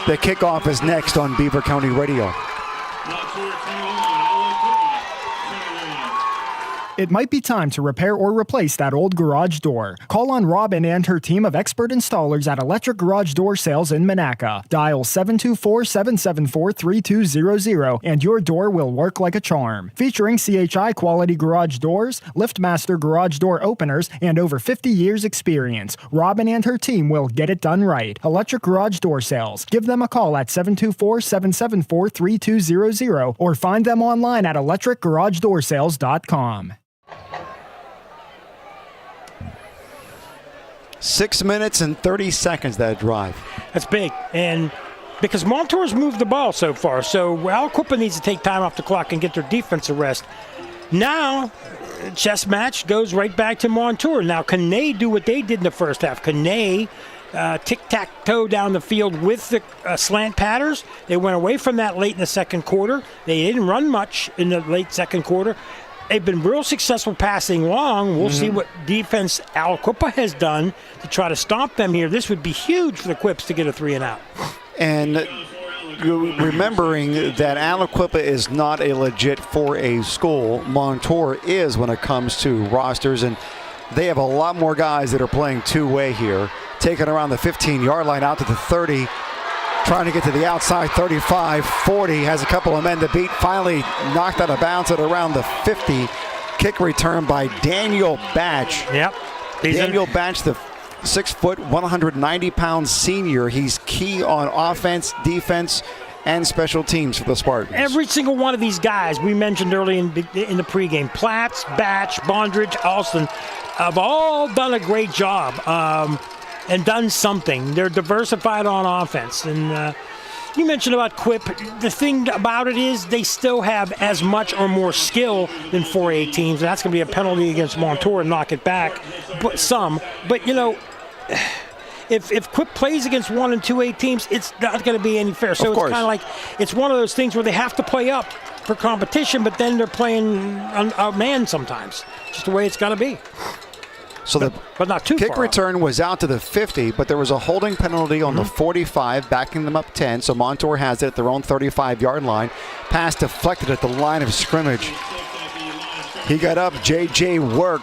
The kickoff is next on Beaver County Radio. It might be time to repair or replace that old garage door. Call on Robin and her team of expert installers at Electric Garage Door Sales in Monaca. Dial 724-774-3200 and your door will work like a charm. Featuring CHI quality garage doors, LiftMaster garage door openers, and over 50 years experience, Robin and her team will get it done right. Electric Garage Door Sales. Give them a call at 724-774-3200 or find them online at electricgaragedoorsales.com. 6 minutes and 30 seconds that drive. That's big. And because Montour's moved the ball so far, so Aliquippa needs to take time off the clock and get their defense a rest. Now, chess match goes right back to Montour. Now, can they do what they did in the first half? Can they tic-tac-toe down the field with the slant patterns? They went away from that late in the second quarter. They didn't run much in the late second quarter. They've been real successful passing long. We'll see what defense Aliquippa has done to try to stop them here. This would be huge for the Quips to get a 3-and-out. And remembering that Aliquippa is not a legit 4A school, Montour is when it comes to rosters. And they have a lot more guys that are playing two-way here, taking around the 15-yard line out to the 30, trying to get to the outside 35, 40, has a couple of men to beat, finally knocked out of bounds at around the 50. Kick return by Daniel Batch. Yep. Daniel Batch, the 6 foot, 190-pound senior. He's key on offense, defense, and special teams for the Spartans. Every single one of these guys we mentioned early in the pregame, Platts, Batch, Bondridge, Alston, have all done a great job and done something. They're diversified on offense. And you mentioned about Quip. The thing about it is they still have as much or more skill than 4A teams, and that's going to be a penalty against Montour and knock it back. But if Quip plays against 1 and 2A teams, it's not going to be any fair. So it's kind of like it's one of those things where they have to play up for competition, but then they're playing a man sometimes. Just the way it's got to be. So but not too kick far return was out to the 50, but there was a holding penalty on the 45, backing them up 10. So Montour has it at their own 35-yard line. Pass deflected at the line of scrimmage. He got up, J.J. Work,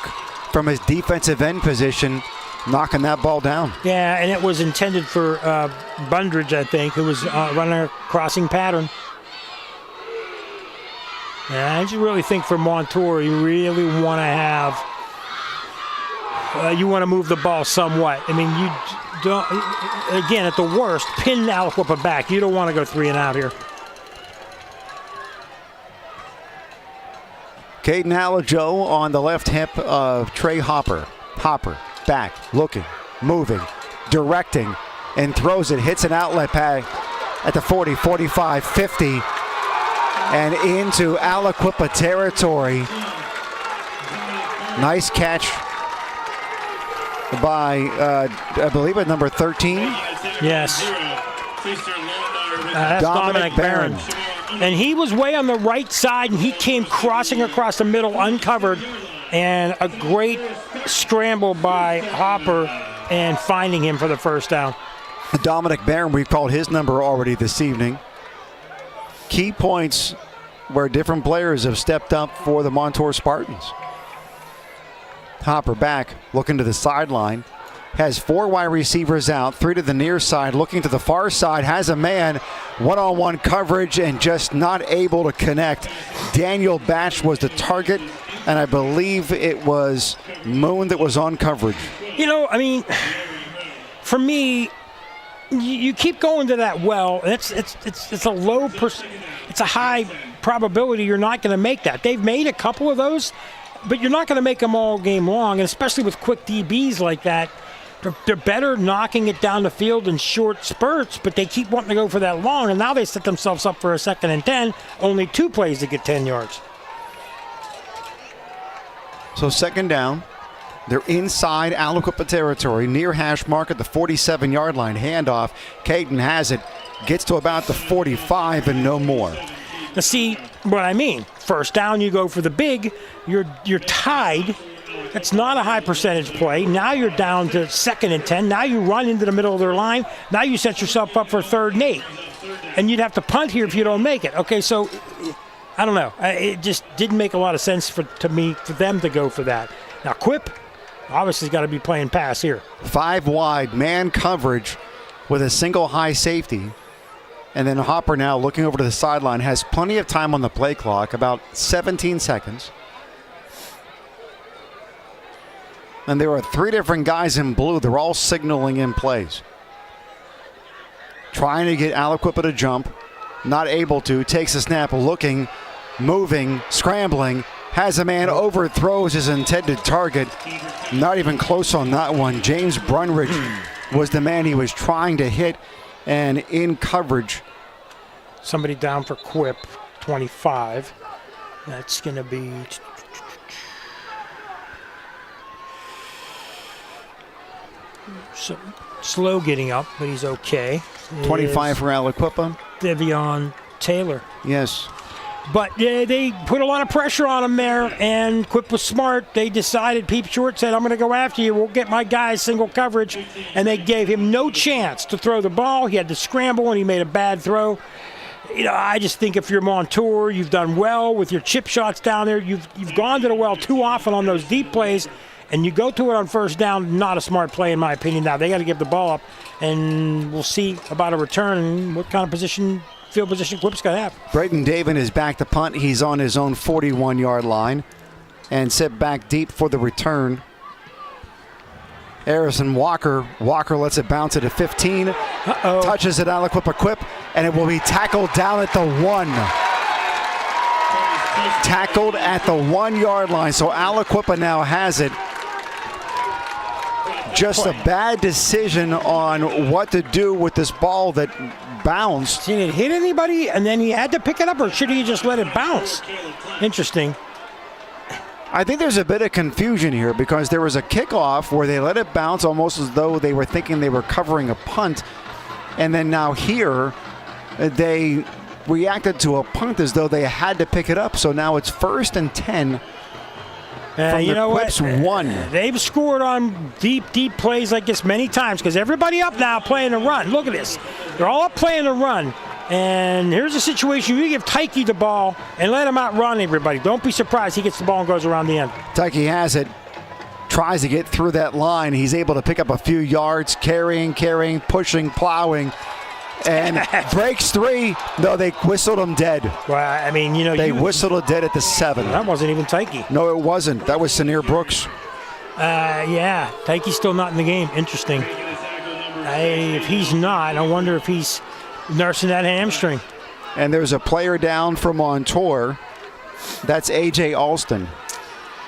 from his defensive end position, knocking that ball down. Yeah, and it was intended for Bundridge, I think, who was running a crossing pattern. Yeah, I just really think for Montour, you really want to have, you want to move the ball somewhat. I mean, you don't, again, at the worst, pin Aliquippa back. You don't want to go 3 and out here. Caden Hallijoe on the left hip of Trey Hopper. Hopper back, looking, moving, directing, and throws it. Hits an outlet pass at the 40, 45, 50, and into Aliquippa territory. Nice catch by, I believe, at number 13. Yes. That's Dominic Barron. And he was way on the right side, and he came crossing across the middle uncovered, and a great scramble by Hopper and finding him for the first down. Dominic Barron, we've called his number already this evening. Key points where different players have stepped up for the Montour Spartans. Hopper back, looking to the sideline. Has 4 wide receivers out, 3 to the near side, looking to the far side, has a man, one-on-one coverage, and just not able to connect. Daniel Batch was the target, and I believe it was Moon that was on coverage. You know, I mean, for me, you keep going to that well. It's a low, it's a high probability you're not going to make that. They've made a couple of those, but you're not going to make them all game long, and especially with quick DBs like that. They're better knocking it down the field in short spurts, but they keep wanting to go for that long, and now they set themselves up for a 2nd and 10, only 2 plays to get 10 yards. So 2nd down. They're inside Aliquippa territory, near hash mark at the 47-yard line. Handoff. Caden has it, gets to about the 45 and no more. Now see what I mean. 1st down, you go for the big. You're tied. That's not a high percentage play. Now you're down to 2nd and 10. Now you run into the middle of their line. Now you set yourself up for 3rd and 8. And you'd have to punt here if you don't make it. Okay, so I don't know. It just didn't make a lot of sense for them to go for that. Now Quip obviously got to be playing pass here. 5 wide, man coverage with a single high safety. And then Hopper now looking over to the sideline, has plenty of time on the play clock, about 17 seconds. And there are 3 different guys in blue. They're all signaling in plays. Trying to get Aliquippa to jump. Not able to. Takes a snap, looking, moving, scrambling. Has a man, overthrows his intended target. Not even close on that one. James Brunridge was the man he was trying to hit, and in coverage. Somebody down for Quip, 25. That's going to be... So, slow getting up, but he's okay. 25 for Aliquippa. Devion Taylor. Yes. But yeah, they put a lot of pressure on him there, and Quip was smart. They decided, Pete Short said, I'm going to go after you. We'll get my guys single coverage. And they gave him no chance to throw the ball. He had to scramble, and he made a bad throw. You know, I just think if you're Montour, you've done well with your chip shots down there. You've gone to the well too often on those deep plays, and you go to it on first down, not a smart play in my opinion. Now they got to give the ball up, and we'll see about a return and what kind of field position Quip's going to have. Braden Davin is back to punt. He's on his own 41-yard line and set back deep for the return. Harrison Walker lets it bounce at a 15. Touches it Aliquippa Quip, and it will be tackled down at the 1. Tackled at the 1-yard line, so Aliquippa now has it. Just a bad decision on what to do with this ball that bounced. Did it hit anybody, and then he had to pick it up, or should he just let it bounce? Interesting. I think there's a bit of confusion here because there was a kickoff where they let it bounce almost as though they were thinking they were covering a punt. And then now here, they reacted to a punt as though they had to pick it up. So now it's 1st and 10 from you the know Quips what? 1. They've scored on deep plays like this many times because everybody up now playing the run. Look at this. They're all up playing the run. And here's a situation. You give Tyke the ball and let him outrun everybody. Don't be surprised he gets the ball and goes around the end. Tyke has it. Tries to get through that line. He's able to pick up a few yards, carrying, pushing, plowing. And breaks 3. No, they whistled him dead. Well, I mean, they whistled him dead at the 7. That wasn't even Tyke. No, it wasn't. That was Sanir Brooks. Yeah, Tyke's still not in the game. Interesting. If he's not, I wonder if he's nursing that hamstring. And there's a player down from Montour. That's A.J. Alston.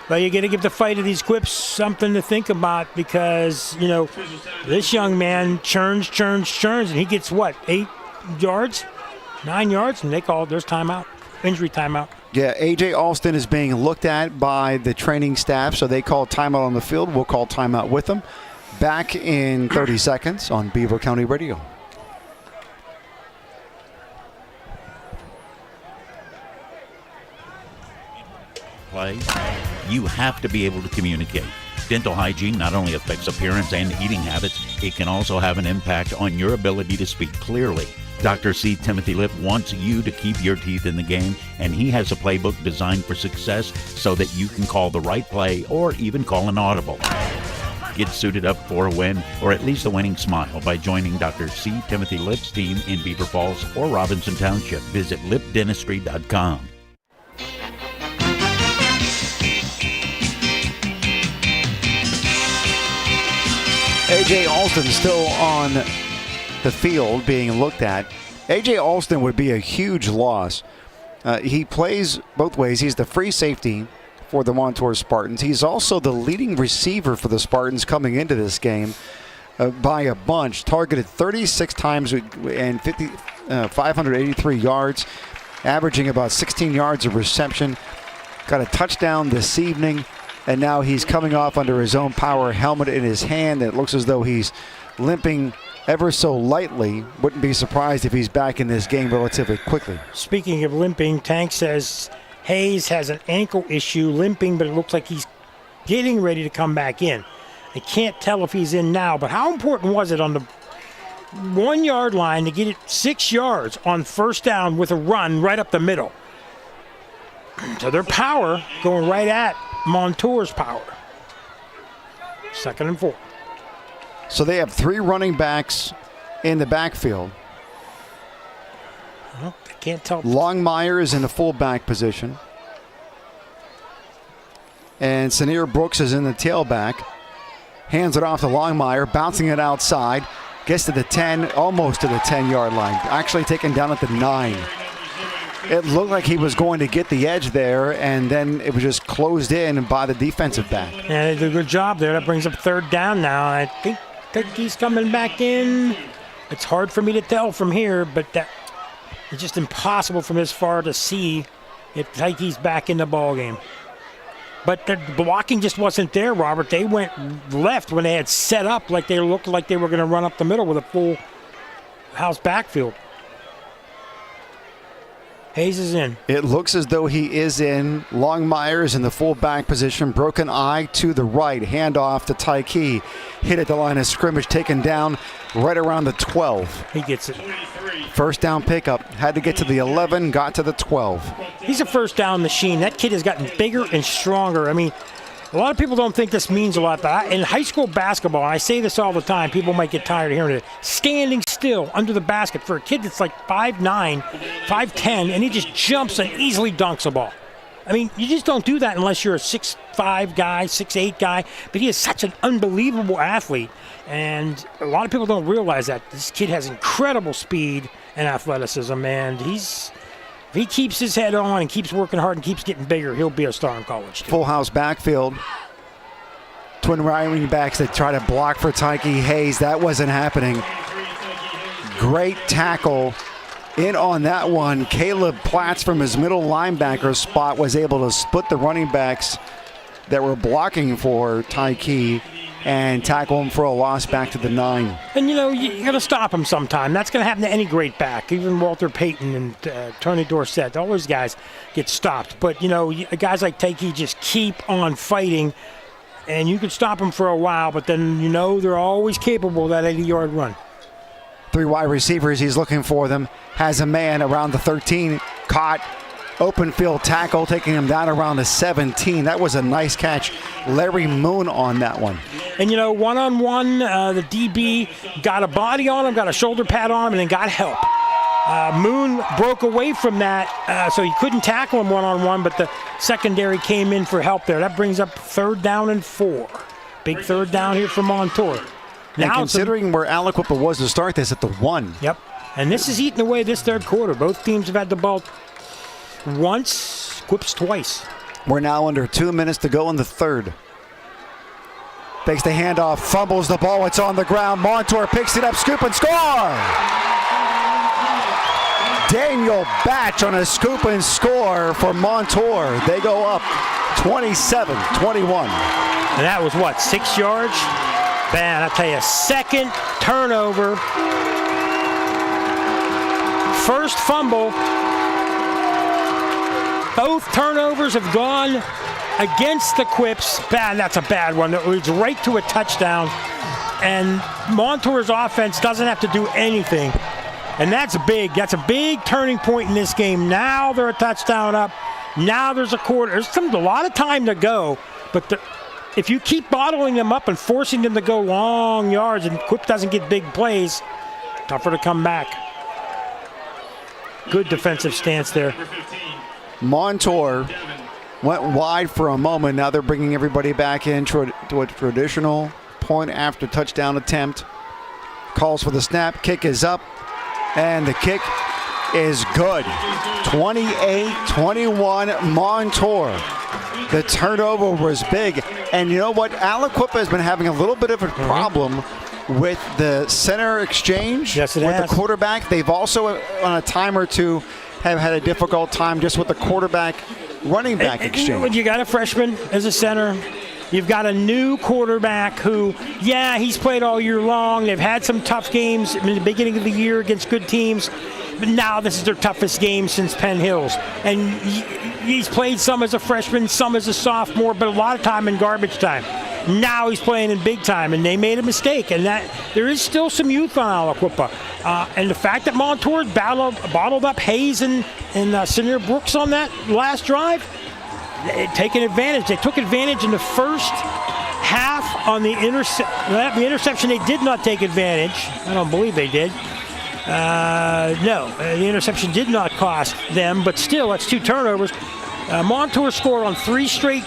Well, you got to give the fight of these Quips something to think about because, this young man churns, and he gets, 8 yards? 9 yards? And they call it, there's timeout, injury timeout. Yeah, A.J. Alston is being looked at by the training staff, so they call timeout on the field. We'll call timeout with them. Back in 30 seconds on Beaver County Radio. Play, you have to be able to communicate. Dental hygiene not only affects appearance and eating habits, it can also have an impact on your ability to speak clearly. Dr. C. Timothy Lip wants you to keep your teeth in the game, and he has a playbook designed for success so that you can call the right play or even call an audible. Get suited up for a win, or at least a winning smile, by joining Dr. C. Timothy Lip's team in Beaver Falls or Robinson Township. Visit lipdentistry.com. A.J. Alston still on the field being looked at. A.J. Alston would be a huge loss. He plays both ways. He's the free safety for the Montour Spartans. He's also the leading receiver for the Spartans coming into this game by a bunch. Targeted 36 times and 583 yards, averaging about 16 yards of reception. Got a touchdown this evening. And now he's coming off under his own power helmet in his hand. It looks as though he's limping ever so lightly. Wouldn't be surprised if he's back in this game relatively quickly. Speaking of limping, Tank says Hayes has an ankle issue, limping, but it looks like he's getting ready to come back in. I can't tell if he's in now, but how important was it on the 1 yard line to get it 6 yards on first down with a run right up the middle? So their power going right at Montour's power. 2nd and 4. So they have 3 running backs in the backfield. Well, I can't tell. Longmire is in the fullback position. And Sanir Brooks is in the tailback. Hands it off to Longmire, bouncing it outside. Gets to the 10, almost to the 10-yard line. Actually taken down at the 9. It looked like he was going to get the edge there, and then it was just closed in by the defensive back. Yeah, they did a good job there. That brings up 3rd down now. I think he's coming back in. It's hard for me to tell from here, but it's just impossible from this far to see if Tyke's back in the ball game. But the blocking just wasn't there, Robert. They went left when they had set up like they looked like they were going to run up the middle with a full house backfield. Hayes is in. It looks as though he is in. Longmire is in the fullback position. Broken eye to the right. Handoff to Tyke. Hit at the line of scrimmage. Taken down right around the 12. He gets it. First down pickup. Had to get to the 11. Got to the 12. He's a first down machine. That kid has gotten bigger and stronger. I mean, A lot of people don't think this means a lot, but in high school basketball, and I say this all the time, people might get tired of hearing it, standing still under the basket for a kid that's like 5'9", 5'10", and he just jumps and easily dunks a ball. I mean, you just don't do that unless you're a 6'5 guy, 6'8 guy, but he is such an unbelievable athlete, and a lot of people don't realize that. This kid has incredible speed and athleticism, and if he keeps his head on and keeps working hard and keeps getting bigger, he'll be a star in college, too. Full house backfield. Twin running backs that try to block for Tyke Hayes. That wasn't happening. Great tackle in on that one. Caleb Platts from his middle linebacker spot was able to split the running backs that were blocking for Tyke and tackle him for a loss back to the 9. And, you got to stop him sometime. That's going to happen to any great back, even Walter Payton and Tony Dorsett. All those guys get stopped. But, guys like Tyke just keep on fighting, and you can stop them for a while, but then they're always capable of that 80-yard run. 3 wide receivers, he's looking for them. Has a man around the 13, caught. Open field tackle, taking him down around the 17. That was a nice catch. Larry Moon on that one. And, one-on-one, the DB got a body on him, got a shoulder pad on him, and then got help. Moon broke away from that, so he couldn't tackle him one-on-one, but the secondary came in for help there. That brings up 3rd down and 4. Big 3rd down here for Montour. Now, considering where Aliquippa was to start this at the 1. Yep. And this is eating away this 3rd quarter. Both teams have had the ball once, Quips twice. We're now under 2 minutes to go in the 3rd. Fakes the handoff, fumbles the ball, it's on the ground. Montour picks it up, scoop and score! Daniel Batch on a scoop and score for Montour. They go up 27-21. And that was 6 yards? Man, I tell you, 2nd turnover. First fumble. Both turnovers have gone against the Quips. Man, that's a bad one. It leads right to a touchdown. And Montour's offense doesn't have to do anything. And that's big. That's a big turning point in this game. Now they're a touchdown up. Now there's a quarter. There's a lot of time to go. But if you keep bottling them up and forcing them to go long yards and Quip doesn't get big plays, tougher to come back. Good defensive stance there. Montour went wide for a moment. Now they're bringing everybody back in to a traditional point after touchdown attempt. Calls for the snap. Kick is up. And the kick is good. 28-21 Montour. The turnover was big. And you know what? Aliquippa has been having a little bit of a problem with the center exchange with the quarterback. They've also, on a time or two, have had a difficult time just with the quarterback running back exchange. You got a freshman as a center. You've got a new quarterback who, he's played all year long. They've had some tough games in the beginning of the year against good teams. But now this is their toughest game since Penn Hills. And he's played some as a freshman, some as a sophomore, but a lot of time in garbage time. Now he's playing in big time, and they made a mistake. And that there is still some youth on Aliquippa. And the fact that Montour bottled up Hayes and Senior Brooks on that last drive, taking advantage. They took advantage in the first half on the interception. They did not take advantage. I don't believe they did. No, the interception did not cost them, but still, that's 2 turnovers. Montour scored on 3 straight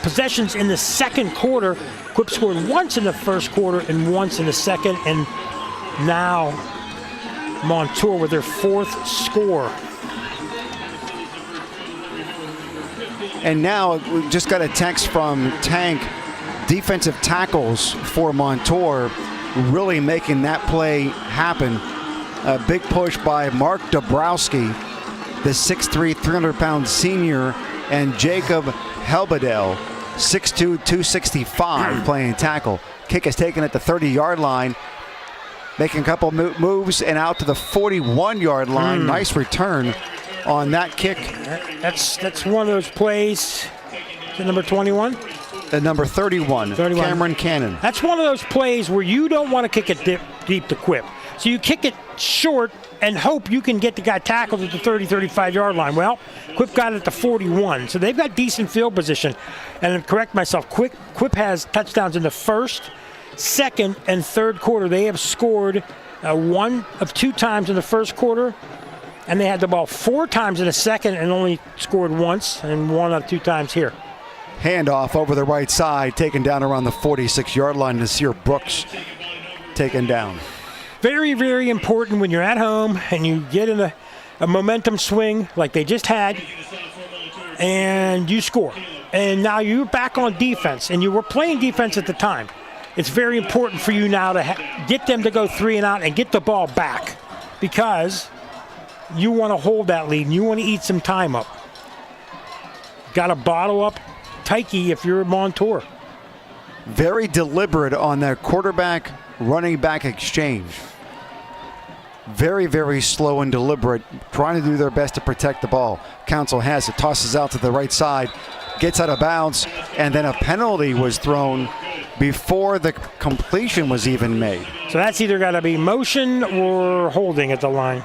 possessions in the 2nd quarter. Quip scored once in the 1st quarter and once in the 2nd, and now Montour with their 4th score. And now we just got a text from Tank. Defensive tackles for Montour really making that play happen. A big push by Mark Dabrowski, the 6'3", 300-pound senior, and Jacob Helbedel, 6'2", 265, playing tackle. Kick is taken at the 30-yard line, making a couple moves and out to the 41-yard line. Nice return on that kick. That's one of those plays. Is it number 21? The number 31, Cameron Cannon. That's one of those plays where you don't want to kick it deep to Quip. So you kick it short and hope you can get the guy tackled at the 30, 35-yard line. Well, Quip got it at the 41, so they've got decent field position. And to correct myself, Quip has touchdowns in the first, second, and third quarter. They have scored one of 2 times in the first quarter, and they had the ball 4 times in the second and only scored once, and 1 of 2 times here. Handoff over the right side, taken down around the 46-yard line. Nasir Brooks taken down. Very, very important when you're at home and you get in a momentum swing like they just had, and you score. And now you're back on defense, and you were playing defense at the time. It's very important for you now to get them to go 3 and out and get the ball back, because you want to hold that lead and you want to eat some time up. Got to bottle up Tyke if you're Montour. Very deliberate on that quarterback running back exchange. Very, very slow and deliberate, trying to do their best to protect the ball. Council has it, tosses out to the right side, gets out of bounds, and then a penalty was thrown before the completion was even made. So that's either got to be motion or holding at the line.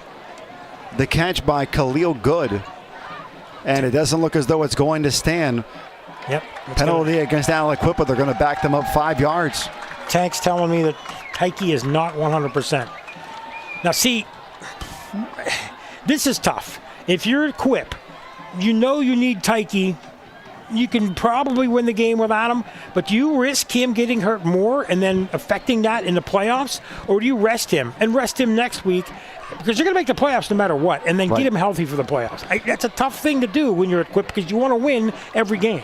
The catch by Khalil Good, and it doesn't look as though it's going to stand. Yep. Penalty against Aliquippa. They're going to back them up 5 yards. Tank's telling me that Tyke is not 100%. Now, see, this is tough. If you're at Quip, you know you need Tyke. You can probably win the game without him, but do you risk him getting hurt more and then affecting that in the playoffs? Or do you rest him next week? Because you're going to make the playoffs no matter what, and then get him healthy for the playoffs. That's a tough thing to do when you're at Quip, because you want to win every game.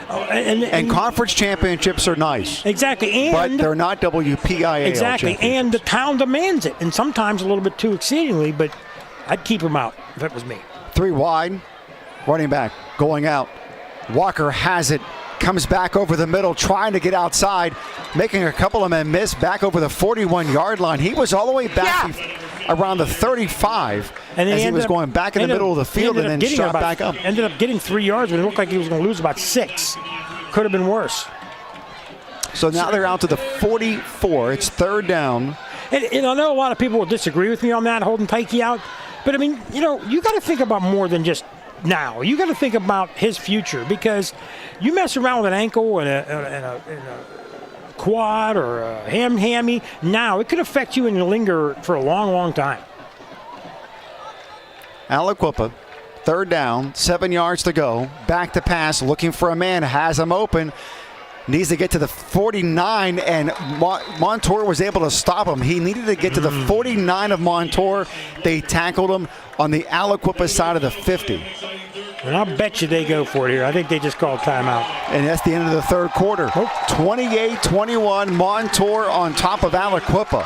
And conference championships are nice. Exactly. But they're not WPIAL Exactly. championships. And the town demands it, and sometimes a little bit too exceedingly, but I'd keep him out if it was me. 3 wide, running back going out. Walker has it, comes back over the middle, trying to get outside, making a couple of men miss back over the 41-yard line. He was all the way back around the 35 as he was going back in the middle of the field and then shot back up. Ended up getting 3 yards, but it looked like he was going to lose about 6. Could have been worse. So now they're out to the 44. It's 3rd down. And I know a lot of people will disagree with me on that, holding Tyke out. But, I mean, you got to think about more than just now. You got to think about his future, because you mess around with an ankle and a quad or a hammy, now it could affect you and linger for a long, long time. Aliquippa, 3rd down, 7 yards to go. Back to pass, looking for a man, has him open. Needs to get to the 49, and Montour was able to stop him. He needed to get to the 49 of Montour. They tackled him on the Aliquippa side of the 50. And I'll bet you they go for it here. I think they just called timeout. And that's the end of the 3rd quarter. 28-21, Montour on top of Aliquippa.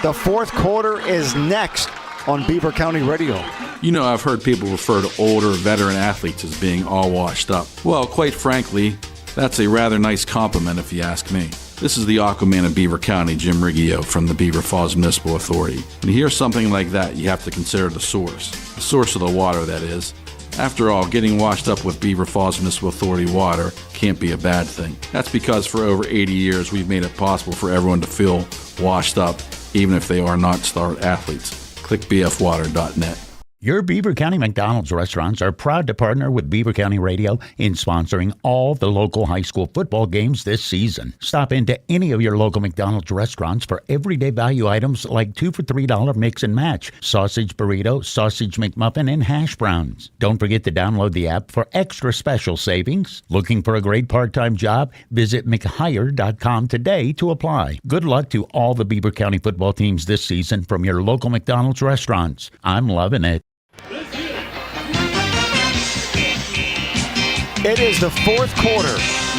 The 4th quarter is next on Beaver County Radio. You know, I've heard people refer to older veteran athletes as being all washed up. Well, quite frankly, that's a rather nice compliment if you ask me. This is the Aquaman of Beaver County, Jim Riggio from the Beaver Falls Municipal Authority. When you hear something like that, you have to consider the source of the water, that is. After all, getting washed up with Beaver Falls Municipal Authority water can't be a bad thing. That's because for over 80 years, we've made it possible for everyone to feel washed up, even if they are not star athletes. Click bfwater.net. Your Beaver County McDonald's restaurants are proud to partner with Beaver County Radio in sponsoring all the local high school football games this season. Stop into any of your local McDonald's restaurants for everyday value items like 2 for $3 mix and match, sausage burrito, sausage McMuffin, and hash browns. Don't forget to download the app for extra special savings. Looking for a great part-time job? Visit mchire.com today to apply. Good luck to all the Beaver County football teams this season from your local McDonald's restaurants. I'm loving it. It is the 4th quarter.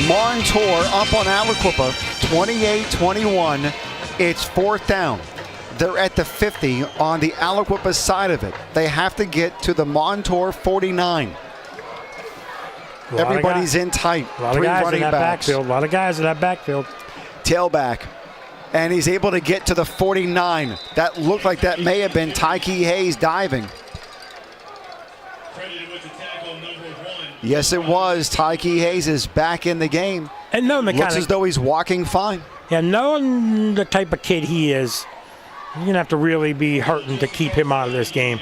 Montour up on Aliquippa, 28-21. It's 4th down. They're at the 50 on the Aliquippa side of it. They have to get to the Montour 49. Everybody's in tight. A lot of guys in that backfield. A lot of guys in that backfield. Tailback. And he's able to get to the 49. That looked like that may have been Tyke Hayes diving. Yes, it was. Tyke Hayes is back in the game. And knowing the looks as though he's walking fine. Yeah, knowing the type of kid he is, You're going to have to really be hurting to keep him out of this game.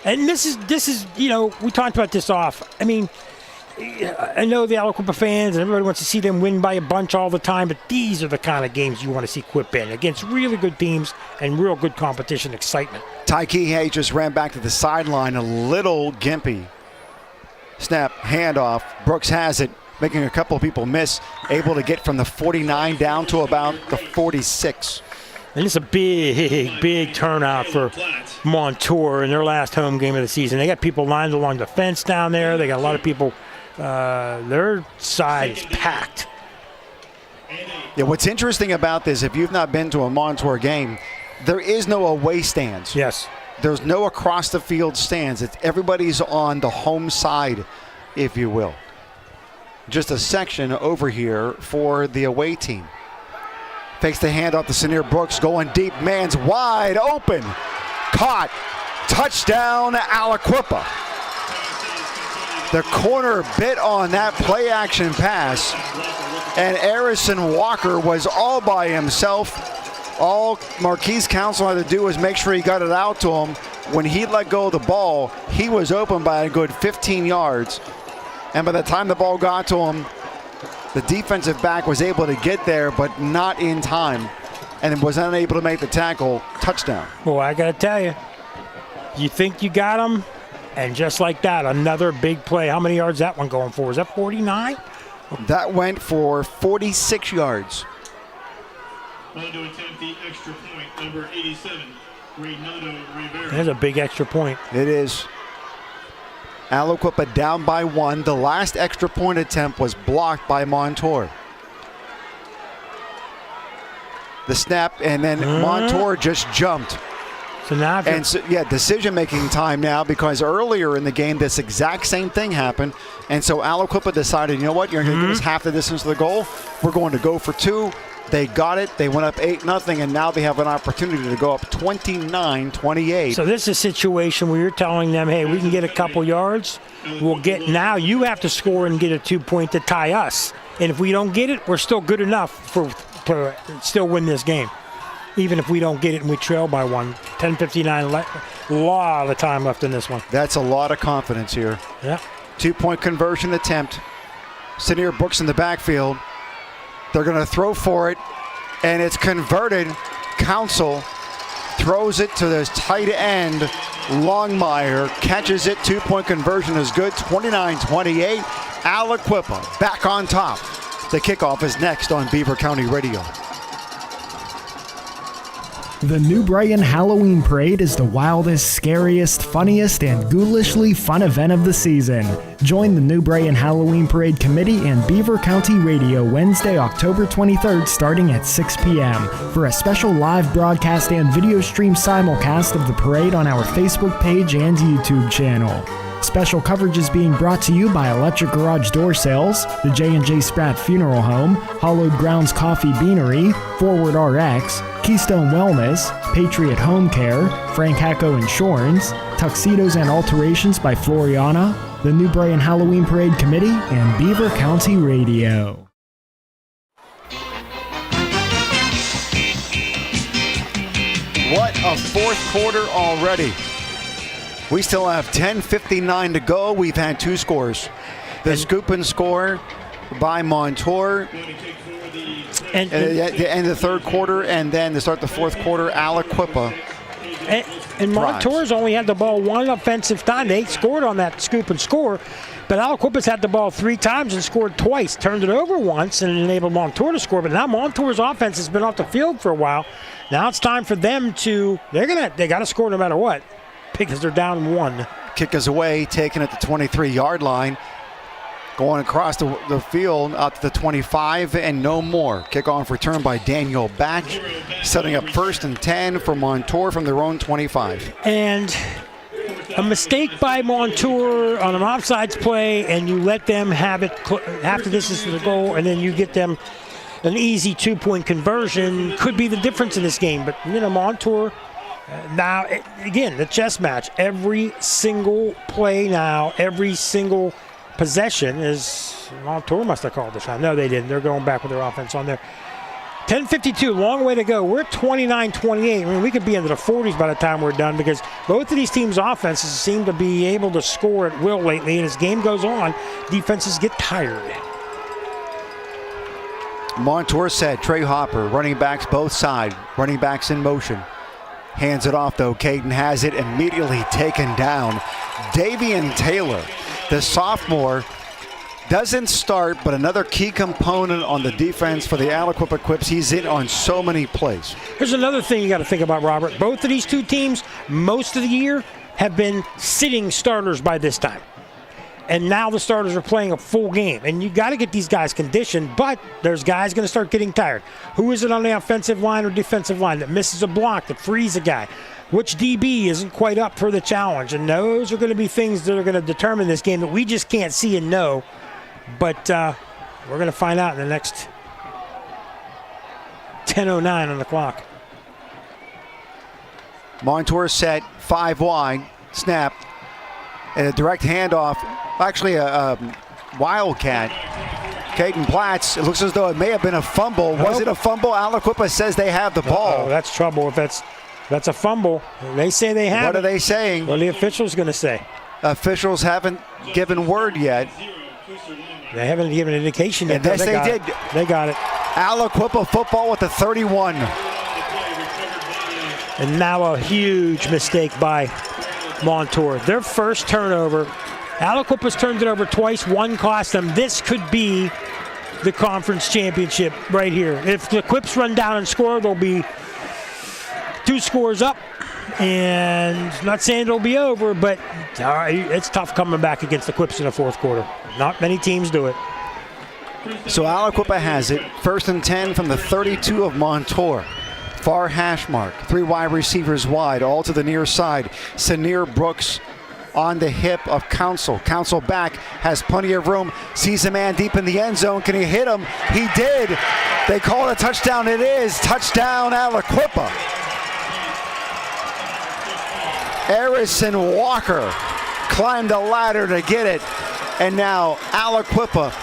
And this is we talked about this off. I mean, I know the Aliquippa fans and everybody wants to see them win by a bunch all the time, but these are the kind of games you want to see Quip in against really good teams and real good competition excitement. Ty Kihei just ran back to the sideline, a little gimpy. Snap, handoff. Brooks has it, making a couple of people miss, able to get from the 49 down to about the 46. And it's a big turnout for Montour in their last home game of the season. They got people lined along the fence down there. They got a lot of people. Their side is packed. Yeah, what's interesting about this, if you've not been to a Montour game, there is no away stands. Yes. There's no across the field stands. Everybody's on the home side, if you will. Just a section over here for the away team. Fakes the handoff to Senior Brooks, going deep. Man's wide open. Caught. Touchdown, Aliquippa. The corner bit on that play action pass, and Harrison Walker was all by himself. All Marquise Council had to do was make sure he got it out to him. When he let go of the ball, he was open by a good 15 yards. And by the time the ball got to him, the defensive back was able to get there, but not in time, and was unable to make the tackle. Touchdown. Well, I got to tell you, you think you got him, and just like that, another big play. How many yards that one going for? Is that 49? That went for 46 yards. Going to attempt the extra point, number 87, Reynaldo Rivera. There's a big extra point. It is. Aliquippa down by 1. The last extra point attempt was blocked by Montour. The snap, and then Montour just jumped. So now, decision-making time now, because earlier in the game, this exact same thing happened. And so Aliquippa decided, you know what, you're going to give us half the distance to the goal. We're going to go for 2. They got it. They went up 8-0, and now they have an opportunity to go up 29-28. So this is a situation where you're telling them, hey, we can get a couple yards. Now you have to score and get a 2-point to tie us. And if we don't get it, we're still good enough to still win this game. Even if we don't get it and we trail by 1. 10:59, a lot of time left in this one. That's a lot of confidence here. Yeah. 2-point conversion attempt. Senior Brooks in the backfield. They're going to throw for it, and it's converted. Council throws it to the tight end. Longmire catches it. 2-point conversion is good. 29-28. Aliquippa back on top. The kickoff is next on Beaver County Radio. The New Brighton Halloween Parade is the wildest, scariest, funniest, and ghoulishly fun event of the season. Join the New Brighton Halloween Parade Committee and Beaver County Radio Wednesday, October 23rd, starting at 6 p.m. for a special live broadcast and video stream simulcast of the parade on our Facebook page and YouTube channel. Special coverage is being brought to you by Electric Garage Door Sales, the J&J Spratt Funeral Home, Hollowed Grounds Coffee Beanery, Forward RX, Keystone Wellness, Patriot Home Care, Frank Hacko Insurance, Tuxedos and Alterations by Floriana, the New Brighton Halloween Parade Committee, and Beaver County Radio. What a fourth quarter already. We still have 10:59 to go. We've had 2 scores. The scoop and score by Montour at the end of the third quarter, and then to start the fourth quarter, Aliquippa. And Montour's only had the ball 1 offensive time. They scored on that scoop and score, but Aliquippa's had the ball 3 times and scored twice. Turned it over once and enabled Montour to score, but now Montour's offense has been off the field for a while. Now it's time for them to, they got to score no matter what, because they're down 1. Kick is away, taken at the 23-yard line. Going across the field out to the 25 and no more. Kickoff return by Daniel Batch, setting up 1st and 10 for Montour from their own 25. And a mistake by Montour on an offsides play, and you let them have it half the distance to the goal, and then you get them an easy 2-point conversion. Could be the difference in this game, but Montour. Now, again, the chess match. Every single play now, every single possession is Montour must have called this time. No, they didn't. They're going back with their offense on there. 10:52, long way to go. We're at 29-28. I mean, we could be into the 40s by the time we're done because both of these teams' offenses seem to be able to score at will lately. And as game goes on, defenses get tired. Montour set. Trey Hopper, running backs both sides. Running backs in motion. Hands it off, though. Caden has it, immediately taken down. Davian Taylor, the sophomore, doesn't start, but another key component on the defense for the Aliquippa Quips. He's in on so many plays. There's another thing you got to think about, Robert. Both of these two teams, most of the year, have been sitting starters by this time. And now the starters are playing a full game. And you got to get these guys conditioned, but there's guys going to start getting tired. Who is it on the offensive line or defensive line that misses a block, that frees a guy? Which DB isn't quite up for the challenge? And those are going to be things that are going to determine this game that we just can't see and know. But we're going to find out in the next 10:09 on the clock. Montour set, 5 wide, snap, and a direct handoff. Actually, a wildcat. Caden Platts, it looks as though it may have been a fumble. Was it a fumble? Aliquippa says they have the ball. That's trouble. If that's a fumble, they say they have What it. are they saying? What are the officials going to say? Officials haven't given word yet. They haven't given an indication yet. Yes, they did. They got it. Aliquippa football with the 31. And now a huge mistake by Montour. Their first turnover. Aliquippa's turned it over twice. One cost them. This could be the conference championship right here. If the Quips run down and score, there'll be 2 scores up. And not saying it'll be over, but it's tough coming back against the Quips in the fourth quarter. Not many teams do it. So Aliquippa has it. 1st and 10 from the 32 of Montour. Far hash mark. 3 wide receivers wide, all to the near side. Sanier Brooks on the hip of Council. Council back, has plenty of room. Sees a man deep in the end zone. Can he hit him? He did. They call it a touchdown. It is. Touchdown Aliquippa. Harrison Walker climbed the ladder to get it. And now Aliquippa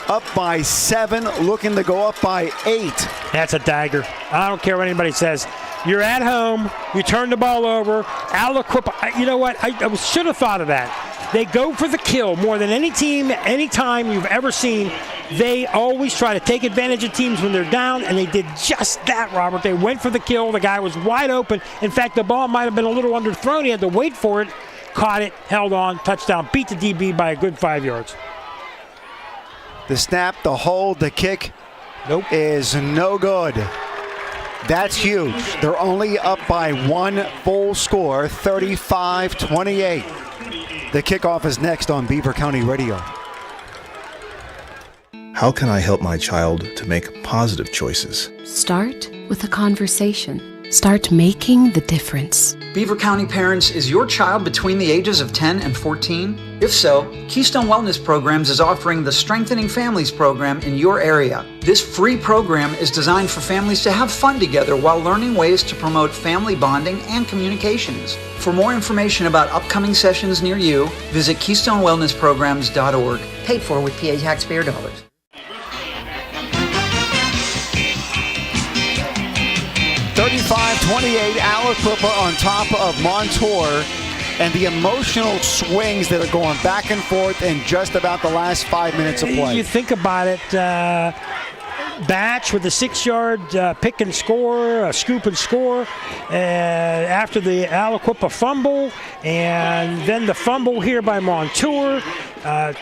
up by 7, looking to go up by 8. That's a dagger. I don't care what anybody says. You're at home. You turn the ball over. Aliquippa, you know what? I should have thought of that. They go for the kill more than any team, any time you've ever seen. They always try to take advantage of teams when they're down, and they did just that, Robert. They went for the kill. The guy was wide open. In fact, the ball might have been a little underthrown. He had to wait for it. Caught it, held on, touchdown, beat the DB by a good 5 yards. The snap, the hold, the kick is no good. That's huge. They're only up by 1 full score, 35-28. The kickoff is next on Beaver County Radio. How can I help my child to make positive choices? Start with a conversation. Start making the difference. Beaver County parents, is your child between the ages of 10 and 14? If so, Keystone Wellness Programs is offering the Strengthening Families program in your area. This free program is designed for families to have fun together while learning ways to promote family bonding and communications. For more information about upcoming sessions near you, visit KeystoneWellnessPrograms.org. Paid for with PA taxpayer dollars. Aliquippa on top of Montour, and the emotional swings that are going back and forth in just about the last 5 minutes of play. You think about it, Batch with a 6-yard pick and score, a scoop and score after the Aliquippa fumble, and then the fumble here by Montour.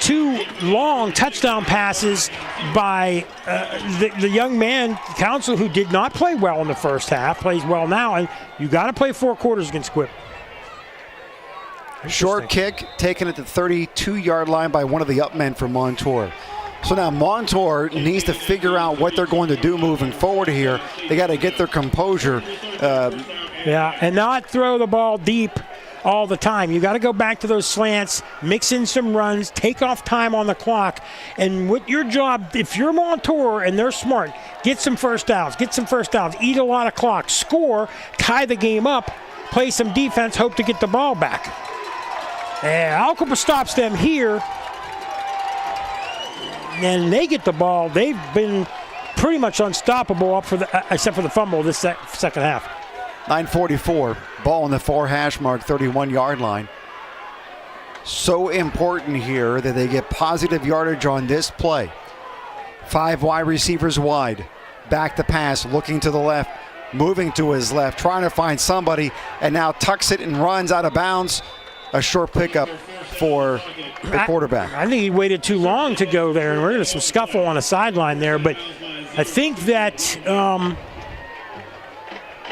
2 long touchdown passes by the young man, Council, who did not play well in the first half, plays well now, and you got to play 4 quarters against Quip. Short kick taken at the 32-yard line by one of the up men for Montour. So now Montour needs to figure out what they're going to do moving forward here. They got to get their composure. And not throw the ball deep all the time. You got to go back to those slants, mix in some runs, take off time on the clock. And what your job, if you're Montour and they're smart, get some first downs, eat a lot of clock, score, tie the game up, play some defense, hope to get the ball back. And Aliquippa stops them here. And they get the ball. They've been pretty much unstoppable up for except for the fumble this second half. 9:44, ball on the 4 hash mark, 31-yard line. So important here that they get positive yardage on this play. 5 wide receivers wide. Back to pass, looking to the left, moving to his left, trying to find somebody, and now tucks it and runs out of bounds. A short pickup for the quarterback. I think he waited too long to go there, and we're going to some scuffle on the sideline there, but I think that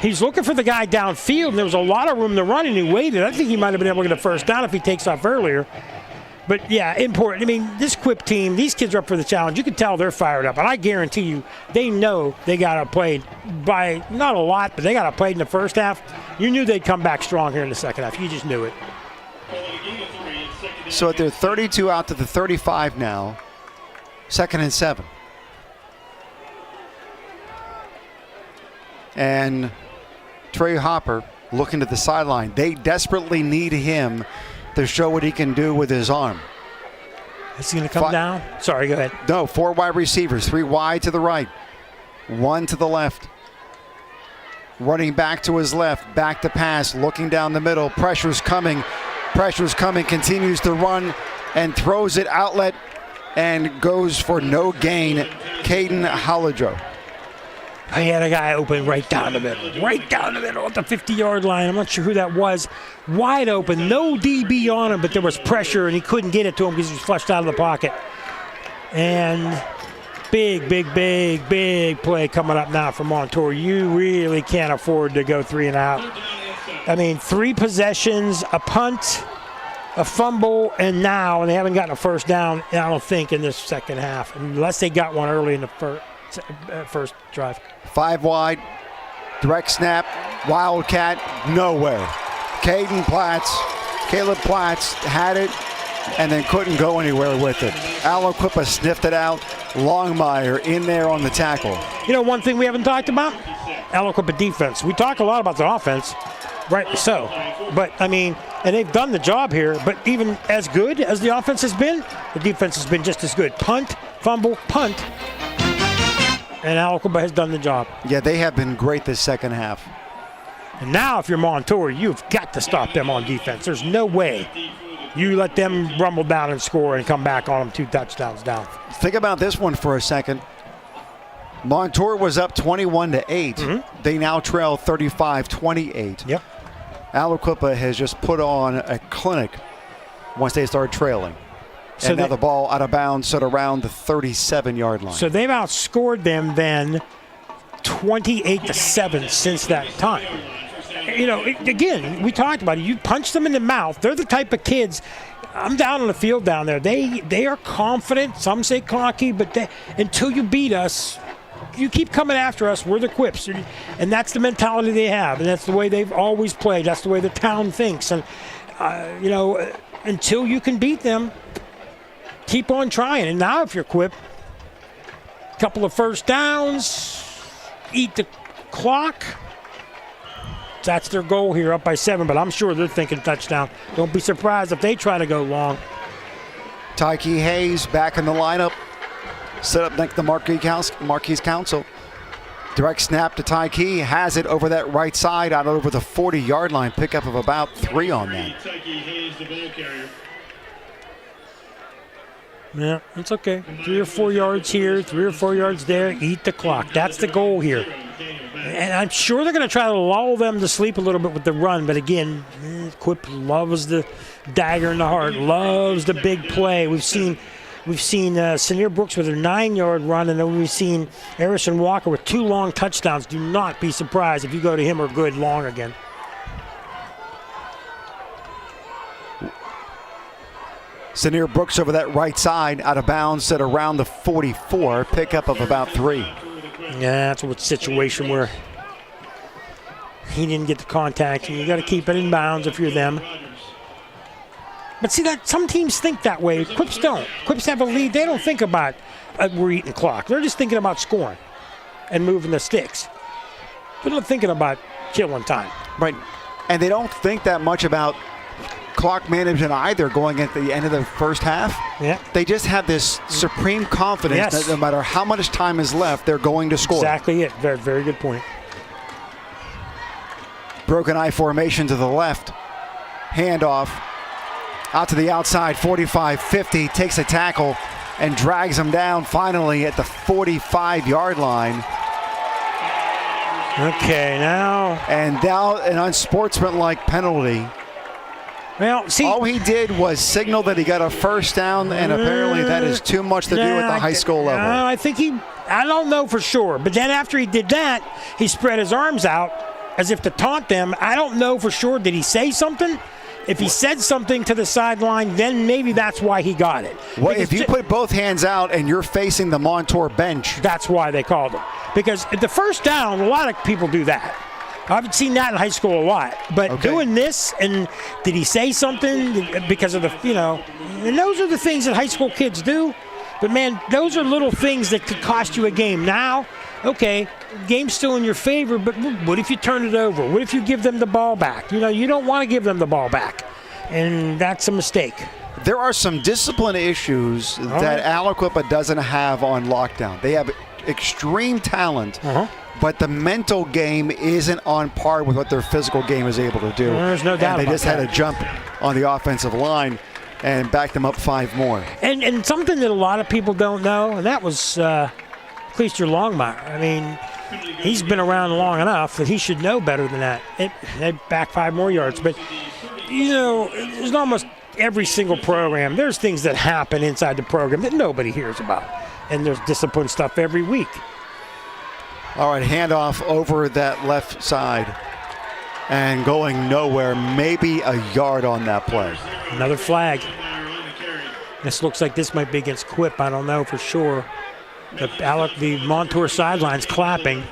he's looking for the guy downfield, and there was a lot of room to run, and he waited. I think he might have been able to get a first down if he takes off earlier. But, yeah, important. I mean, this Quip team, these kids are up for the challenge. You can tell they're fired up. And I guarantee you, they know they got outplayed by not a lot, but they got outplayed in the first half. You knew they'd come back strong here in the second half. You just knew it. So at their 32 out to the 35 now, 2nd and 7. And Trey Hopper looking to the sideline. They desperately need him to show what he can do with his arm. Is he going to come down? Sorry, go ahead. No, 4 wide receivers, 3 wide to the right, 1 to the left. Running back to his left, back to pass, looking down the middle. Pressure's coming, continues to run and throws it outlet and goes for no gain. Caden Hallijoe. He had a guy open right down the middle at the 50-yard line. I'm not sure who that was. Wide open, no DB on him, but there was pressure, and he couldn't get it to him because he was flushed out of the pocket. And big play coming up now for Montour. You really can't afford to go 3 and out. I mean, 3 possessions, a punt, a fumble, and now, and they haven't gotten a first down, I don't think, in this second half, unless they got one early in the first drive. 5 wide, direct snap, Wildcat, nowhere. Caleb Platts had it and then couldn't go anywhere with it. Aliquippa sniffed it out. Longmire in there on the tackle. You know, one thing we haven't talked about? Aliquippa defense. We talk a lot about the offense, rightly so. But, I mean, and they've done the job here, but even as good as the offense has been, the defense has been just as good. Punt, fumble, punt. And Aliquippa has done the job. Yeah, they have been great this second half. And now if you're Montour, you've got to stop them on defense. There's no way you let them rumble down and score and come back on them 2 touchdowns down. Think about this one for a second. Montour was up 21-8. Mm-hmm. They now trail 35-28. Yep. Aliquippa has just put on a clinic once they started trailing. So and now the ball out of bounds at around the 37-yard line. So they've outscored them then 28-7 since that time. You know, again, we talked about it. You punch them in the mouth. They're the type of kids. I'm down on the field down there. They are confident. Some say cocky, but until you beat us, you keep coming after us. We're the Quips. And that's the mentality they have. And that's the way they've always played. That's the way the town thinks. And, you know, until you can beat them, keep on trying. And now if you're Quip, a couple of first downs, eat the clock. That's their goal here, up by 7, but I'm sure they're thinking touchdown. Don't be surprised if they try to go long. Tyke Hayes back in the lineup. Set up next to Marquise Council. Direct snap to Tyke. Has it over that right side, out over the 40-yard line. Pickup of about 3 on that. Yeah, it's okay. 3 or 4 yards here, 3 or 4 yards there. Eat the clock. That's the goal here. And I'm sure they're going to try to lull them to sleep a little bit with the run. But again, Quip loves the dagger in the heart, loves the big play. We've seen Senior Brooks with a 9-yard run, and then we've seen Harrison Walker with 2 long touchdowns. Do not be surprised if you go to him or good long again. Senior Brooks over that right side, out of bounds at around the 44. Pickup of about 3. Yeah, that's a situation where he didn't get the contact, and you got to keep it in bounds if you're them. But see, that some teams think that way. Quips don't. Quips have a lead. They don't think about we're eating clock. They're just thinking about scoring and moving the sticks. They're not thinking about killing time. Right. And they don't think that much about clock management either going at the end of the first half. Yeah. They just have this supreme confidence that no matter how much time is left, they're going to score. Exactly it. Very, very good point. Broken I formation to the left. Handoff out to the outside, 45-50, takes a tackle and drags him down finally at the 45-yard line. Okay, now. And now an unsportsmanlike penalty. Well, see. All he did was signal that he got a first down, and apparently that is too much to do at the high school level. I think I don't know for sure, but then after he did that, he spread his arms out as if to taunt them. I don't know for sure. Did he say something? If he said something to the sideline, then maybe that's why he got it. Well, if you put both hands out and you're facing the Montour bench. That's why they called him. Because at the first down, a lot of people do that. I've seen that in high school a lot. But doing this, and did he say something because of the, and those are the things that high school kids do. But, man, those are little things that could cost you a game. Now, okay, game's still in your favor, but what if you turn it over? What if you give them the ball back? You don't want to give them the ball back, and that's a mistake. There are some discipline issues that Aliquippa doesn't have on lockdown. They have extreme talent, but the mental game isn't on par with what their physical game is able to do. There's no doubt and they about just that. had a jump on the offensive line and backed them up 5 more. And something that a lot of people don't know, and that was Cleister Longmire. I mean, he's been around long enough that he should know better than that. They back 5 more yards. But, there's almost every single program, there's things that happen inside the program that nobody hears about. And there's discipline stuff every week. All right, handoff over that left side and going nowhere, maybe a yard on that play. Another flag. This looks like this might be against Quip. I don't know for sure. The Montour sideline's clapping.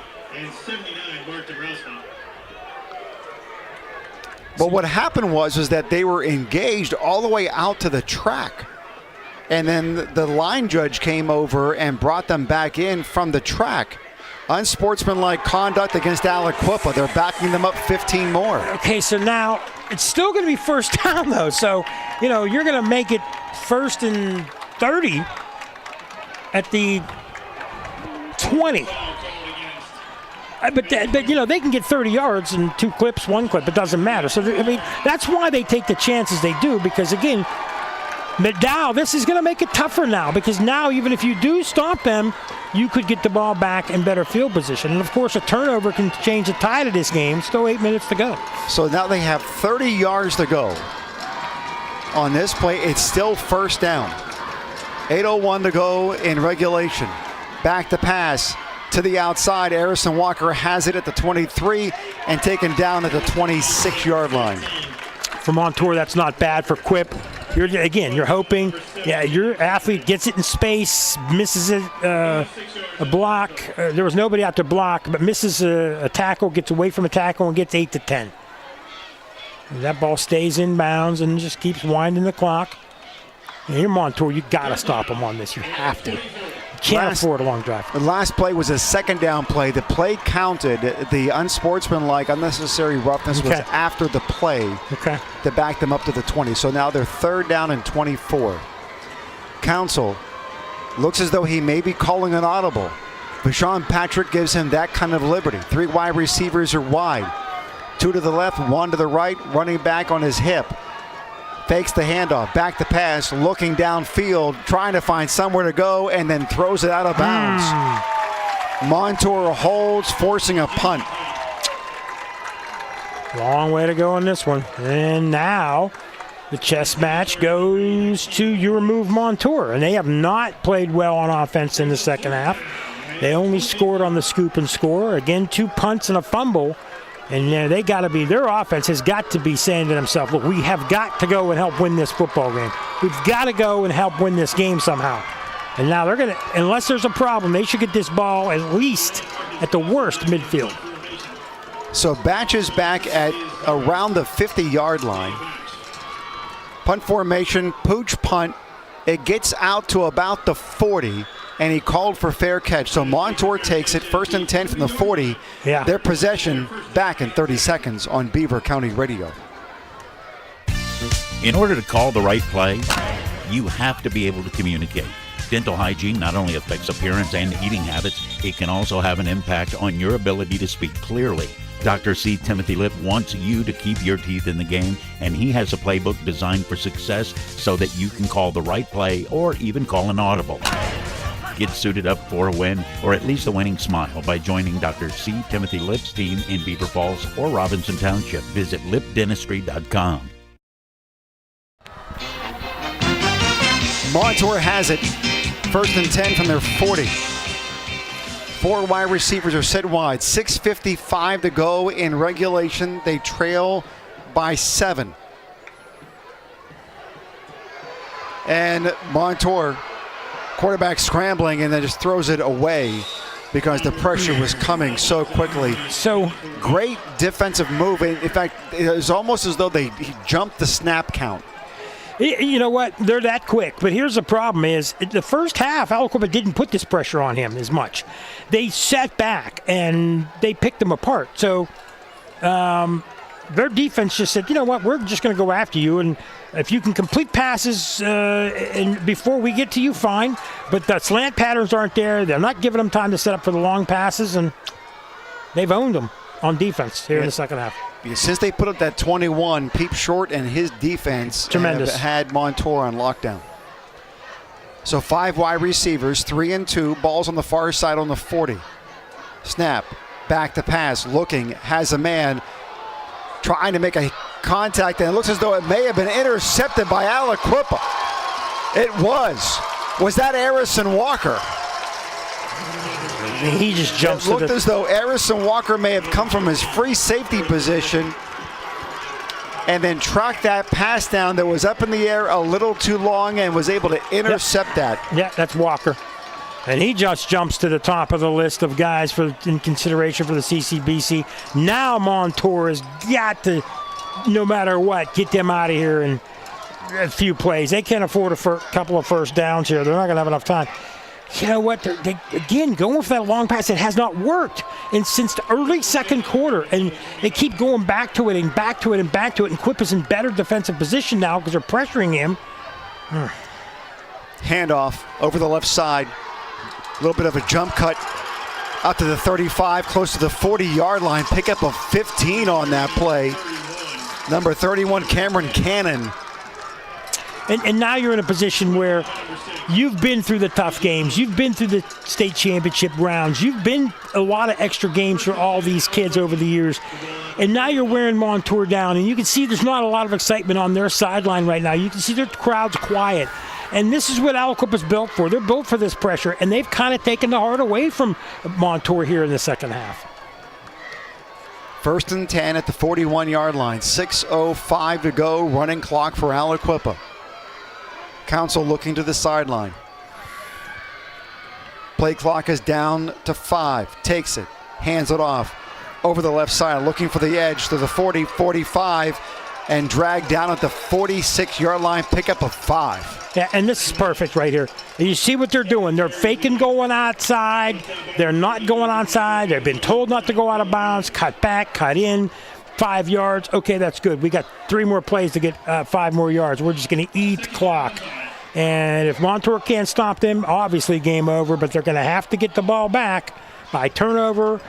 But what happened was that they were engaged all the way out to the track. And then the line judge came over and brought them back in from the track. Unsportsmanlike conduct against Aliquippa. They're backing them up 15 more. Okay, so now it's still going to be first down, though. So, you're going to make it 1st and 30 at the 20. But they can get 30 yards in 2 clips, 1 clip. It doesn't matter. So, that's why they take the chances they do, because, again, now this is going to make it tougher now, because now even if you do stop them, you could get the ball back in better field position. And, of course, a turnover can change the tide of this game. Still 8 minutes to go. So now they have 30 yards to go. On this play, it's still first down. 8:01 to go in regulation. Back to pass to the outside. Harrison Walker has it at the 23 and taken down at the 26-yard line. For Montour, that's not bad. For Quip, you're hoping, your athlete gets it in space, misses it, a block. There was nobody out to block, but misses a tackle, gets away from a tackle, and gets 8 to 10. And that ball stays in bounds and just keeps winding the clock. And here, Montour, you got to stop him on this. You have to. Can't afford a long drive. The last play was a second down play. The play counted. The unsportsmanlike, unnecessary roughness was after the play to back them up to the 20. So now they're 3rd down and 24. Counsell looks as though he may be calling an audible. Bashawn Patrick gives him that kind of liberty. 3 wide receivers are wide. 2 to the left, 1 to the right, running back on his hip. Fakes the handoff, back to pass, looking downfield, trying to find somewhere to go, and then throws it out of bounds. Montour holds, forcing a punt. Long way to go on this one. And now the chess match goes to you remove Montour. And they have not played well on offense in the second half. They only scored on the scoop and score. Again, 2 punts and a fumble. And their offense has got to be saying to themselves, look, we have got to go and help win this football game. We've got to go and help win this game somehow. And now they're going to, unless there's a problem, they should get this ball at least at the worst midfield. So Batch is back at around the 50-yard line. Punt formation, pooch punt. It gets out to about the 40. And he called for fair catch. So Montour takes it, 1st and 10 from the 40. Yeah. Their possession back in 30 seconds on Beaver County Radio. In order to call the right play, you have to be able to communicate. Dental hygiene not only affects appearance and eating habits, it can also have an impact on your ability to speak clearly. Dr. C. Timothy Lip wants you to keep your teeth in the game, and he has a playbook designed for success so that you can call the right play or even call an audible. Get suited up for a win, or at least a winning smile, by joining Dr. C. Timothy Lip's team in Beaver Falls or Robinson Township. Visit lipdentistry.com. Montour has it. 1st and 10 from their 40. 4 wide receivers are set wide. 6:55 to go in regulation. They trail by 7. And Montour, quarterback scrambling, and then just throws it away because the pressure was coming so quickly. So great defensive move. In fact, it was almost as though he jumped the snap count. You know what? They're that quick. But here's the problem is the first half, Aliquippa didn't put this pressure on him as much. They sat back, and they picked them apart. So their defense just said, you know what, we're just going to go after you. And if you can complete passes and before we get to you, fine. But the slant patterns aren't there. They're not giving them time to set up for the long passes, and they've owned them on defense here in the second half. Since they put up that 21, Peep Short and his defense Tremendous. have had Montour on lockdown. So 5 wide receivers, 3 and 2, balls on the far side on the 40. Snap, back to pass, looking, has a man, trying to make a contact, and it looks as though it may have been intercepted by Aliquippa. It was. Was that Harrison Walker? He just jumps. It looked as though Harrison Walker may have come from his free safety position and then tracked that pass down that was up in the air a little too long and was able to intercept that. Yeah, that's Walker. And he just jumps to the top of the list of guys in consideration for the CCBC. Now Montour has got to, no matter what, get them out of here in a few plays. They can't afford a couple of first downs here. They're not going to have enough time. You know what? They again, going for that long pass, it has not worked since the early second quarter. And they keep going back to it and back to it and back to it. And Quip is in better defensive position now because they're pressuring him. Handoff over the left side. A little bit of a jump cut out to the 35, close to the 40-yard line. Pickup of 15 on that play. Number 31, Cameron Cannon. And now you're in a position where you've been through the tough games. You've been through the state championship rounds. You've been a lot of extra games for all these kids over the years. And now you're wearing Montour down. And you can see there's not a lot of excitement on their sideline right now. You can see their crowd's quiet. And this is what Aliquippa's built for. They're built for this pressure. And they've kind of taken the heart away from Montour here in the second half. 1st and 10 at the 41-yard line. 6:05 to go. Running clock for Aliquippa. Council looking to the sideline. Play clock is down to 5. Takes it. Hands it off. Over the left side. Looking for the edge to the 40, 45. And dragged down at the 46-yard line. Pickup of 5. Yeah, and this is perfect right here. And you see what they're doing. They're faking going outside. They're not going outside. They've been told not to go out of bounds. Cut back, cut in. 5 yards. Okay, that's good. We got 3 more plays to get 5 more yards. We're just going to eat the clock. And if Montour can't stop them, obviously game over, but they're going to have to get the ball back by turnover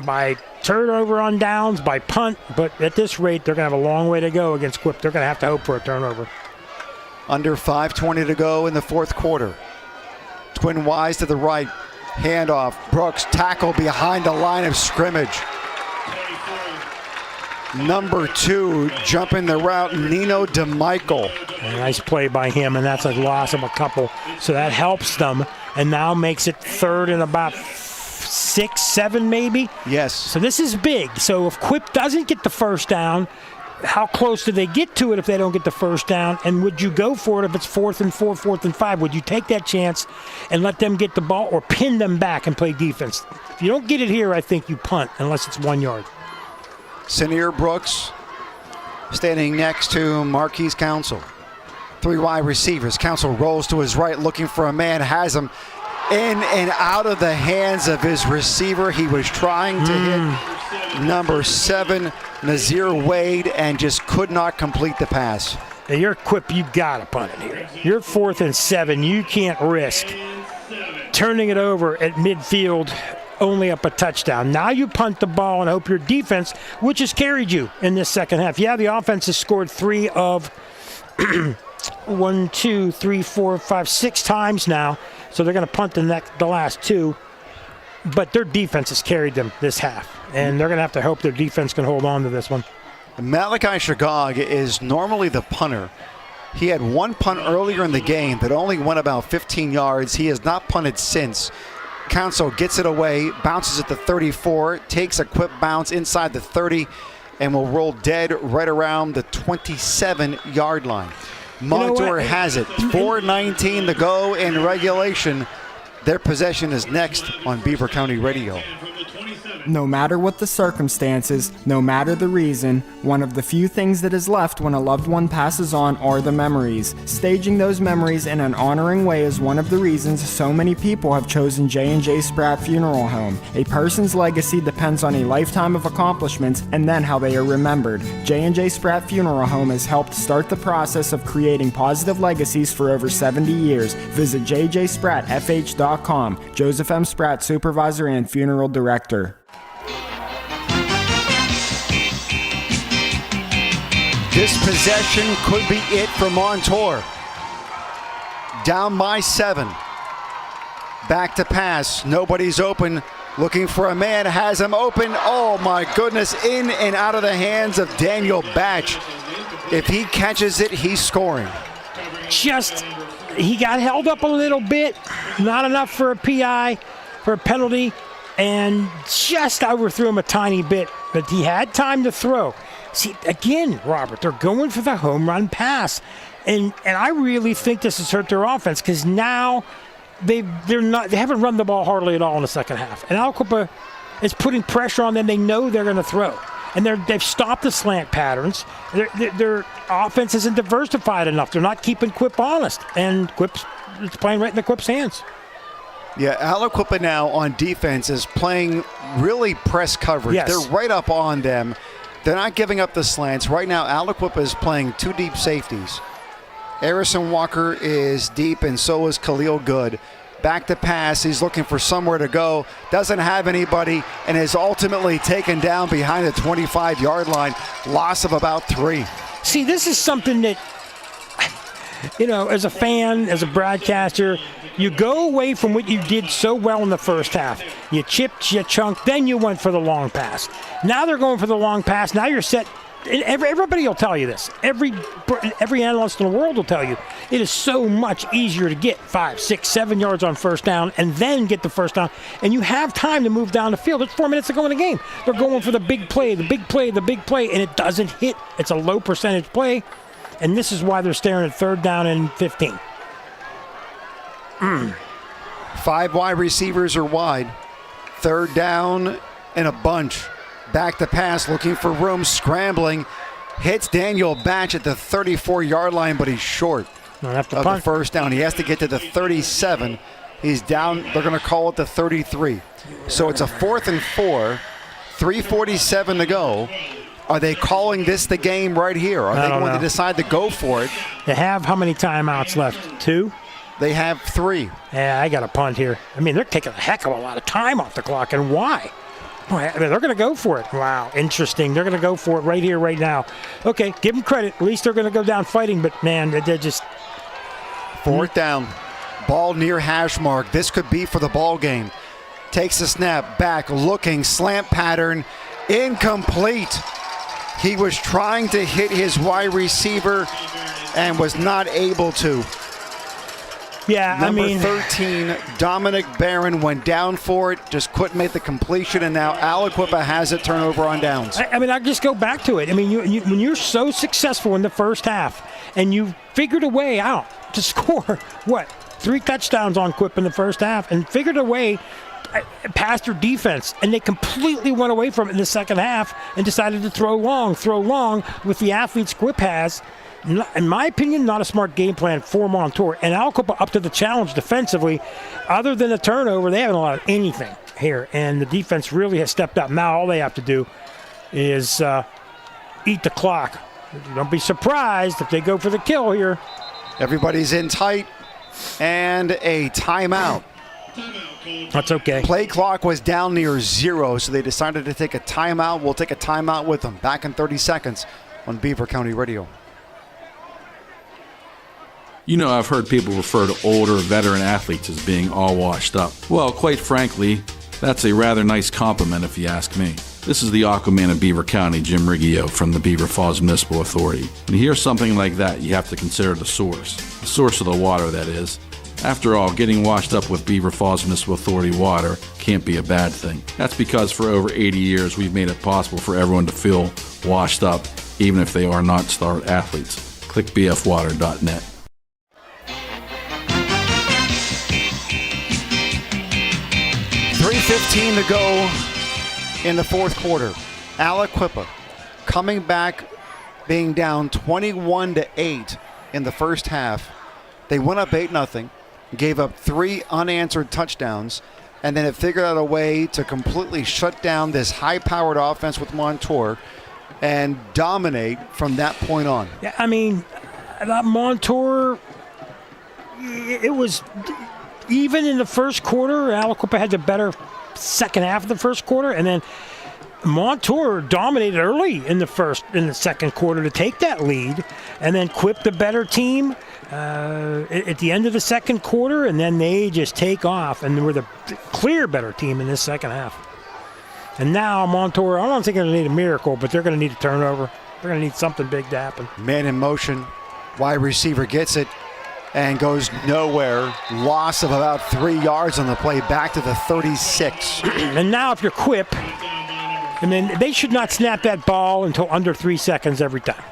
on downs, by punt. But at this rate, they're going to have a long way to go against Quip. They're going to have to hope for a turnover. Under 5:20 to go in the fourth quarter. Twin Wise to the right. Handoff. Brooks tackle behind the line of scrimmage. Number 2 jumping the route, Nino DeMichael. A nice play by him, and that's a loss of a couple. So that helps them, and now makes it 3rd and about 6, 7 maybe. Yes. So this is big. So if Quip doesn't get the first down, how close do they get to it if they don't get the first down? And would you go for it if it's 4th and 4, 4th and 5? Would you take that chance and let them get the ball or pin them back and play defense? If you don't get it here, I think you punt unless it's 1 yard. Sinear Brooks standing next to Marquise Council. 3 wide receivers. Council rolls to his right looking for a man. Has him in and out of the hands of his receiver. He was trying to hit number 7, Nazir Wade, and just could not complete the pass. You're Quip, you got to punt it here. You're 4th and 7. You can't risk turning it over at midfield, only up a touchdown. Now you punt the ball and hope your defense, which has carried you in this second half. Yeah, the offense has scored 3 of 1, 2, 3, 4, 5, 6 times now. So they're going to punt the last 2. But their defense has carried them this half. And they're going to have to hope their defense can hold on to this one. Malachi Shagog is normally the punter. He had one punt earlier in the game that only went about 15 yards. He has not punted since. Council gets it away, bounces at the 34, takes a quick bounce inside the 30, and will roll dead right around the 27-yard line. Montour has it. 4:19 to go in regulation. Their possession is next on Beaver County Radio. No matter what the circumstances, no matter the reason, one of the few things that is left when a loved one passes on are the memories. Staging those memories in an honoring way is one of the reasons so many people have chosen J&J Spratt Funeral Home. A person's legacy depends on a lifetime of accomplishments and then how they are remembered. J&J Spratt Funeral Home has helped start the process of creating positive legacies for over 70 years. Visit jjsprattfh.com. Joseph M. Spratt, Supervisor and Funeral Director. This possession could be it for Montour. Down by 7. Back to pass. Nobody's open. Looking for a man. Has him open. Oh my goodness. In and out of the hands of Daniel Batch. If he catches it, he's scoring. He got held up a little bit. Not enough for a PI, for a penalty. And just overthrew him a tiny bit. But he had time to throw. See, again, Robert, they're going for the home run pass. And I really think this has hurt their offense because now they haven't run the ball hardly at all in the second half. And Aliquippa is putting pressure on them. They know they're going to throw. And they've stopped the slant patterns. Their offense isn't diversified enough. They're not keeping Quip honest. And it's playing right in the Quip's hands. Yeah, Aliquippa now on defense is playing really press coverage. Yes. They're right up on them. They're not giving up the slants. Right now, Aliquippa is playing 2 deep safeties. Harrison Walker is deep, and so is Khalil Good. Back to pass. He's looking for somewhere to go. Doesn't have anybody, and is ultimately taken down behind the 25-yard line. Loss of about 3. See, this is something that, as a fan, as a broadcaster, you go away from what you did so well in the first half. You chipped, you chunked, then you went for the long pass. Now they're going for the long pass. Now you're set. Everybody will tell you this. Every analyst in the world will tell you it is so much easier to get 5, 6, 7 yards on first down and then get the first down. And you have time to move down the field. It's 4 minutes to go in the game. They're going for the big play, and it doesn't hit. It's a low percentage play. And this is why they're staring at 3rd down and 15. 5 wide receivers are wide. 3rd down and a bunch. Back to pass, looking for room, scrambling. Hits Daniel Batch at the 34-yard line, but he's short of the first down. He has to get to the 37. He's down. They're going to call it the 33. So it's a 4th and 4. 3:47 to go. Are they calling this the game right here? Are they going to decide to go for it? They have how many timeouts left? 2? They have 3. Yeah, I got a punt here. I mean, they're taking a heck of a lot of time off the clock, and why? Boy, I mean, they're going to go for it. Wow, interesting. They're going to go for it right here, right now. Okay, give them credit. At least they're going to go down fighting, but, man, they're just... 4th down. Ball near hash mark. This could be for the ball game. Takes a snap, back, looking, slant pattern, incomplete. He was trying to hit his wide receiver and was not able to. Yeah, Number 13, Dominic Barron went down for it, just couldn't make the completion, and now Aliquippa has it, turnover on downs. I just go back to it. I mean, when you're so successful in the first half and you figured a way out to score, 3 touchdowns on Quip in the first half and figured a way past their defense, and they completely went away from it in the second half and decided to throw long with the athletes Quip has. In my opinion, not a smart game plan for Montour. And Aliquippa up to the challenge defensively. Other than a turnover, they haven't allowed anything here. And the defense really has stepped up. Now all they have to do is eat the clock Don't be surprised if they go for the kill here. Everybody's in tight, and a timeout. That's okay. Play clock was down near 0, so they decided to take a timeout. We'll take a timeout with them. Back in 30 seconds on Beaver County Radio. You know, I've heard people refer to older veteran athletes as being all washed up. Well, quite frankly, that's a rather nice compliment if you ask me. This is the Aquaman of Beaver County, Jim Riggio from the Beaver Falls Municipal Authority. When you hear something like that, you have to consider the source of the water, that is. After all, getting washed up with Beaver Falls Municipal Authority water can't be a bad thing. That's because for over 80 years, we've made it possible for everyone to feel washed up, even if they are not star athletes. Click bfwater.net. .3:15 to go in the fourth quarter. Aliquippa coming back, being down 21-8 in the first half. They went up 8-0, gave up 3 unanswered touchdowns, and then it figured out a way to completely shut down this high-powered offense with Montour and dominate from that point on. Yeah, I mean, that Montour, it was even in the first quarter. Aliquippa had the better second half of the first quarter, and then Montour dominated early in the second quarter to take that lead, and then Quip the better team at the end of the second quarter, and then they just take off, and they were the clear better team in this second half. And now Montour, I don't think they're going to need a miracle, but they're going to need a turnover. They're going to need something big to happen. Man in motion, wide receiver gets it and goes nowhere. Loss of about 3 yards on the play, back to the 36. And now if you're Quip, I mean, they should not snap that ball until under 3 seconds every time.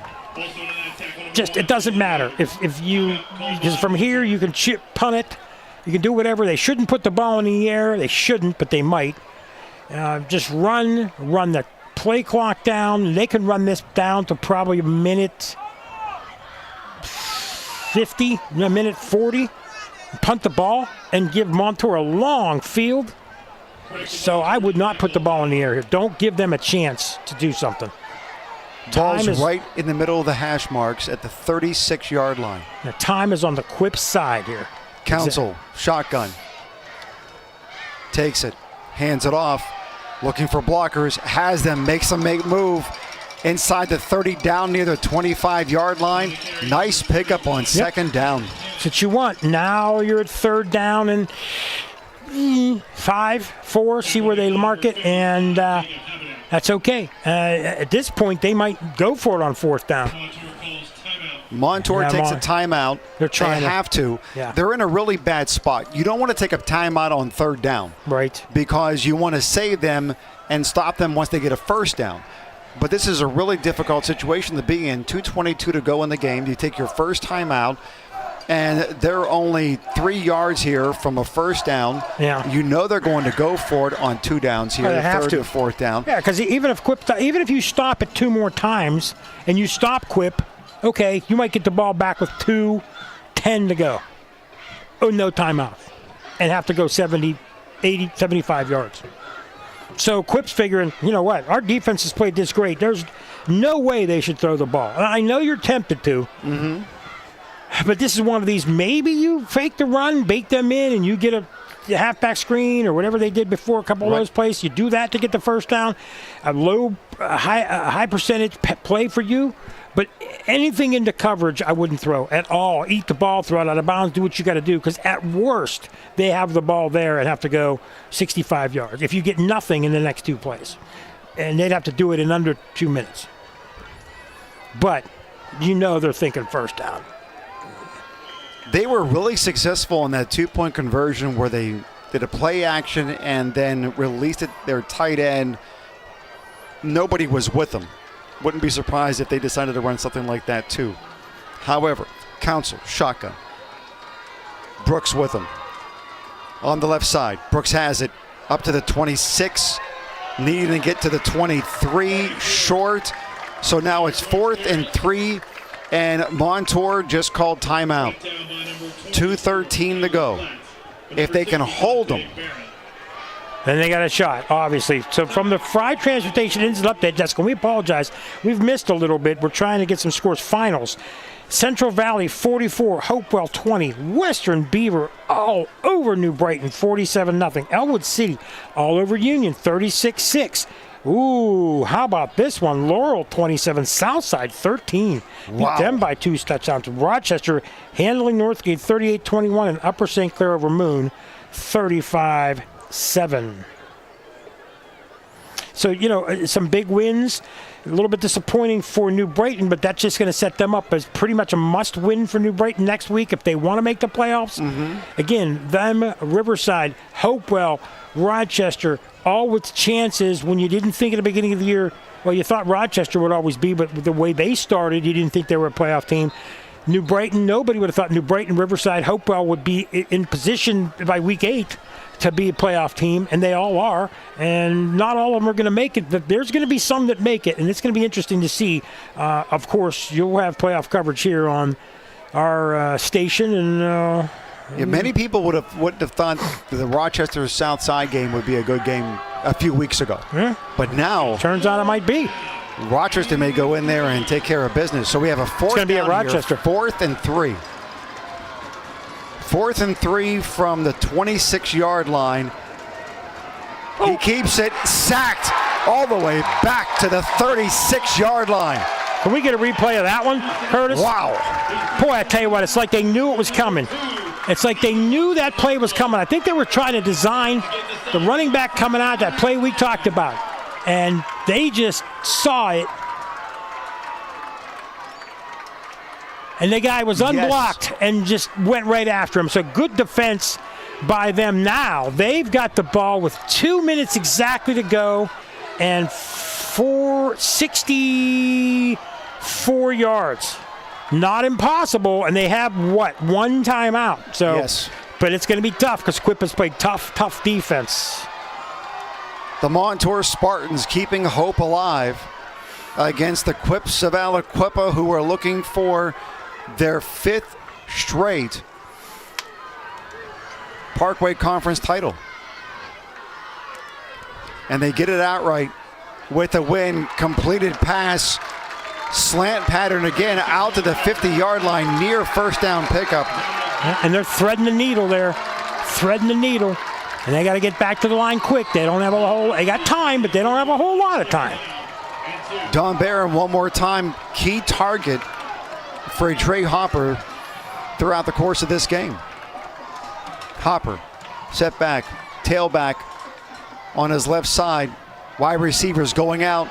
Just, it doesn't matter. If you, because from here you can punt it, you can do whatever. They shouldn't put the ball in the air. They shouldn't, but they might. Just run the play clock down. They can run this down to probably a minute 50, a minute 40. Punt the ball and give Montour a long field. So I would not put the ball in the air here. Don't give them a chance to do something. Ball's right in the middle of the hash marks at the 36-yard line. The time is on the Quip side here. Council, shotgun. Takes it, hands it off, looking for blockers, has them, makes them move. Inside the 30, down near the 25-yard line. Nice pickup on second down. That's what you want. Now you're at third down and 5, 4, see where they mark it, and that's okay. At this point, they might go for it on fourth down. Montour takes a timeout. They're trying. They have to. Yeah. They're in a really bad spot. You don't want to take a timeout on third down. Right. Because you want to save them and stop them once they get a first down. But this is a really difficult situation to be in. 2:22 to go in the game. You take your first timeout, and they're only 3 yards here from a first down. Yeah. You know they're going to go for it on 2 downs here, third to fourth down. Yeah, because even if you stop it 2 more times and you stop Quip, okay, you might get the ball back with 2:10 to go. Oh, no timeout. And have to go 70, 80, 75 yards. So Quip's figuring, you know what, our defense has played this great. There's no way they should throw the ball. I know you're tempted to, but this is one of these, maybe you fake the run, bake them in, and you get a halfback screen or whatever they did before, a couple of those plays. You do that to get the first down. A high percentage play for you. But anything into coverage, I wouldn't throw at all. Eat the ball, throw it out of bounds, do what you got to do. Because at worst, they have the ball there and have to go 65 yards. If you get nothing in the next 2 plays. And they'd have to do it in under 2 minutes. But you know they're thinking first down. They were really successful in that 2-point conversion where they did a play action and then released it their tight end. Nobody was with them. Wouldn't be surprised if they decided to run something like that too. However, Council, shotgun. Brooks with him. On the left side, Brooks has it up to the 26, needing to get to the 23, short. So now it's 4th and 3, and Montour just called timeout. 2:13 to go. If they can hold them, And they got a shot, obviously. So from the Fried Transportation Instant Update desk, and we apologize, we've missed a little bit. We're trying to get some scores. Finals. Central Valley 44, Hopewell 20, Western Beaver all over New Brighton 47-0. Elwood City all over Union 36-6. Ooh, how about this one? Laurel 27, Southside 13. Wow. Beat them by 2 touchdowns. Rochester handling Northgate 38-21, and Upper St. Clair over Moon 35-7. So, some big wins. A little bit disappointing for New Brighton, but that's just going to set them up as pretty much a must-win for New Brighton next week if they want to make the playoffs. Mm-hmm. Again, them, Riverside, Hopewell, Rochester, all with chances when you didn't think at the beginning of the year, well, you thought Rochester would always be, but with the way they started, you didn't think they were a playoff team. New Brighton, nobody would have thought New Brighton, Riverside, Hopewell would be in position by week 8 to be a playoff team, and they all are, and not all of them are going to make it, but there's going to be some that make it, and it's going to be interesting to see. Of course, you'll have playoff coverage here on our station, and many people would have thought the Rochester Southside game would be a good game a few weeks ago. Yeah. But now, turns out it might be. Rochester may go in there and take care of business. So we have a fourth. It's going to be at Rochester. 4th and 3. 4th and 3 from the 26-yard line. He keeps it sacked all the way back to the 36-yard line. Can we get a replay of that one, Curtis? Wow. Boy, I tell you what, it's like they knew it was coming. It's like they knew that play was coming. I think they were trying to design the running back coming out, that play we talked about. And they just saw it. And the guy was unblocked and just went right after him. So good defense by them now. They've got the ball with 2 minutes exactly to go and 64 yards. Not impossible, and they have, one timeout. So, yes. But it's going to be tough because Quip has played tough defense. The Montour Spartans keeping hope alive against the Quips of Aliquippa, who are looking for their 5th straight Parkway Conference title. And they get it outright with a win. Completed pass, slant pattern again out to the 50-yard line, near first down pickup. And they're threading the needle there. Threading the needle. And they got to get back to the line quick. They don't have they got time, but they don't have a whole lot of time. Don Barron one more time, key target for Trey Hopper throughout the course of this game. Hopper, set back, tailback on his left side. Wide receivers going out,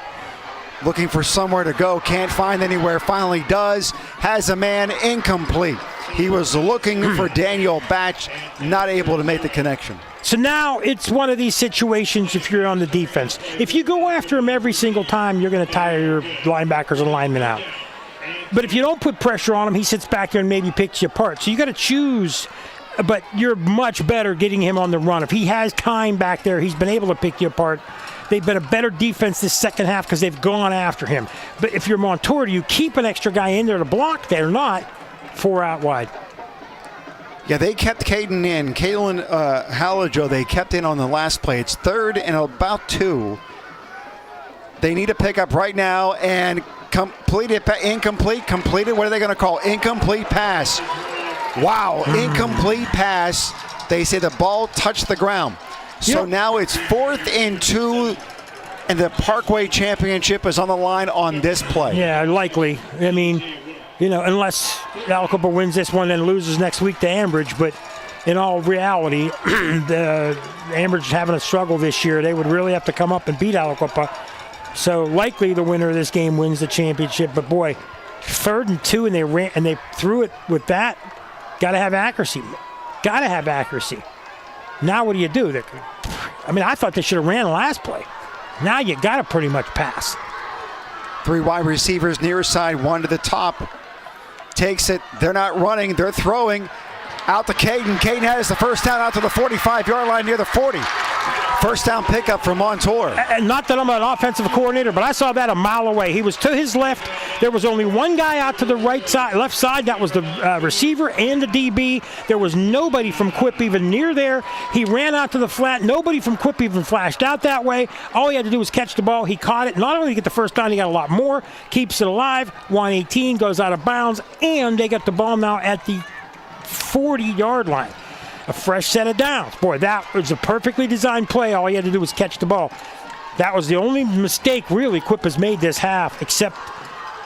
looking for somewhere to go. Can't find anywhere. Finally does. Has a man, incomplete. He was looking for Daniel Batch, not able to make the connection. So now it's one of these situations if you're on the defense. If you go after him every single time, you're going to tire your linebackers and linemen out. But if you don't put pressure on him, he sits back there and maybe picks you apart. So you got to choose, but you're much better getting him on the run. If he has time back there, he's been able to pick you apart. They've been a better defense this second half because they've gone after him. But if you're Montour, do you keep an extra guy in there to block? They're not. 4 out wide. Yeah, they kept Caden in. Kalen Halajo, they kept in on the last play. It's 3rd and about 2. They need a pickup right now and completed. Completed. What are they going to call? Incomplete pass. Wow, incomplete pass. They say the ball touched the ground. So now it's 4th and 2, and the Parkway Championship is on the line on this play. Yeah, likely. I mean, unless Aliquippa wins this one and loses next week to Ambridge. But in all reality, the Ambridge is having a struggle this year. They would really have to come up and beat Aliquippa. So likely the winner of this game wins the championship. But boy, 3rd and 2, and they threw it with that. Got to have accuracy. Now what do you do? I thought they should have ran the last play. Now you got to pretty much pass. 3 wide receivers near side, 1 to the top. Takes it. They're not running. They're throwing. Out to Caden. Caden has the first down out to the 45-yard line near the 40. First down pickup for Montour. And not that I'm an offensive coordinator, but I saw that a mile away. He was to his left. There was only one guy out to the left side. That was the receiver and the DB. There was nobody from Quip even near there. He ran out to the flat. Nobody from Quip even flashed out that way. All he had to do was catch the ball. He caught it. Not only did he get the first down, he got a lot more. Keeps it alive. 118 goes out of bounds, and they got the ball now at the 40-yard line. A fresh set of downs. Boy, that was a perfectly designed play. All he had to do was catch the ball. That was the only mistake, really, Quip has made this half, except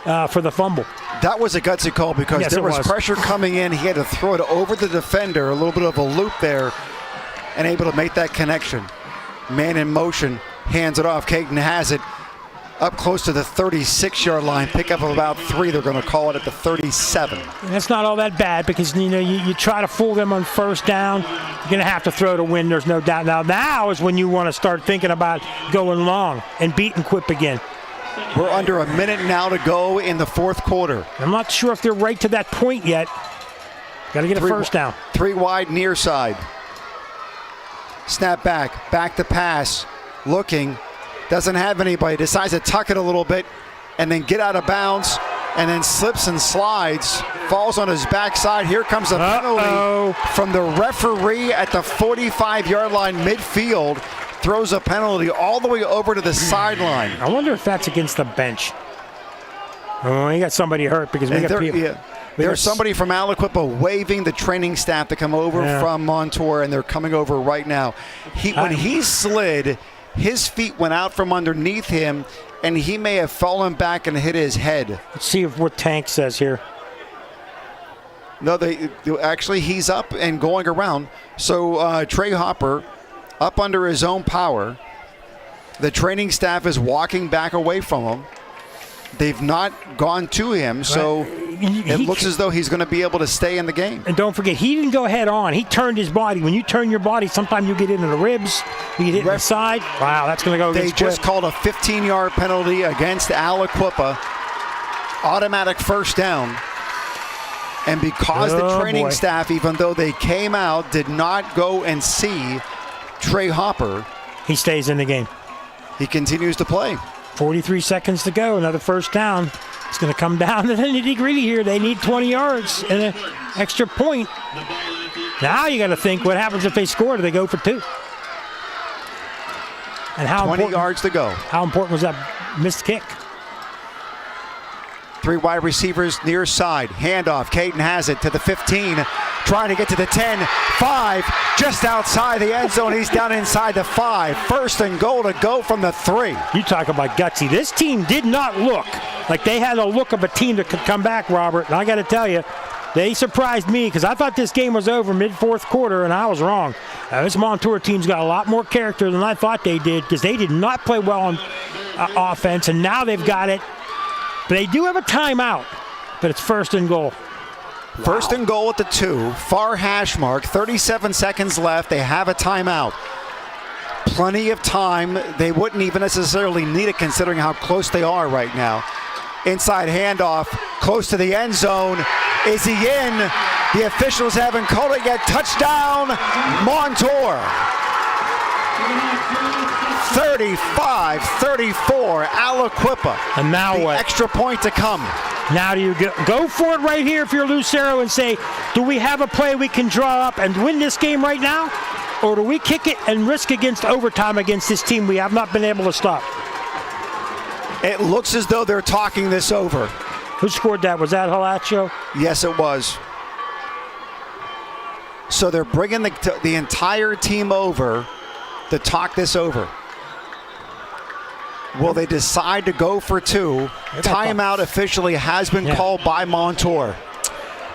for the fumble. That was a gutsy call because Yes, there it was was pressure coming in. He had to throw it over the defender, a little bit of a loop there, and able to make that connection. Man in motion, hands it off. Caden has it up close to the 36-yard line. Pickup of about 3. They're going to call it at the 37. And that's not all that bad because, you try to fool them on first down. You're going to have to throw to win. There's no doubt. Now is when you want to start thinking about going long and beating Quip again. We're under a minute now to go in the fourth quarter. I'm not sure if they're right to that point yet. Got to get a first down. 3 wide near side. Snap back to pass. Looking. Doesn't have anybody, decides to tuck it a little bit and then get out of bounds and then slips and slides, falls on his backside. Here comes a penalty from the referee at the 45-yard line midfield. Throws a penalty all the way over to the sideline. I wonder if that's against the bench. Oh, you got somebody hurt because we got people. Yeah. There's somebody from Aliquippa waving the training staff to come over from Montour, and they're coming over right now. When he slid, his feet went out from underneath him, and he may have fallen back and hit his head. Let's see what Tank says here. No, actually, he's up and going around. So Trey Hopper up under his own power. The training staff is walking back away from him. They've not gone to him, so it looks as though he's going to be able to stay in the game. And don't forget, he didn't go head on. He turned his body. When you turn your body, sometimes you get into the ribs, you get hit in the side. Wow, that's going to go against They just called a 15-yard penalty against Aliquippa. Automatic first down. And because the training staff, even though they came out, did not go and see Trey Hopper, he stays in the game. He continues to play. 43 seconds to go, another first down. It's going to come down to the nitty-gritty here. They need 20 yards and an extra point. Now you got to think, what happens if they score? Do they go for 2? And how 20 yards to go. How important was that missed kick? 3 wide receivers near side. Handoff. Caden has it to the 15. Trying to get to the 10. 5. Just outside the end zone. He's down inside the 5. First and goal to go from the 3. You talk about gutsy. This team did not look like they had a look of a team that could come back, Robert. And I got to tell you, they surprised me because I thought this game was over mid-fourth quarter, and I was wrong. This Montour team's got a lot more character than I thought they did because they did not play well on offense, and now they've got it. But they do have a timeout, but it's first and goal. First and goal at the 2. Far hash mark. 37 seconds left. They have a timeout. Plenty of time. They wouldn't even necessarily need it considering how close they are right now. Inside handoff. Close to the end zone. Is he in? The officials haven't called it yet. Touchdown, Montour. 35-34, Aliquippa. And now what? Extra point to come. Now do you go for it right here if you're Lucero and say, do we have a play we can draw up and win this game right now? Or do we kick it and risk against overtime against this team we have not been able to stop? It looks as though they're talking this over. Who scored that? Was that Halaccio? Yes, it was. So they're bringing the entire team over to talk this over. Will they decide to go for 2? Timeout officially has been called by Montour.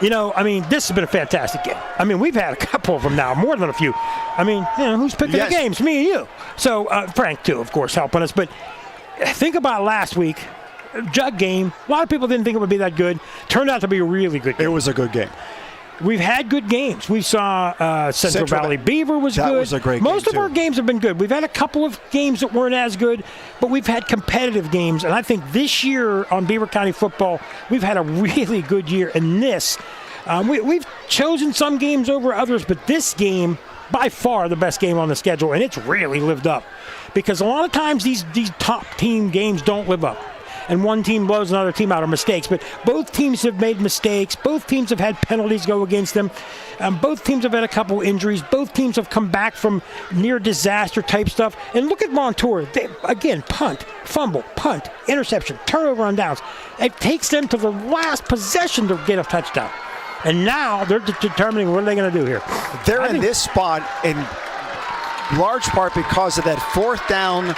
You know, I mean, this has been a fantastic game. I mean, we've had a couple of them now, more than a few. I mean, who's picking the games? Me and you. So Frank, too, of course, helping us. But think about last week. Jug game. A lot of people didn't think it would be that good. Turned out to be a really good game. It was a good game. We've had good games. We saw Central Valley Beaver was good. That was a great game, Most of our games have been good. We've had a couple of games that weren't as good, but we've had competitive games. And I think this year on Beaver County football, we've had a really good year. And this, we've chosen some games over others, but this game by far the best game on the schedule, and it's really lived up. Because a lot of times these top team games don't live up. And one team blows another team out of mistakes. But both teams have made mistakes. Both teams have had penalties go against them. Both teams have had a couple injuries. Both teams have come back from near disaster type stuff. And look at Montour. Again, punt, fumble, punt, interception, turnover on downs. It takes them to the last possession to get a touchdown. And now they're determining what are they going to do here. They're in this spot in large part because of that fourth down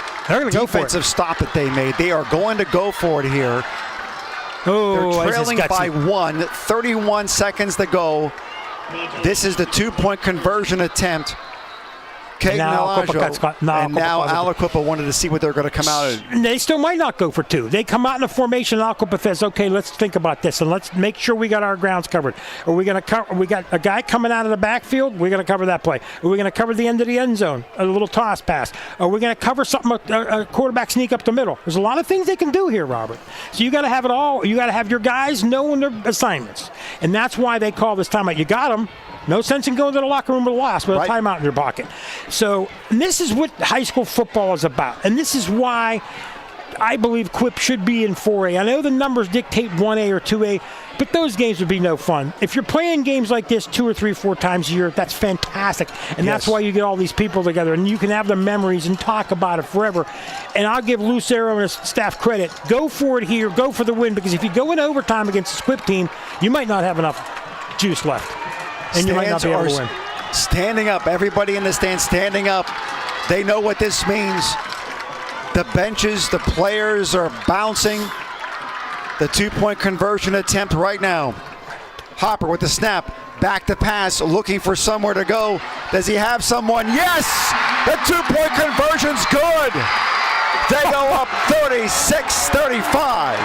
defensive stop that they made. They are going to go for it here. They're trailing by 1, 31 seconds to go. This is the 2-point conversion attempt. And now Aliquippa wanted to see what they're going to come out of. They still might not go for 2. They come out in a formation. Aliquippa says, "Okay, let's think about this and let's make sure we got our grounds covered. Are we going to cover? We got a guy coming out of the backfield. We're going to cover that play. Are we going to cover the end of the end zone? A little toss pass. Are we going to cover something? A quarterback sneak up the middle. There's a lot of things they can do here, Robert. So you got to have it all. You got to have your guys knowing their assignments, and that's why they call this timeout. You got them. No sense in going to the locker room with a loss with a timeout in your pocket. So this is what high school football is about. And this is why I believe Quip should be in 4A. I know the numbers dictate 1A or 2A, but those games would be no fun. If you're playing games like this 2 or 3, 4 times a year, that's fantastic. And that's why you get all these people together. And you can have the memories and talk about it forever. And I'll give Lucero and his staff credit. Go for it here. Go for the win. Because if you go in overtime against this Quip team, you might not have enough juice left. And you might not be able to win. Standing up. Everybody in the stand standing up. They know what this means. The benches, the players are bouncing. The 2-point conversion attempt right now. Hopper with the snap. Back to pass. Looking for somewhere to go. Does he have someone? Yes! The 2-point conversion's good. They go up 36-35.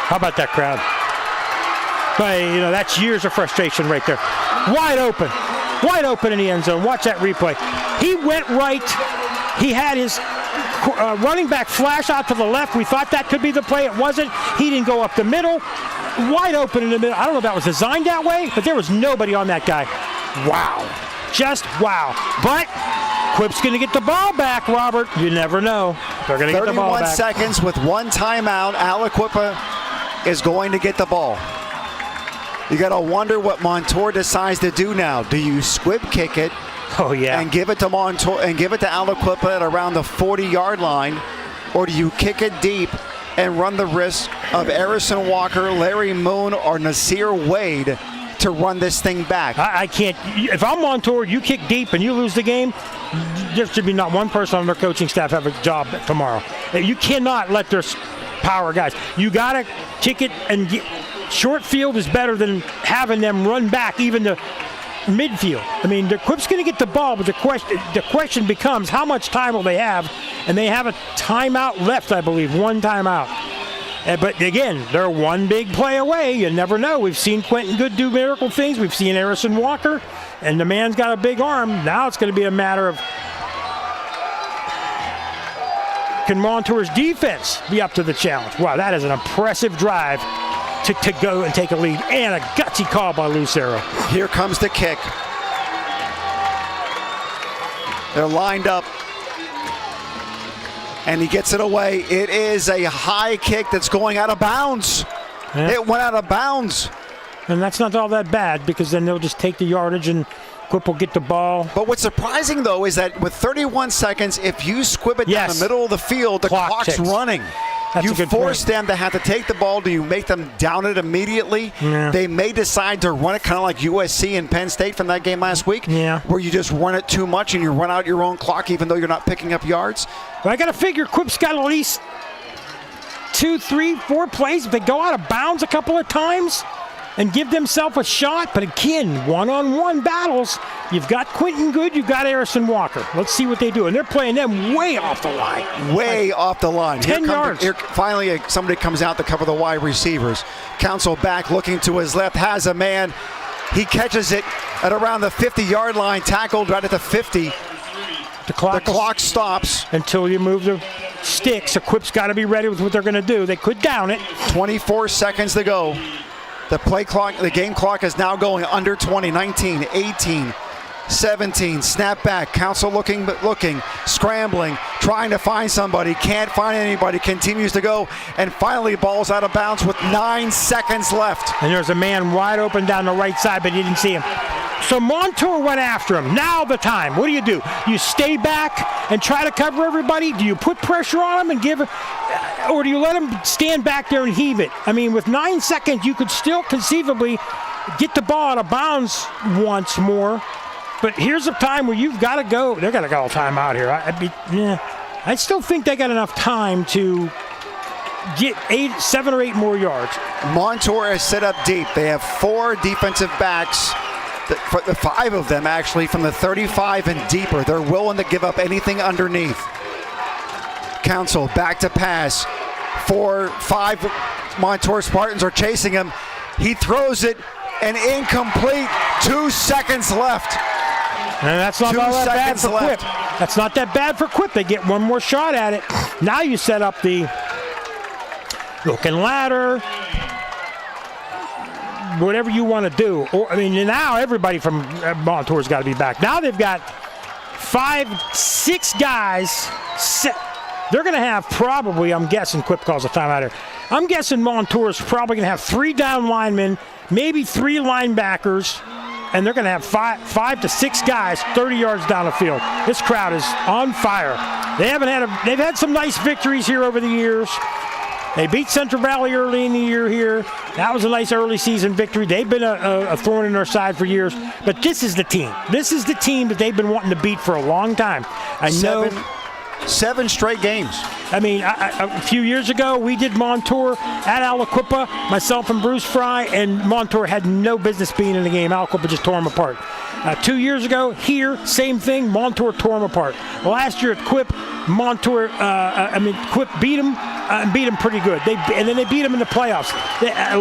How about that crowd? But, that's years of frustration right there. Wide open in the end zone. Watch that replay. He went right. He had his running back flash out to the left. We thought that could be the play. It wasn't. He didn't go up the middle. Wide open in the middle. I don't know if that was designed that way, but there was nobody on that guy. Wow. Just wow. But Quip's going to get the ball back, Robert. You never know. They're going to get the ball back. 31 seconds with 1 timeout. Aliquippa is going to get the ball. You got to wonder what Montour decides to do now. Do you squib kick it? Oh yeah. And give it to Montour and give it to Aliquippa at around the 40-yard line, or do you kick it deep and run the risk of Harrison Walker, Larry Moon, or Nasir Wade to run this thing back? I can't. If I'm Montour, you kick deep and you lose the game, there should be not one person on their coaching staff have a job tomorrow. You cannot let their power guys. You got to kick it and get. Short field is better than having them run back even to midfield. I mean, the Quip's going to get the ball, but the question becomes how much time will they have? And they have a timeout left, I believe, 1 timeout. But again, they're one big play away. You never know. We've seen Quentin Good do miracle things. We've seen Harrison Walker, and the man's got a big arm. Now it's going to be a matter of can Montour's defense be up to the challenge? Wow, that is an impressive drive to go and take a lead, and a gutsy call by Lucero. Here comes the kick. They're lined up, and he gets it away. It is a high kick that's going out of bounds. Yeah. It went out of bounds. And that's not all that bad, because then they'll just take the yardage and Quip will get the ball. But what's surprising, though, is that with 31 seconds, if you squib it down the middle of the field, the clock's ticks. Running. That's you force them to have to take the ball. Do you make them down it immediately? Yeah. They may decide to run it kind of like USC and Penn State from that game last week, where you just run it too much and you run out your own clock even though you're not picking up yards. But I got to figure Quip's got at least 2, 3, 4 plays. If they go out of bounds a couple of times and give themselves a shot. But again, one-on-one battles. You've got Quentin Good, you've got Harrison Walker. Let's see what they do. And they're playing them way off the line. Way off the line. 10 yards. Finally, somebody comes out to cover the wide receivers. Counsel back looking to his left, has a man. He catches it at around the 50-yard line, tackled right at the 50. The clock stops. Until you move the sticks, Equip's got to be ready with what they're going to do. They could down it. 24 seconds to go. The game clock is now going under 20, 19, 18, 17, snap back, Council looking, scrambling, trying to find somebody, can't find anybody, continues to go, and finally ball's out of bounds with 9 seconds left. And there's a man wide open down the right side, but you didn't see him. So Montour went after him. Now the time. What do? You stay back and try to cover everybody? Do you put pressure on him and give it, or do you let him stand back there and heave it? I mean, with 9 seconds, you could still conceivably get the ball out of bounds once more. But here's a time where you've got to go. They're going to go timeout here. I still think they got enough time to get 7 or 8 more yards. Montour is set up deep. They have 4 defensive backs, the 5 of them actually from the 35 and deeper. They're willing to give up anything underneath. Council back to pass. 5 Montour Spartans are chasing him. He throws it and incomplete. 2 seconds left. And that's not all that bad for Quip. That's not that bad for Quip. They get one more shot at it. Now you set up the hook and ladder, whatever you want to do. Now everybody from Montour's got to be back. Now they've got 5, 6 guys. They're going to have probably, I'm guessing, Quip calls a timeout here. I'm guessing Montour's probably going to have 3 down linemen, maybe 3 linebackers, and they're going to have 5 to 6 guys 30 yards down the field. This crowd is on fire. They've had some nice victories here over the years. They beat Central Valley early in the year here. That was a nice early season victory. They've been a thorn in their side for years. But this is the team. This is the team that they've been wanting to beat for a long time. I know. 7 straight games. A few years ago, we did Montour at Aliquippa, myself and Bruce Fry, and Montour had no business being in the game. Aliquippa just tore them apart. 2 years ago, here, same thing, Montour tore them apart. Last year at Quip, Quip beat them, and beat them pretty good. And then they beat them in the playoffs.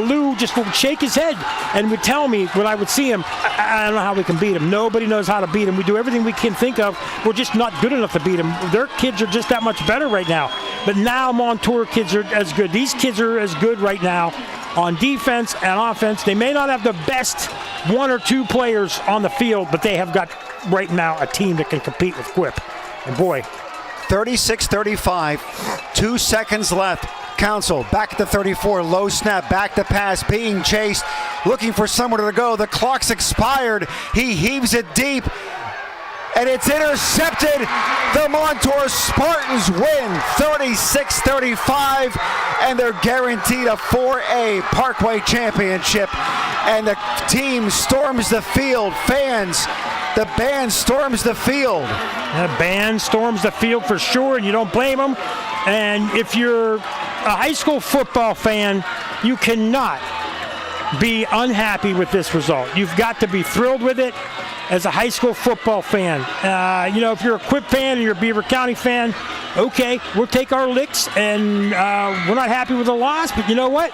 Lou just would shake his head and would tell me when I would see him, I don't know how we can beat him. Nobody knows how to beat him. We do everything we can think of. We're just not good enough to beat them. Their kids are just that much better right now. But now Montour kids are as good. These kids are as good right now on defense and offense. They may not have the best 1 or 2 players on the field, but they have got right now a team that can compete with Quip. And boy, 36-35, 2 seconds left. Council back at the 34, low snap, back to pass, being chased, looking for somewhere to go. The clock's expired. He heaves it deep, and it's intercepted. The Montour Spartans win 36-35, and they're guaranteed a 4A Parkway championship. And the team storms the field. The band storms the field. The band storms the field for sure, and you don't blame them. And if you're a high school football fan, you cannot be unhappy with this result. You've got to be thrilled with it as a high school football fan. If you're a Quip fan or you're a Beaver County fan, okay, we'll take our licks, and we're not happy with the loss, but you know what?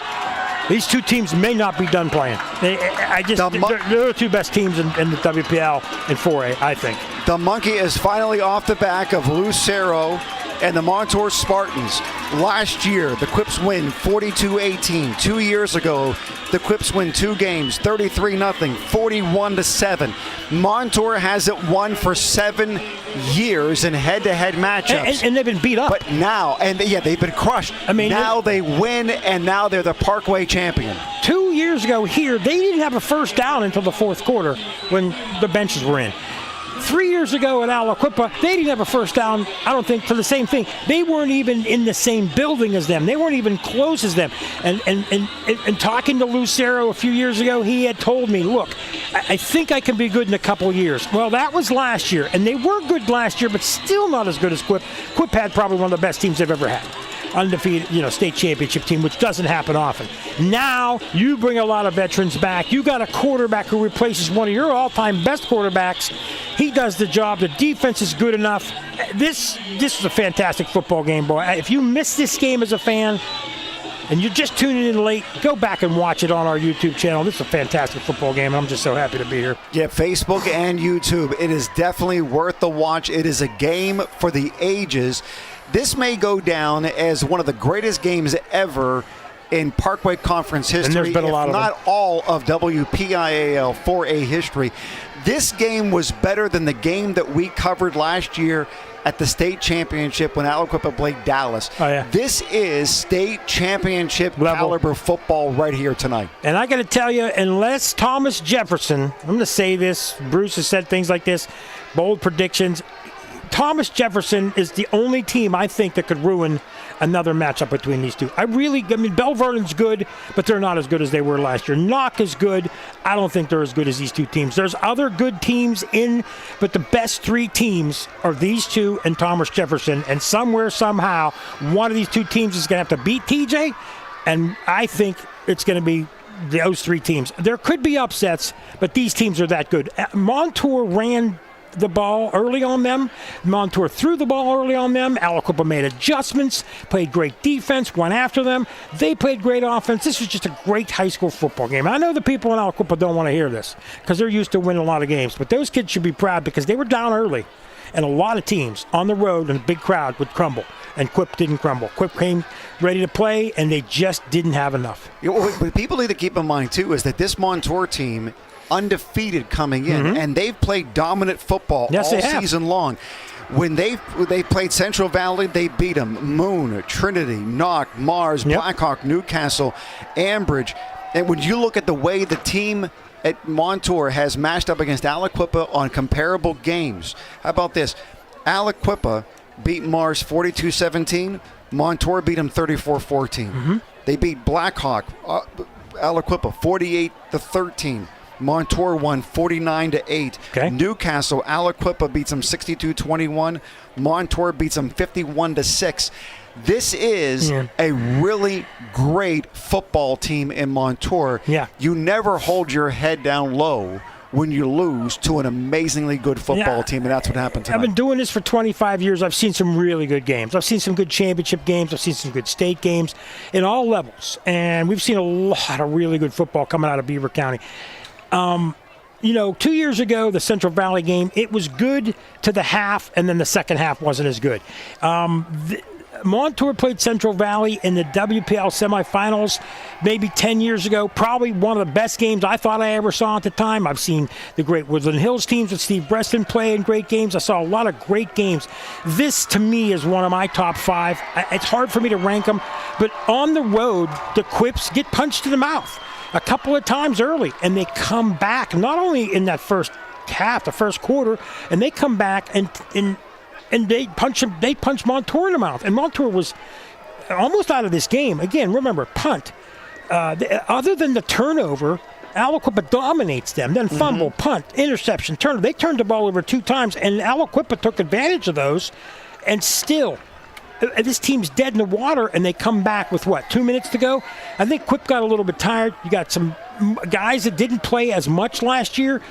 These 2 teams may not be done playing. They're the 2 best teams in the WPL and 4A, I think. The monkey is finally off the back of Lucero and the Montour Spartans. Last year, the Quips win 42-18. 2 years ago, the Quips win 2 games, 33-0, 41-7. Montour hasn't won for 7 years in head-to-head matchups. And they've been beat up. But now, they've been crushed. Now they win, and now they're the Parkway champion. 2 years ago here, they didn't have a first down until the 4th quarter when the benches were in. 3 years ago at Aliquippa, they didn't have a first down, I don't think, for the same thing. They weren't even in the same building as them. They weren't even close as them. And talking to Lucero a few years ago, he had told me, look, I think I can be good in a couple of years. Well, that was last year, and they were good last year, but still not as good as Quip. Quip had probably one of the best teams they've ever had. Undefeated, state championship team, which doesn't happen often. Now you bring a lot of veterans back. You got a quarterback who replaces one of your all-time best quarterbacks. He does the job. The defense is good enough. This is a fantastic football game, boy. If you miss this game as a fan and you're just tuning in late, go back and watch it on our YouTube channel. This is a fantastic football game, and I'm just so happy to be here. Yeah, Facebook and YouTube. It is definitely worth the watch. It is a game for the ages. This may go down as one of the greatest games ever in Parkway Conference history, and there's been a lot if not all of WPIAL 4A history. This game was better than the game that we covered last year at the state championship when Aliquippa played Dallas. Oh, yeah. This is state championship caliber football right here tonight. And I got to tell you, unless Thomas Jefferson, I'm going to say this, Bruce has said things like this, bold predictions, Thomas Jefferson is the only team I think that could ruin another matchup between these two. I mean, Bell Vernon's good, but they're not as good as they were last year. Knock is good. I don't think they're as good as these two teams. There's other good teams but the best three teams are these two and Thomas Jefferson, and somewhere, somehow, one of these two teams is going to have to beat TJ, and I think it's going to be those three teams. There could be upsets, but these teams are that good. Montour ran the ball early on them. Montour threw the ball early on them. Aliquippa made adjustments, played great defense, went after them. They played great offense. This was just a great high school football game. I know the people in Aliquippa don't want to hear this because they're used to winning a lot of games, but those kids should be proud because they were down early, and a lot of teams on the road and a big crowd would crumble, and Quip didn't crumble. Quip came ready to play, and they just didn't have enough. What people need to keep in mind, too, is that this Montour team undefeated coming in, and they've played dominant football all season long. When they played Central Valley, they beat them. Moon, Trinity, Knock, Mars, Blackhawk, Newcastle, Ambridge. And when you look at the way the team at Montour has matched up against Aliquippa on comparable games, how about this? Aliquippa beat Mars 42-17. Montour beat them 34-14. They beat Blackhawk, Aliquippa 48-13. Montour won 49-8. Okay. Newcastle, Aliquippa beats them 62-21. Montour beats them 51-6. This is a really great football team in Montour. Yeah. You never hold your head down low when you lose to an amazingly good football team, and that's what happened tonight. I've been doing this for 25 years. I've seen some really good games. I've seen some good championship games. I've seen some good state games in all levels, and we've seen a lot of really good football coming out of Beaver County. 2 years ago, the Central Valley game, it was good to the half, and then the second half wasn't as good. Montour played Central Valley in the WPL semifinals maybe 10 years ago. Probably one of the best games I thought I ever saw at the time. I've seen the great Woodland Hills teams with Steve Breston play in great games. I saw a lot of great games. This, to me, is one of my top five. It's hard for me to rank them, but on the road, the Quips get punched in the mouth a couple of times early, and they come back, not only in that first half, the first quarter, and they come back and they punch Montour in the mouth. And Montour was almost out of this game. Again, remember, punt. Other than the turnover, Aliquippa dominates them. Then fumble, punt, interception, turnover. They turned the ball over 2 times, and Aliquippa took advantage of those, and still this team's dead in the water, and they come back with, 2 minutes to go? I think Quip got a little bit tired. You got some guys that didn't play as much last year.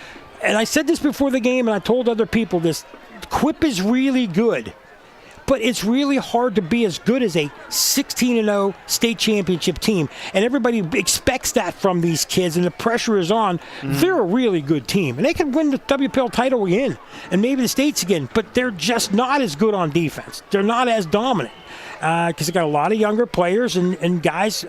And I said this before the game, and I told other people this. Quip is really good, but it's really hard to be as good as a 16-0 state championship team. And everybody expects that from these kids, and the pressure is on. They're a really good team, and they can win the WPL title again, and maybe the states again, but they're just not as good on defense. They're not as dominant because they got a lot of younger players and guys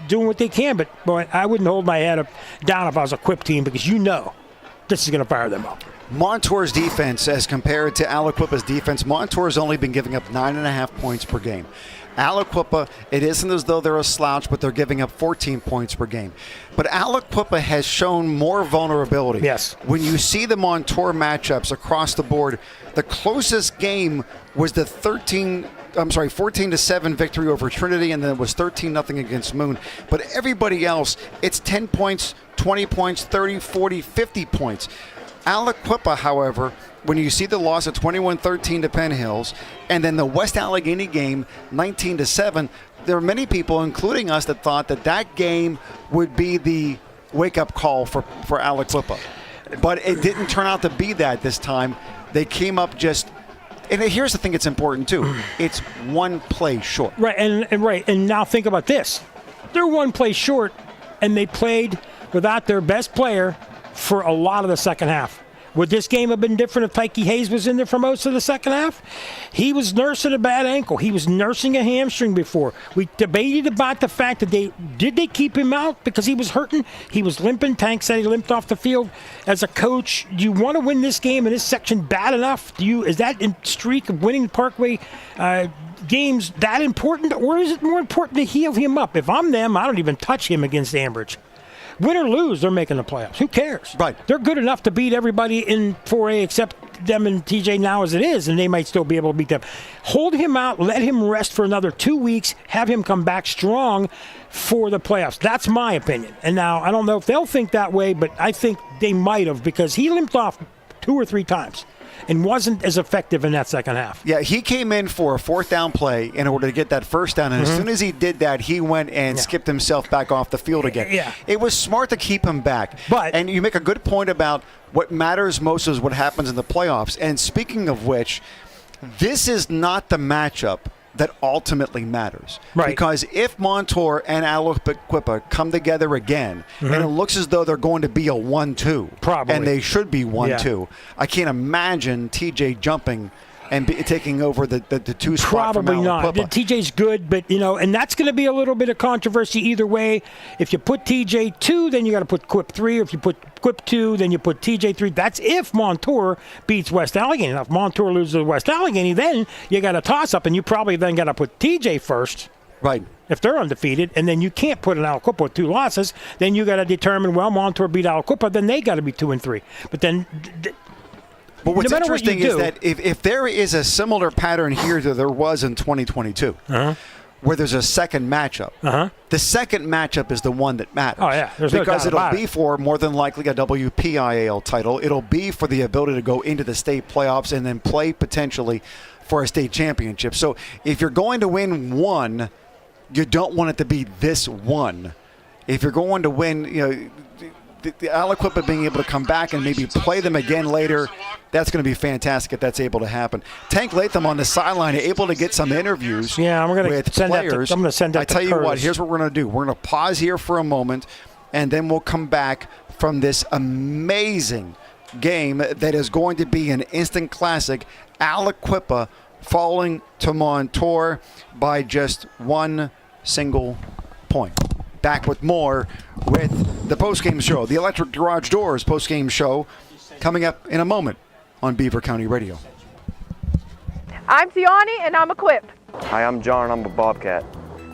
doing what they can. But, boy, I wouldn't hold my head down if I was a Quip team because this is going to fire them up. Montour's defense, as compared to Aliquippa's defense, Montour's only been giving up 9.5 points per game. Aliquippa, it isn't as though they're a slouch, but they're giving up 14 points per game. But Aliquippa has shown more vulnerability. Yes. When you see the Montour matchups across the board, the closest game was the 14-7 victory over Trinity, and then it was 13-0 against Moon. But everybody else, it's 10 points, 20 points, 30, 40, 50 points. Aliquippa, however, when you see the loss of 21-13 to Penn Hills, and then the West Allegheny game, 19-7, there are many people, including us, that thought that game would be the wake-up call for Aliquippa. But it didn't turn out to be that this time. They came up just... And here's the thing that's important, too. It's one play short. Right, and now think about this. They're one play short, and they played without their best player for a lot of the second half. Would this game have been different if Tyke Hayes was in there for most of the second half? He was nursing a bad ankle. He was nursing a hamstring before. We debated about the fact that they keep him out because he was hurting? He was limping. Tank said he limped off the field. As a coach, do you want to win this game in this section bad enough? Is that streak of winning Parkway games that important, or is it more important to heal him up? If I'm them, I don't even touch him against Ambridge. Win or lose, they're making the playoffs. Who cares? Right. They're good enough to beat everybody in 4A except them and TJ now as it is, and they might still be able to beat them. Hold him out, let him rest for another 2 weeks, have him come back strong for the playoffs. That's my opinion. And now, I don't know if they'll think that way, but I think they might have because he limped off 2 or 3 times and wasn't as effective in that second half. Yeah, he came in for a 4th down play in order to get that first down, and as soon as he did that, he went and skipped himself back off the field again. Yeah. It was smart to keep him back. And you make a good point about what matters most is what happens in the playoffs. And speaking of which, this is not the matchup that ultimately matters. Right. Because if Montour and Aliquippa come together again, and it looks as though they're going to be a 1-2, probably, and they should be 1-2, I can't imagine TJ jumping and taking over the 2 spot from Probably not. Aliquippa. TJ's good, but, and that's going to be a little bit of controversy either way. If you put TJ 2, then you got to put Quip 3. Or if you put Quip 2, then you put TJ 3. That's if Montour beats West Allegheny. Now, if Montour loses to West Allegheny, then you got a toss-up, and you probably then got to put TJ first. Right. If they're undefeated, and then you can't put an Aliquippa with 2 losses, then you got to determine, well, Montour beat Aliquippa, then they got to be 2 and 3. But then... But what's no matter interesting what you is do, that if there is a similar pattern here that there was in 2022, where there's a second matchup, the second matchup is the one that matters. Oh, yeah. There's no because doubt it'll about be for more than likely a WPIAL title. It'll be for the ability to go into the state playoffs and then play potentially for a state championship. So if you're going to win one, you don't want it to be this one. If you're going to win, the Aliquippa being able to come back and maybe play them again later, that's going to be fantastic if that's able to happen. Tank Latham on the sideline, able to get some interviews with players. I'm going to send that I tell to you Curtis. what, here's what we're going to do. We're going to pause here for a moment, and then we'll come back from this amazing game that is going to be an instant classic. Aliquippa falling to Montour by just 1 single point. Back with more with the postgame show, the Electric Garage Doors postgame show, coming up in a moment on Beaver County Radio. I'm Tiani, and I'm a Quip. Hi, I'm John, I'm a Bobcat.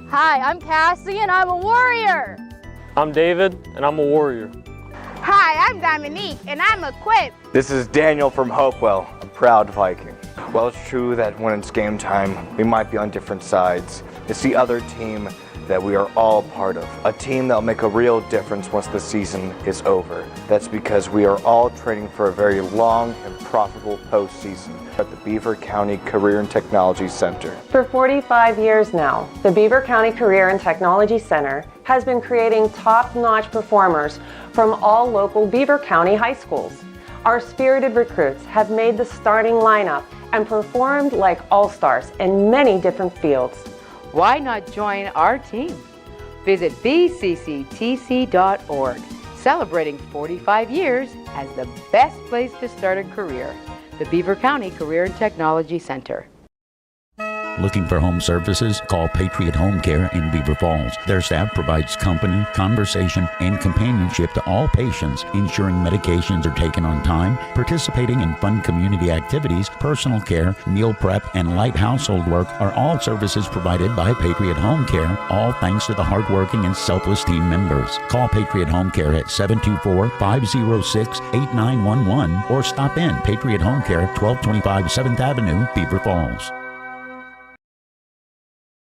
Hi, I'm Cassie, and I'm a Warrior. I'm David, and I'm a Warrior. Hi, I'm Dominique, and I'm a Quip. This is Daniel from Hopewell, a proud Viking. Well, it's true that when it's game time, we might be on different sides. It's the other team that we are all part of, a team that will make a real difference once the season is over. That's because we are all training for a very long and profitable postseason at the Beaver County Career and Technology Center. For 45 years now, the Beaver County Career and Technology Center has been creating top-notch performers from all local Beaver County high schools. Our spirited recruits have made the starting lineup and performed like all-stars in many different fields. Why not join our team? Visit bcctc.org, celebrating 45 years as the best place to start a career. The Beaver County Career and Technology Center. Looking for home services? Call Patriot Home Care in Beaver Falls. Their staff provides company, conversation, and companionship to all patients, ensuring medications are taken on time, participating in fun community activities, personal care, meal prep, and light household work are all services provided by Patriot Home Care, all thanks to the hardworking and selfless team members. Call Patriot Home Care at 724-506-8911 or stop in Patriot Home Care, 1225 7th Avenue, Beaver Falls.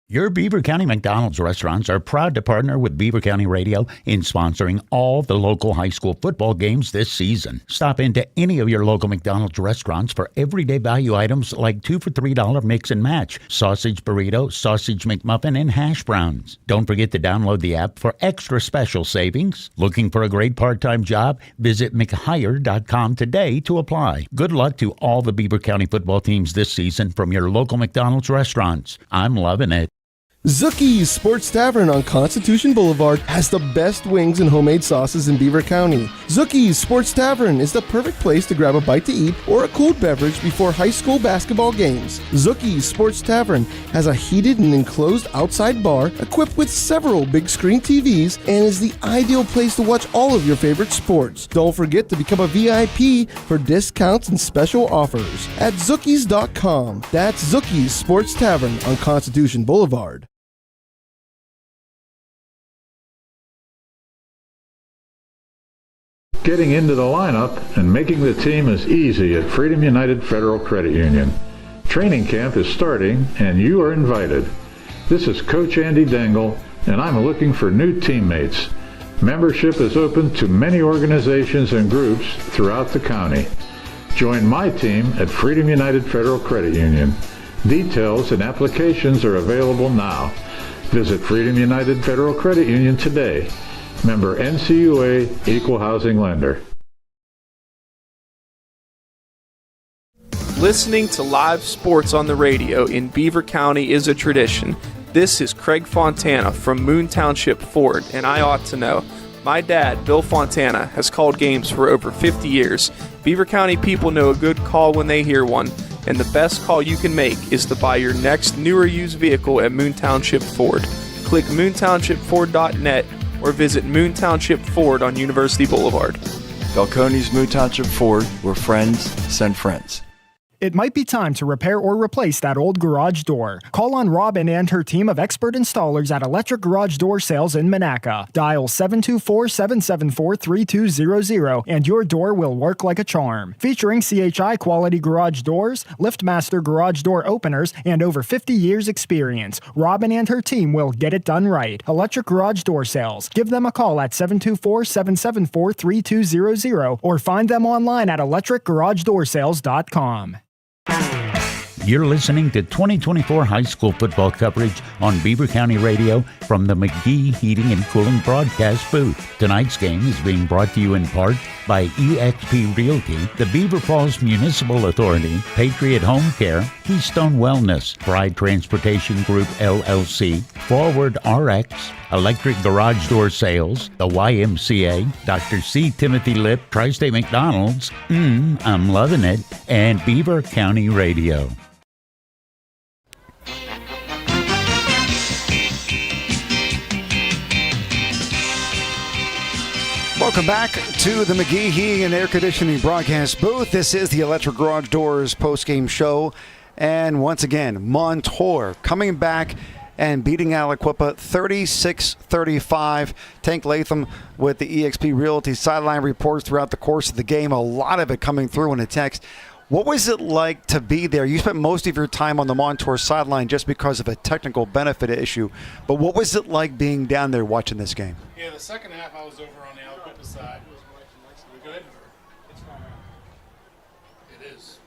Your Beaver County McDonald's restaurants are proud to partner with Beaver County Radio in sponsoring all the local high school football games this season. Stop into any of your local McDonald's restaurants for everyday value items like 2 for $3 mix and match, sausage burrito, sausage McMuffin, and hash browns. Don't forget to download the app for extra special savings. Looking for a great part-time job? Visit mchire.com today to apply. Good luck to all the Beaver County football teams this season from your local McDonald's restaurants. I'm loving it. Zookie's Sports Tavern on Constitution Boulevard has the best wings and homemade sauces in Beaver County. Zookie's Sports Tavern is the perfect place to grab a bite to eat or a cold beverage before high school basketball games. Zookie's Sports Tavern has a heated and enclosed outside bar equipped with several big screen TVs and is the ideal place to watch all of your favorite sports. Don't forget to become a VIP for discounts and special offers at Zookies.com. That's Zookie's Sports Tavern on Constitution Boulevard. Getting into the lineup and making the team is easy at Freedom United Federal Credit Union. Training camp is starting and you are invited. This is Coach Andy Dangle and I'm looking for new teammates. Membership is open to many organizations and groups throughout the county. Join my team at Freedom United Federal Credit Union. Details and applications are available now. Visit Freedom United Federal Credit Union today. Member NCUA, Equal Housing Lender. Listening to live sports on the radio in Beaver County is a tradition. This is Craig Fontana from Moon Township Ford, and I ought to know. My dad, Bill Fontana, has called games for over 50 years. Beaver County people know a good call when they hear one, and the best call you can make is to buy your next new or used vehicle at Moon Township Ford. Click moontownshipford.net or visit Moon Township Ford on University Boulevard. Falcone's Moon Township Ford, where friends send friends. It might be time to repair or replace that old garage door. Call on Robin and her team of expert installers at Electric Garage Door Sales in Monaca. Dial 724-774-3200 and your door will work like a charm. Featuring CHI quality garage doors, LiftMaster garage door openers, and over 50 years experience, Robin and her team will get it done right. Electric Garage Door Sales. Give them a call at 724-774-3200 or find them online at electricgaragedoorsales.com. You're listening to 2024 high school football coverage on Beaver County Radio from the McGee Heating and Cooling broadcast booth. Tonight's game is being brought to you in part by eXp Realty, the Beaver Falls Municipal Authority, Patriot Home Care, Keystone Wellness, Pride Transportation Group LLC, Forward RX, Electric Garage Door Sales, the YMCA, Dr. C. Timothy Lip, Tri-State McDonald's, I'm loving it, and Beaver County Radio. Welcome back to the McGee Heating and Air Conditioning broadcast booth. This is the Electric Garage Doors postgame show. And once again, Montour coming back and beating Aliquippa 36-35. Tank Latham with the eXp Realty sideline reports throughout the course of the game. A lot of it coming through in a text. What was it like to be there? You spent most of your time on the Montour sideline just because of a technical benefit issue. But what was it like being down there watching this game? Yeah, the second half I was over on the Aliquippa side. We good? It is.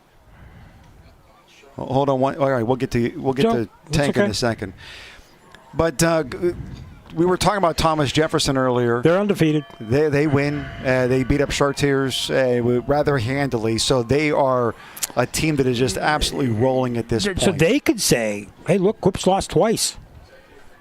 Hold on one. All right, we'll get to Tank in a second. But we were talking about Thomas Jefferson earlier. They're undefeated. They win. They beat up Chartiers rather handily. So they are a team that is just absolutely rolling at this point. So they could say, hey, look, Quip's lost twice.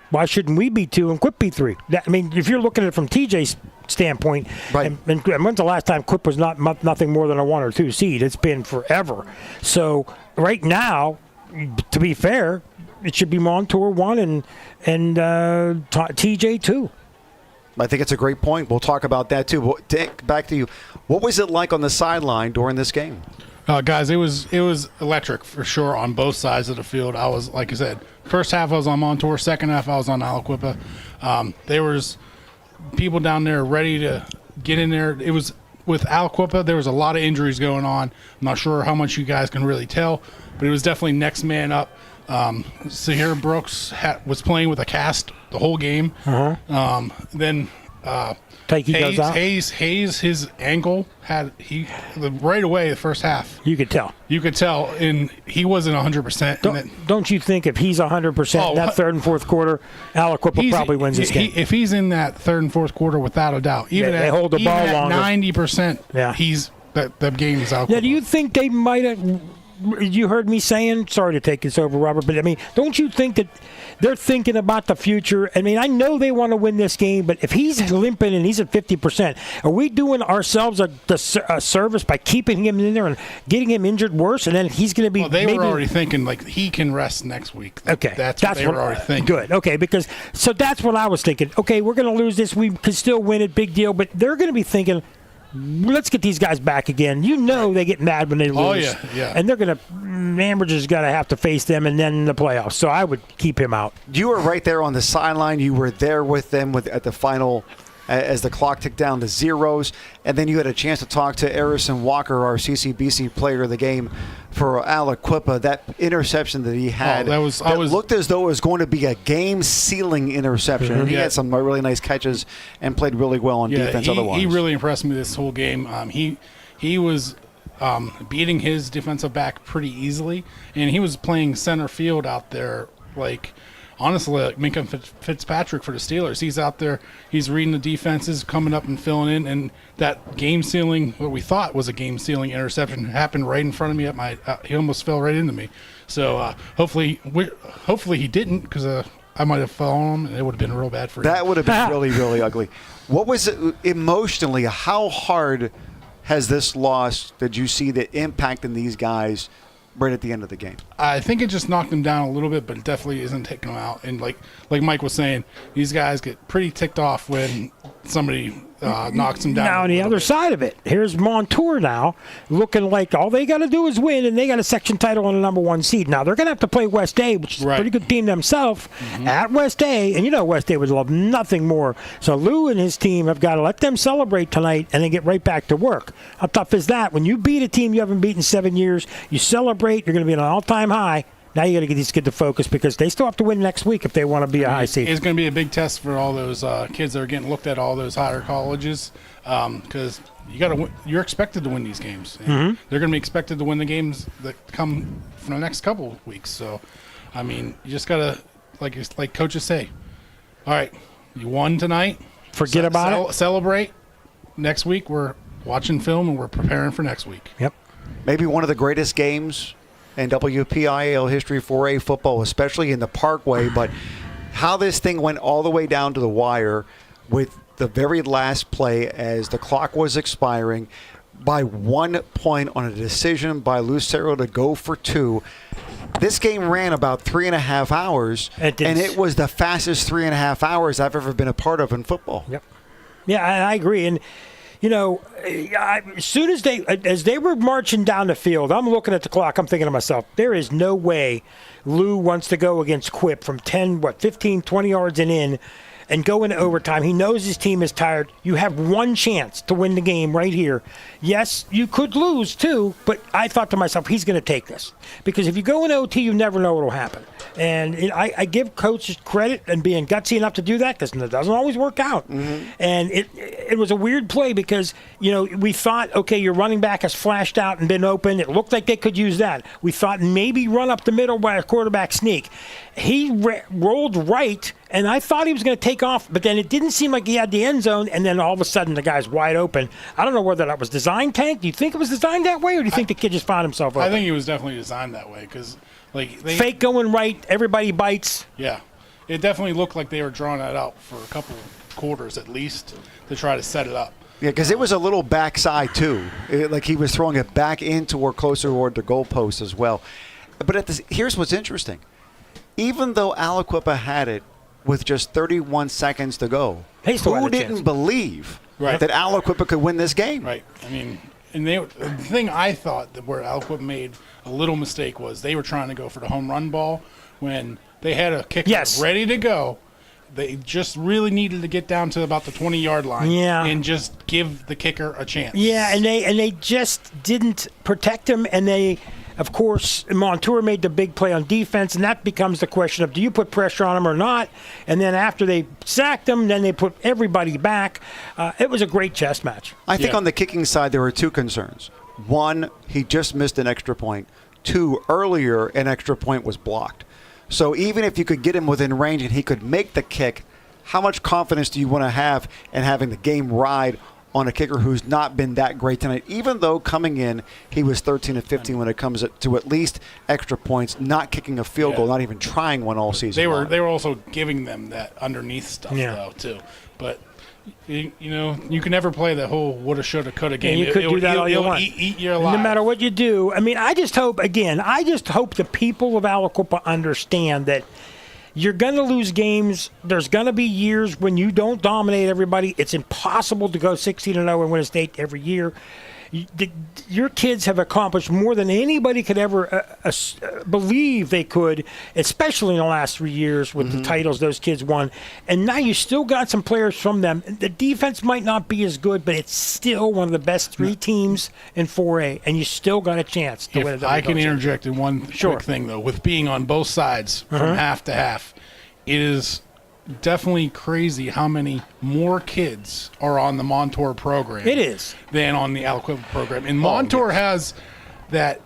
Why shouldn't we be 2 and Quip be 3? I mean, if you're looking at it from TJ's standpoint, right. and when's the last time Quip was nothing more than a 1 or 2 seed? It's been forever. So right now, to be fair, it should be Montour 1 and TJ 2. I think it's a great point. We'll talk about that too. But back to you. What was it like on the sideline during this game? Guys, it was electric for sure on both sides of the field. I was, like I said, first half I was on Montour, second half I was on Aliquippa. There was people down there ready to get in there. It was with Aliquippa, there was a lot of injuries going on. I'm not sure how much you guys can really tell, but it was definitely next man up. Sahir Brooks was playing with a cast the whole game. Then Hayes, his ankle right away the first half. You could tell, and he wasn't 100%. Don't you think if he's 100%, that third and fourth quarter, Aliquippa probably wins this game? If he's in that third and fourth quarter, without a doubt, they hold the ball at longer. 90%, that game is out. Yeah, do you think they might have? you heard me saying, sorry to take this over, Robert, but I mean, don't you think that they're thinking about the future? I mean, I know they want to win this game, but if he's limping and he's at 50%, are we doing ourselves a service by keeping him in there and getting him injured worse? And then he's going to be. Well, they were already thinking like he can rest next week. Okay, that's what they were already thinking. Good. Okay, because so that's what I was thinking. Okay, we're going to lose this. We could still win it. Big deal. But they're going to be thinking, let's get these guys back again. You know they get mad when they lose. Oh, yeah. And they're going to – Ambridge's got to have to face them and then the playoffs. So I would keep him out. You were right there on the sideline. You were there with them at the final as the clock ticked down to zeros. And then you had a chance to talk to Harrison Walker, our CCBC player of the game for Aliquippa. That interception that he had looked as though it was going to be a game-sealing interception. And he had some really nice catches and played really well on defense otherwise. He really impressed me this whole game. He was beating his defensive back pretty easily, and he was playing center field out there honestly, like Minka Fitzpatrick for the Steelers. He's out there, he's reading the defenses, coming up and filling in, and that game-sealing, what we thought was a game-sealing interception, happened right in front of me at my he almost fell right into me. So hopefully he didn't, because I might have fallen on him, and it would have been real bad for him. That would have been really, really ugly. What was it emotionally, how hard has this loss that you see that impacting these guys right at the end of the game? I think it just knocked them down a little bit, but it definitely isn't taking them out. And like Mike was saying, these guys get pretty ticked off when somebody knocks them down. Now on the other side of it, here's Montour now looking like all they got to do is win, and they got a section title on the number 1 seed. Now they're going to have to play West A, which is a pretty good team themselves, at West A, and you know West A would love nothing more. So Lou and his team have got to let them celebrate tonight and then get right back to work. How tough is that? When you beat a team you haven't beaten in 7 years, you celebrate, you're going to be on an all-time high. Now you got to get these kids to focus because they still have to win next week if they want to be a high seed. It's going to be a big test for all those kids that are getting looked at all those higher colleges because you're expected to win these games. They're going to be expected to win the games that come from the next couple of weeks. So, I mean, you just got to, like coaches say, all right, you won tonight. Forget about it. Celebrate. Next week we're watching film and we're preparing for next week. Yep. Maybe one of the greatest games in WPIAL history for A football, especially in the Parkway, but how this thing went all the way down to the wire with the very last play as the clock was expiring by 1 point on a decision by Lucero to go for 2. This game ran about 3.5 hours, and it was the fastest 3.5 hours I've ever been a part of in football. Yep. Yeah, I agree. And you know, as soon as they were marching down the field, I'm looking at the clock. I'm thinking to myself, there is no way Lou wants to go against Quip from 15, 20 yards and in and go into overtime. He knows his team is tired. You have one chance to win the game right here. Yes, you could lose too, but I thought to myself, he's going to take this. Because if you go in OT, you never know what will happen. And I give coaches credit and being gutsy enough to do that because it doesn't always work out. Mm-hmm. And it was a weird play because, you know, we thought, okay, your running back has flashed out and been open. It looked like they could use that. We thought maybe run up the middle by a quarterback sneak. He rolled right, and I thought he was going to take off, but then it didn't seem like he had the end zone, and then all of a sudden the guy's wide open. I don't know whether that was designed, Tank. Do you think it was designed that way, or do you think the kid just found himself open? I think it was definitely designed that way because, fake going right, everybody bites. Yeah. It definitely looked like they were drawing that out for a couple quarters at least to try to set it up. Yeah, because it was a little backside too. Like he was throwing it back into or closer toward the goalpost as well. But here's what's interesting. Even though Aliquippa had it with just 31 seconds to go, who didn't believe that Aliquippa could win this game? Right. I mean, and the thing I thought that where Aliquippa made a little mistake was they were trying to go for the home run ball when they had a kicker ready to go. They just really needed to get down to about the 20-yard line and just give the kicker a chance. Yeah, and they just didn't protect him, and they – of course, Montour made the big play on defense, and that becomes the question of do you put pressure on him or not? And then after they sacked him, then they put everybody back. It was a great chess match. I think on the kicking side there were two concerns. One, he just missed an extra point. Two, earlier an extra point was blocked. So even if you could get him within range and he could make the kick, how much confidence do you want to have in having the game ride on a kicker who's not been that great tonight, even though coming in he was 13 of 15 when it comes to at least extra points, not kicking a field goal, not even trying one all season. They were also giving them that underneath stuff though too. But you can never play the whole woulda, shoulda, coulda game. And you could do that all you want. Eat your life. No matter what you do. I mean, I just hope the people of Aliquippa understand that you're going to lose games. There's going to be years when you don't dominate everybody. It's impossible to go 16-0 and win a state every year. Your kids have accomplished more than anybody could ever believe they could, especially in the last 3 years with the titles those kids won. And now you still got some players from them. The defense might not be as good, but it's still one of the best 3 teams in 4A, and you still got a chance to win. I can interject in one quick thing, though. With being on both sides from half to half, it is definitely crazy how many more kids are on the Montour program. It is. Than on the Aliquippa program. And Montour has that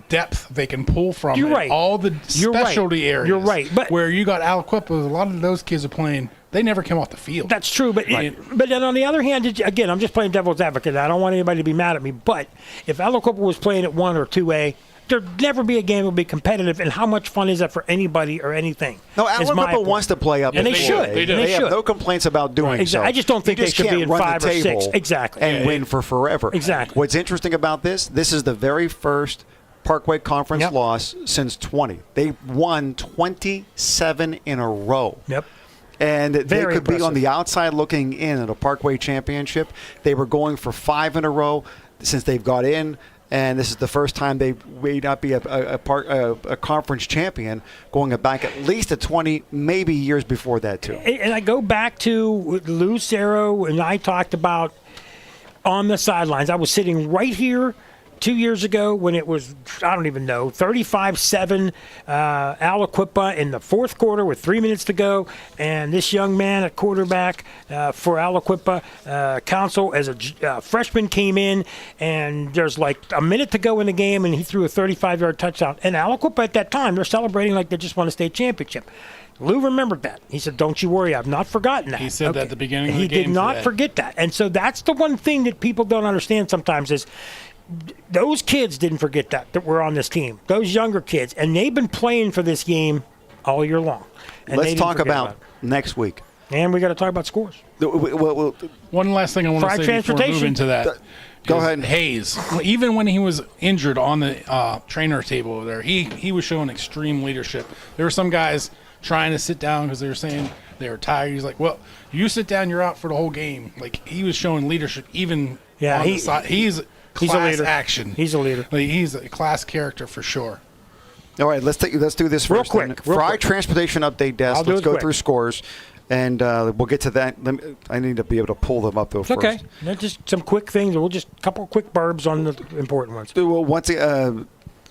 depth they can pull from. You're right. All the specialty areas. You're right. But where you got Aliquippa, a lot of those kids are playing. They never come off the field. That's true. But but then on the other hand, again, I'm just playing devil's advocate. I don't want anybody to be mad at me. But if Aliquippa was playing at 1 or 2A, there'd never be a game that would be competitive, and how much fun is that for anybody or anything? No, Aliquippa wants to play up. And they should. They have no complaints about doing so. I just don't think they should be in 5 or 6. Exactly. And win for forever. Exactly. What's interesting about this is the very first Parkway Conference loss since 20. They won 27 in a row. Yep. And Very they could impressive. be on the outside looking in at a Parkway Championship. They were going for 5 in a row since they've got in. And this is the first time they may not be a conference champion, going back at least to 20, maybe years before that too. And I go back to Lou Cerro, and I talked about on the sidelines. I was sitting right here 2 years ago when it was, I don't even know, 35-7 Aliquippa in the fourth quarter with 3 minutes to go. And this young man at quarterback for Aliquippa Council as a freshman came in, and there's like a minute to go in the game, and he threw a 35-yard touchdown. And Aliquippa at that time, they're celebrating like they just won a state championship. Lou remembered that. He said, "Don't you worry, I've not forgotten that." He said that at the beginning of the game. He did not forget that. And so that's the one thing that people don't understand sometimes is those kids didn't forget that were on this team. Those younger kids, and they've been playing for this game all year long. And let's talk about next week. And we got to talk about scores. One last thing I want to say before we move into that. Go ahead. Hayes, even when he was injured on the trainer table over there, he was showing extreme leadership. There were some guys trying to sit down because they were saying they were tired. He's like, well, you sit down, you're out for the whole game. Like, he was showing leadership on the side. He's a leader. Action. He's a leader. Like, he's a class character for sure. All right, let's do this real first. Quick. Fry Transportation Update Desk. Let's go through scores, and we'll get to that. I need to be able to pull them up, though, first. Okay. That's just some quick things. We'll just a couple of quick burbs on the important ones.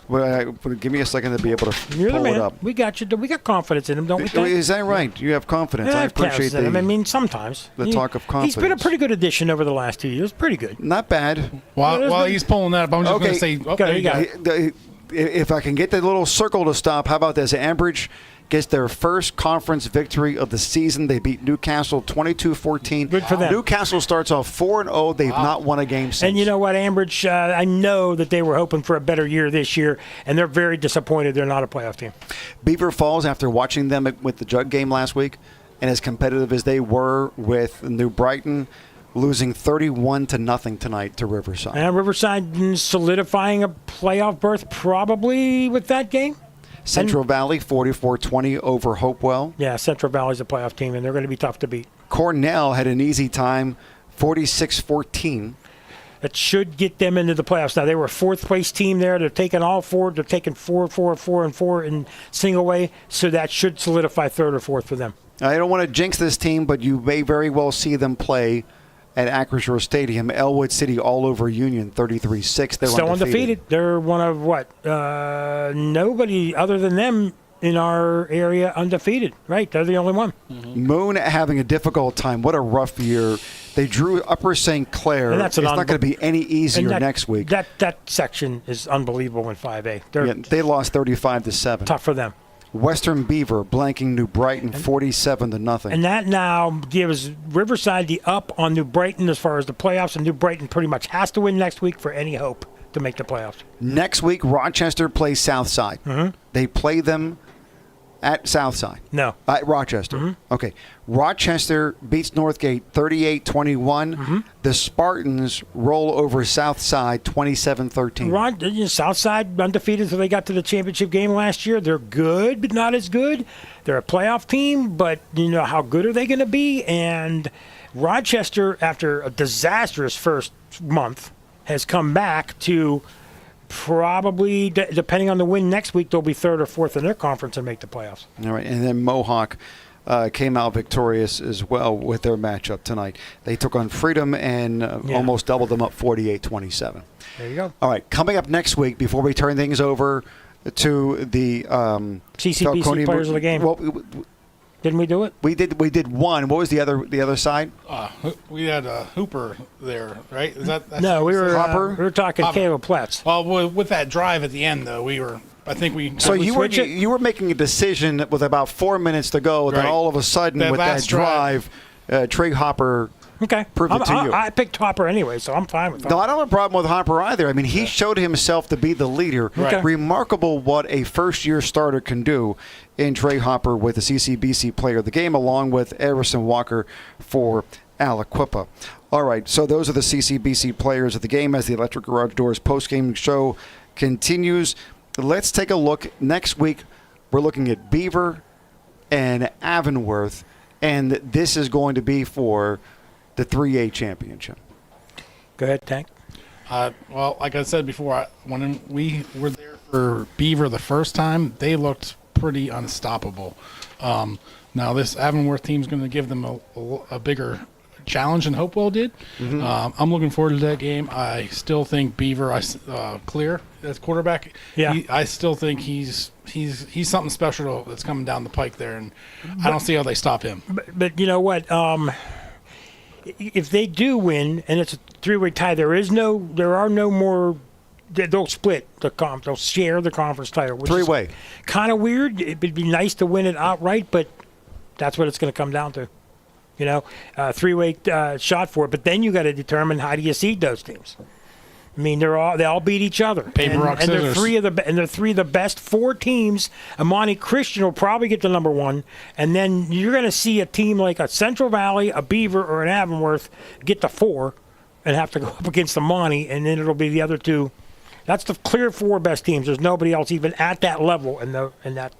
Well, give me a second to be able to You're pull the man. it up. We got you. We got confidence in him, don't we think? Is that right? You have confidence. Yeah, I appreciate that. I mean, sometimes. The talk of confidence. He's been a pretty good addition over the last 2 years. Pretty good. Not bad. While he's pulling that up, I'm just going to say, there you go. If I can get the little circle to stop, how about this? Ambridge gets their first conference victory of the season. They beat Newcastle 22-14. Good for them. Newcastle starts off 4-0. They've not won a game since. And you know what, Ambridge, I know that they were hoping for a better year this year, and they're very disappointed they're not a playoff team. Beaver Falls, after watching them with the Jug game last week, and as competitive as they were with New Brighton, losing 31-0 tonight to Riverside. And Riverside solidifying a playoff berth probably with that game. Central Valley 44-20 over Hopewell. Yeah, Central Valley's a playoff team, and they're going to be tough to beat. Cornell had an easy time, 46-14. That should get them into the playoffs. Now, they were a fourth-place team there. They're taking all four. They're taking 4, 4, 4, and 4 in single way, so that should solidify third or fourth for them. I don't want to jinx this team, but you may very well see them play at Acrisure Stadium. Elwood City all over Union, 33-6. They're still undefeated. They're one of nobody other than them in our area undefeated. Right? They're the only one. Mm-hmm. Moon having a difficult time. What a rough year. They drew Upper St. Clair. It's not going to be any easier next week. That section is unbelievable in 5A. They lost 35-7. Tough for them. Western Beaver blanking New Brighton 47-0. And that now gives Riverside the up on New Brighton as far as the playoffs, and New Brighton pretty much has to win next week for any hope to make the playoffs. Next week, Rochester plays Southside. Mm-hmm. They play them at Southside. No. At Rochester. Mm-hmm. Okay. Rochester beats Northgate 38-21. Mm-hmm. The Spartans roll over Southside 27-13. Southside undefeated until they got to the championship game last year. They're good, but not as good. They're a playoff team, but how good are they going to be? And Rochester, after a disastrous first month, has come back to probably, depending on the win next week, they'll be third or fourth in their conference and make the playoffs. All right, and then Mohawk came out victorious as well with their matchup tonight. They took on Freedom and almost doubled them up 48-27. There you go. All right, coming up next week, before we turn things over to the CCBC players of the game. Well, didn't we do it? We did one. What was the other side? We had Hooper there, right? No, we were Hopper. We were talking Caleb Platts. Well, with that drive at the end, though, I think we. So you were making a decision with about 4 minutes to go, and then all of a sudden with that drive, Trey Hopper. Okay. Proved it to you. I picked Hopper anyway, so I'm fine with that. No, I don't have a problem with Hopper either. I mean, he showed himself to be the leader. Right. Remarkable what a first-year starter can do in Trey Hopper with the CCBC player of the game, along with Harrison Walker for Aliquippa. All right, so those are the CCBC players of the game as the Electric Garage Doors post-game show continues. Let's take a look. Next week, we're looking at Beaver and Avonworth, and this is going to be for the 3A championship. Go ahead, Tank. Well, like I said before, when we were there for Beaver the first time, they looked pretty unstoppable. Now this Avonworth team is going to give them a bigger challenge than Hopewell did. Mm-hmm. I'm looking forward to that game. I still think Beaver clear as quarterback. Yeah. I still think he's something special that's coming down the pike there, and I don't see how they stop him. But you know what? If they do win and it's a three-way tie, there are no more. They'll split the they'll share the conference title. Three-way. Kind of weird. It'd be nice to win it outright, but that's what it's going to come down to. Three-way shot for it. But then you got to determine how do you seed those teams. I mean, they all beat each other. Paper, rock, scissors. They're three of the best four teams. Amani Christian will probably get to number one, and then you're going to see a team like a Central Valley, a Beaver, or an Avonworth get to four and have to go up against Amani, and then it'll be the other two. That's the clear four best teams. There's nobody else even at that level in that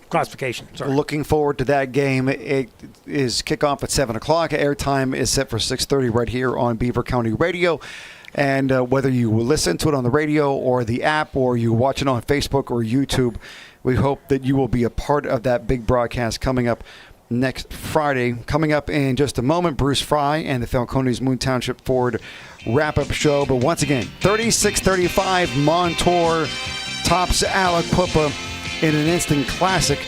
classification. Sorry. Looking forward to that game. It is kickoff at 7 o'clock. Airtime is set for 6:30 right here on Beaver County Radio. And whether you listen to it on the radio or the app or you watch it on Facebook or YouTube, we hope that you will be a part of that big broadcast coming up next Friday. Coming up in just a moment, Bruce Fry and the Falcones Moon Township Ford wrap-up show. But once again, 36-35, Montour tops Aliquippa in an instant classic.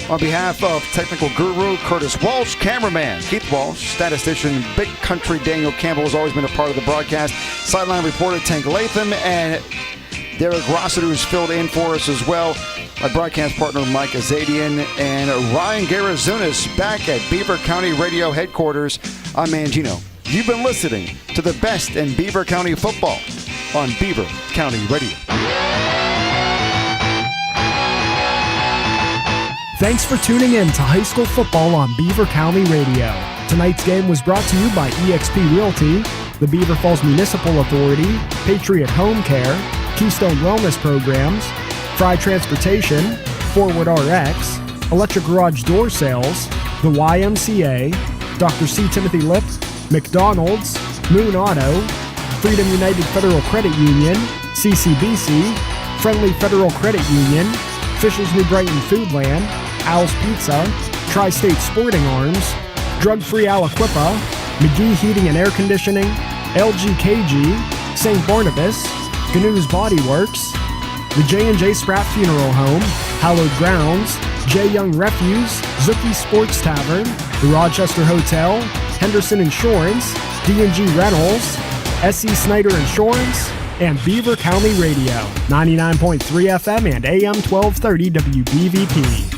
On behalf of technical guru Curtis Walsh, cameraman Keith Walsh, statistician Big Country Daniel Campbell has always been a part of the broadcast, sideline reporter Tank Latham, and Derek Rossiter, who's filled in for us as well. My broadcast partner Mike Azadian and Ryan Garazunas back at Beaver County Radio headquarters. I'm Mangino. You've been listening to the best in Beaver County football on Beaver County Radio. Thanks for tuning in to high school football on Beaver County Radio. Tonight's game was brought to you by eXp Realty, the Beaver Falls Municipal Authority, Patriot Home Care, Keystone Wellness Programs, Fry Transportation, Forward RX, Electric Garage Door Sales, the YMCA, Dr. C. Timothy Lip, McDonald's, Moon Auto, Freedom United Federal Credit Union, CCBC, Friendly Federal Credit Union, Fisher's New Brighton Foodland, Al's Pizza, Tri-State Sporting Arms, Drug-Free Aliquippa, McGee Heating and Air Conditioning, LGKG, St. Barnabas, Gnu's Body Works, the J&J Spratt Funeral Home, Hallowed Grounds, J. Young Refuse, Zuki Sports Tavern, the Rochester Hotel, Henderson Insurance, D&G Rentals, S.E. Snyder Insurance, and Beaver County Radio, 99.3 FM and AM 1230 WBVP.